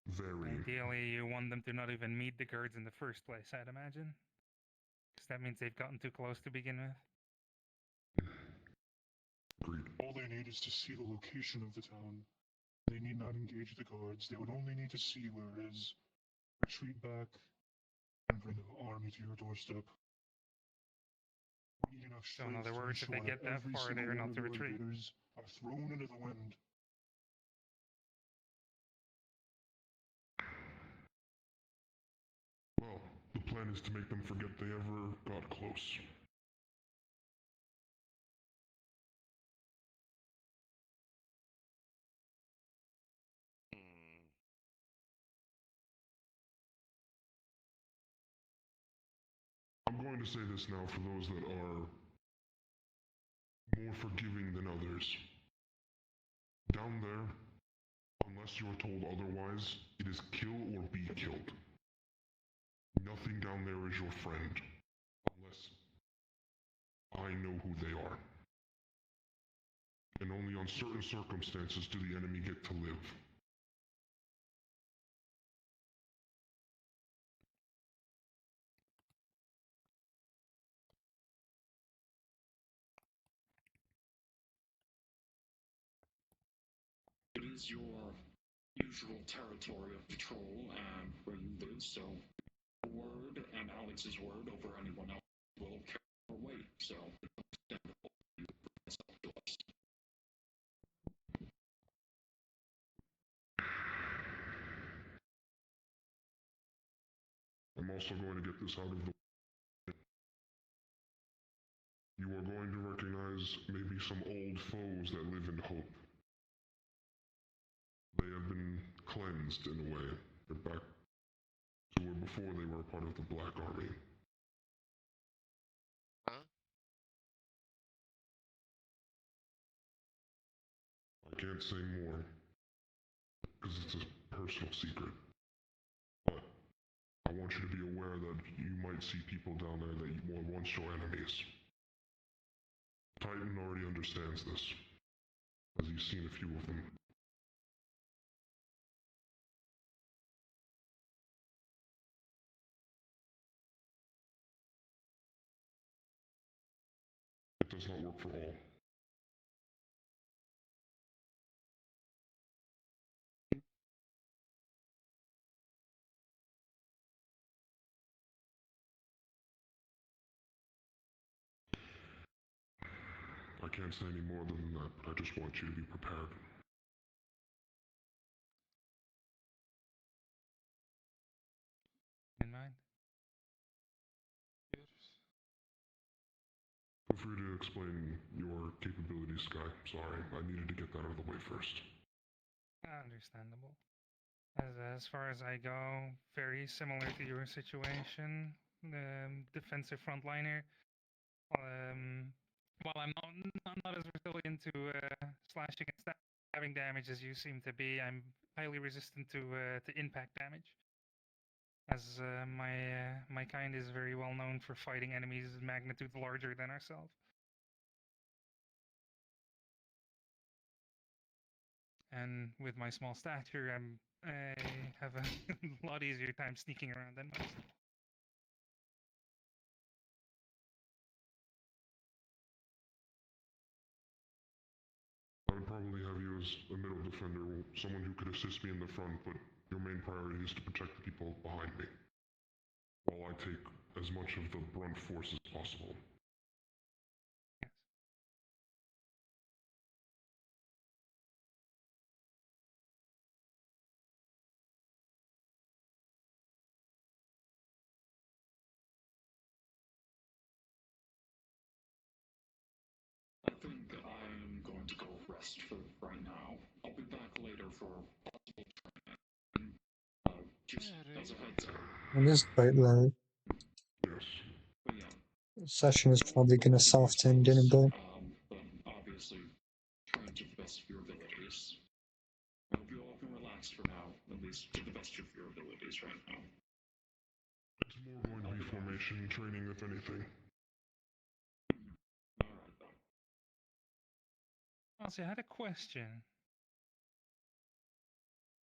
[SPEAKER 5] vary.
[SPEAKER 11] Ideally, you want them to not even meet the guards in the first place, I'd imagine. Because that means they've gotten too close to begin with.
[SPEAKER 5] Agreed.
[SPEAKER 13] All they need is to see the location of the town. They need not engage the guards. They would only need to see where it is, retreat back, and bring the army to your doorstep. We need enough
[SPEAKER 11] So in other words, if they get that
[SPEAKER 13] every
[SPEAKER 11] far,
[SPEAKER 13] single
[SPEAKER 11] they're
[SPEAKER 13] one
[SPEAKER 11] not
[SPEAKER 13] of
[SPEAKER 11] to
[SPEAKER 13] your
[SPEAKER 11] retreat.
[SPEAKER 13] invaders are thrown into the wind.
[SPEAKER 5] Well, the plan is to make them forget they ever got close. I'm going to say this now for those that are more forgiving than others. Down there, unless you're told otherwise, it is kill or be killed. Nothing down there is your friend, unless I know who they are. And only on certain circumstances do the enemy get to live.
[SPEAKER 8] It is your usual territory of patrol and where you live, so word and Alex's word over anyone else will carry more weight, so it's understandable you would bring this up to us.
[SPEAKER 5] I'm also going to get this out of the way. You are going to recognize maybe some old foes that live in hope. They have been cleansed in a way. They're back to where before they were a part of the Black Army.
[SPEAKER 7] Huh?
[SPEAKER 5] I can't say more, because it's a personal secret. But I want you to be aware that you might see people down there that were once your enemies. Titan already understands this, as he's seen a few of them. It does not work for all. I can't say any more than that, but I just want you to be prepared.
[SPEAKER 11] In mind.
[SPEAKER 5] Feel free to explain your capabilities, Sky. Sorry, I needed to get that out of the way first.
[SPEAKER 11] Understandable. As far as I go, very similar to your situation. Defensive frontliner. While I'm not as resilient to slashing and stabbing damage as you seem to be, I'm highly resistant to impact damage. As my kind is very well known for fighting enemies magnitude larger than ourselves. And with my small stature, I have a lot easier time sneaking around than most.
[SPEAKER 5] I would probably have you as a middle defender, someone who could assist me in the front, but your main priority is to protect the people behind me, while I take as much of the brunt force as possible.
[SPEAKER 11] Yes.
[SPEAKER 8] I think I'm going to go rest for right now. I'll be back later for possible training. Just as a heads up.
[SPEAKER 6] It is quite late.
[SPEAKER 5] Yes.
[SPEAKER 8] But yeah.
[SPEAKER 6] Session is probably going to soft end in a bit.
[SPEAKER 8] But obviously, train to the best of your abilities. I hope you all can relax for now, at least to the best of your abilities right now.
[SPEAKER 5] It's more going to be formation training, if anything.
[SPEAKER 8] Alright then.
[SPEAKER 11] Also, I had a question.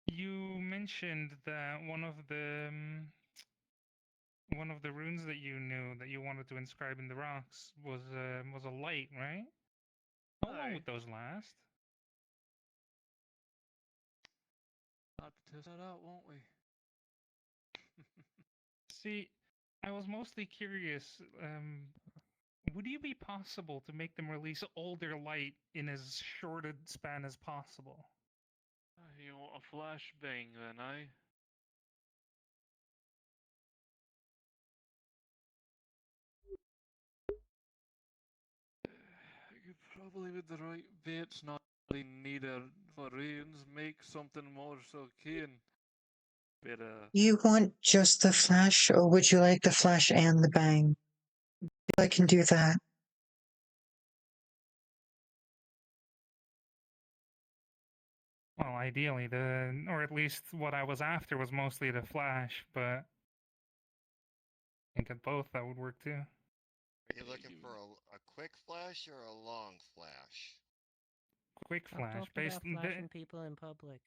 [SPEAKER 11] You mentioned that one of the runes that you knew that you wanted to inscribe in the rocks was a light, right? How long would those last?
[SPEAKER 14] I'll have to test that out, won't we?
[SPEAKER 11] See, I was mostly curious. Would it be possible to make them release older light in as short a span as possible?
[SPEAKER 14] You want a flashbang then, eh? You could probably, with the right baits, not really need a range, make something more so keen.
[SPEAKER 6] You want just the flash, or would you like the flash and the bang? I can do that.
[SPEAKER 11] Well, ideally, or at least what I was after was mostly the flash, but I think at both that would work too.
[SPEAKER 7] Are you looking for a quick flash or a long flash?
[SPEAKER 11] Quick
[SPEAKER 1] Stop
[SPEAKER 11] flash,
[SPEAKER 1] talking
[SPEAKER 11] based
[SPEAKER 1] about flashing people in public.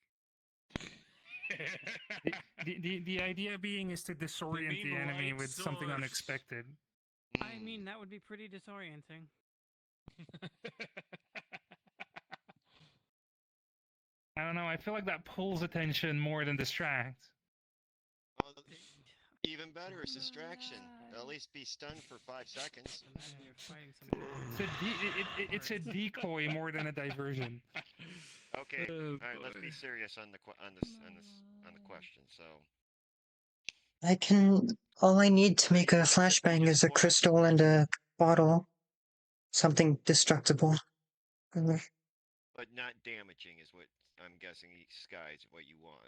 [SPEAKER 11] the idea being is to disorient the enemy with something unexpected.
[SPEAKER 15] I mean, that would be pretty disorienting.
[SPEAKER 11] I don't know. I feel like that pulls attention more than distracts.
[SPEAKER 7] Well, even better is distraction. They'll at least be stunned for 5 seconds.
[SPEAKER 15] Imagine you're fighting somebody.
[SPEAKER 11] It's a decoy more than a diversion.
[SPEAKER 7] Okay, all right. Let's be serious on the question. So
[SPEAKER 6] I can. All I need to make a flashbang is a crystal and a bottle. Something destructible.
[SPEAKER 7] but not damaging is what I'm guessing. Sky is what you want.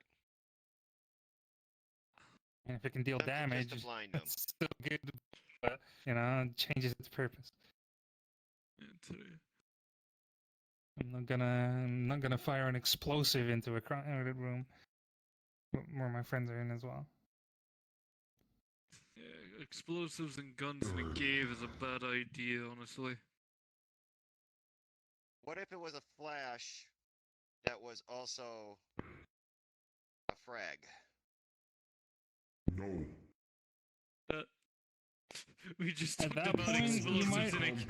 [SPEAKER 11] And if it can deal
[SPEAKER 7] Something
[SPEAKER 11] damage,
[SPEAKER 7] just to blind them.
[SPEAKER 11] it's still good. But it changes its purpose. I'm not gonna fire an explosive into a crowded room where my friends are in as well.
[SPEAKER 14] Yeah, explosives and guns in a cave is a bad idea, honestly.
[SPEAKER 7] What if it was a flash that was also a frag?
[SPEAKER 5] No.
[SPEAKER 14] We just
[SPEAKER 11] At
[SPEAKER 14] talked
[SPEAKER 11] that
[SPEAKER 14] about
[SPEAKER 11] point, you might.
[SPEAKER 14] explosives in a cave.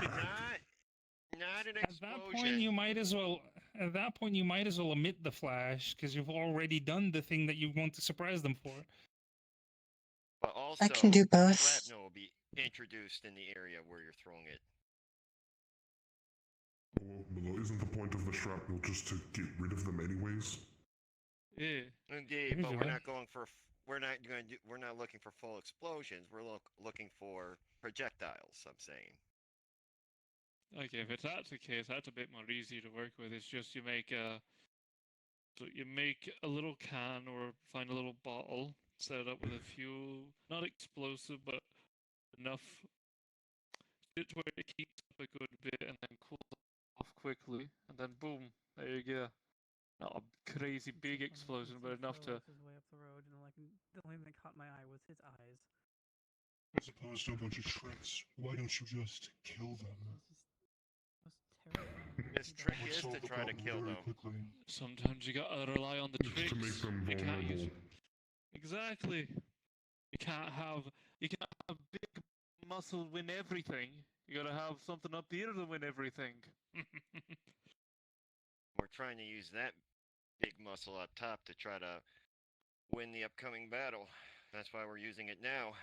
[SPEAKER 7] Not an
[SPEAKER 11] At
[SPEAKER 7] explosion.
[SPEAKER 11] that point, you might as well. At that point, you might as well omit the flash because you've already done the thing that you want to surprise them for.
[SPEAKER 7] But also,
[SPEAKER 6] I can do both.
[SPEAKER 7] shrapnel will be introduced in the area where you're throwing it.
[SPEAKER 5] Well, isn't the point of the shrapnel just to get rid of them anyways?
[SPEAKER 14] Yeah.
[SPEAKER 7] Indeed, but we're not going for. We're not going to. We're not looking for full explosions. We're looking for projectiles. I'm saying.
[SPEAKER 14] Okay, if that's the case, that's a bit more easy to work with. It's just you make a little can or find a little bottle, set it up with a few, not explosive, but enough to where it keeps up a good bit and then cools off quickly, and then boom, there you go. Not a crazy big explosion, but enough to.
[SPEAKER 15] His way up the road, and like the only thing that caught my eye was his eyes.
[SPEAKER 13] As opposed to a bunch of tricks, why don't you just kill them?
[SPEAKER 7] His trick is to try to kill them.
[SPEAKER 14] Sometimes you gotta rely on the tricks.
[SPEAKER 5] To make them
[SPEAKER 14] You can't use.
[SPEAKER 5] vulnerable.
[SPEAKER 14] Exactly. You can't have big muscle win everything. You gotta have something up here to win everything.
[SPEAKER 7] We're trying to use that big muscle up top to try to win the upcoming battle. That's why we're using it now.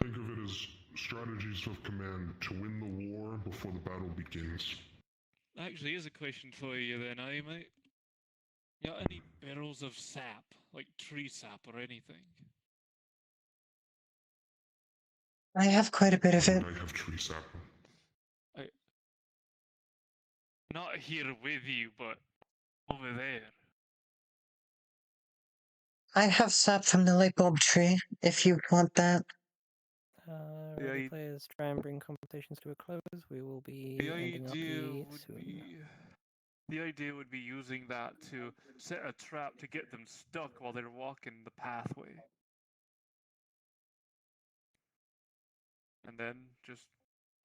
[SPEAKER 5] Think of it as strategies of command to win the war before the battle begins.
[SPEAKER 14] Actually, here's a question for you then, mate. You got any barrels of sap, like tree sap or anything?
[SPEAKER 6] I have quite a bit of it.
[SPEAKER 5] I have tree sap.
[SPEAKER 14] Not here with you, but over there.
[SPEAKER 6] I have sap from the light bulb tree, if you want that.
[SPEAKER 1] Ready players, try and bring conversations to a close. We will be ending up soon.
[SPEAKER 14] The idea would be using that to set a trap to get them stuck while they're walking the pathway. And then just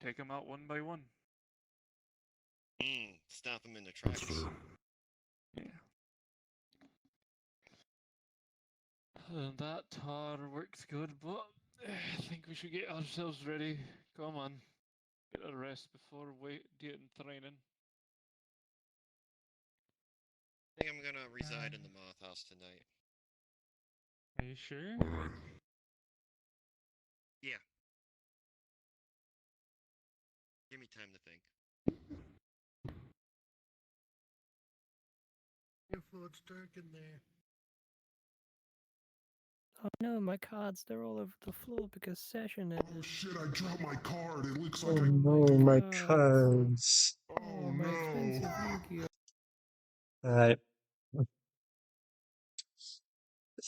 [SPEAKER 14] take them out one by one.
[SPEAKER 7] Stop them in their tracks.
[SPEAKER 14] Yeah. That tar works good, but I think we should get ourselves ready. Come on. Get a rest before getting training.
[SPEAKER 7] I think I'm gonna reside in the Moth House tonight.
[SPEAKER 11] Are you sure?
[SPEAKER 5] Alright.
[SPEAKER 7] Yeah. Give me time to think.
[SPEAKER 12] Careful, it's dark in there.
[SPEAKER 1] Oh no, my cards, they're all over the floor because session is...
[SPEAKER 5] Oh shit, I dropped my card. It looks
[SPEAKER 6] Oh
[SPEAKER 5] like
[SPEAKER 6] no, my cards.
[SPEAKER 5] Oh
[SPEAKER 1] my
[SPEAKER 5] no.
[SPEAKER 1] expensive Yu-Gi-Oh!
[SPEAKER 6] Alright.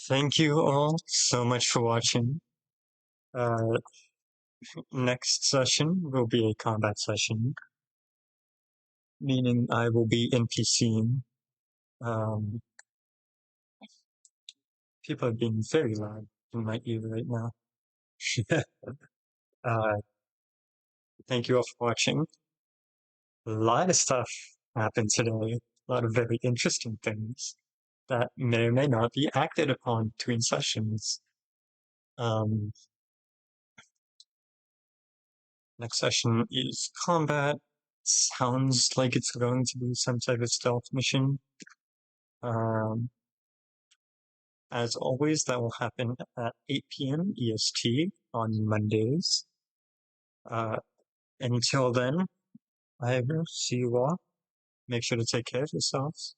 [SPEAKER 6] Thank you all so much for watching. Next session will be a combat session, meaning I will be NPCing. People are being very loud in my ear right now. Thank you all for watching. A lot of stuff happened today. A lot of very interesting things that may or may not be acted upon between sessions. Next session is combat. Sounds like it's going to be some type of stealth mission. As always, that will happen at 8 p.m. EST on Mondays. Until then, I will see you all. Make sure to take care of yourselves.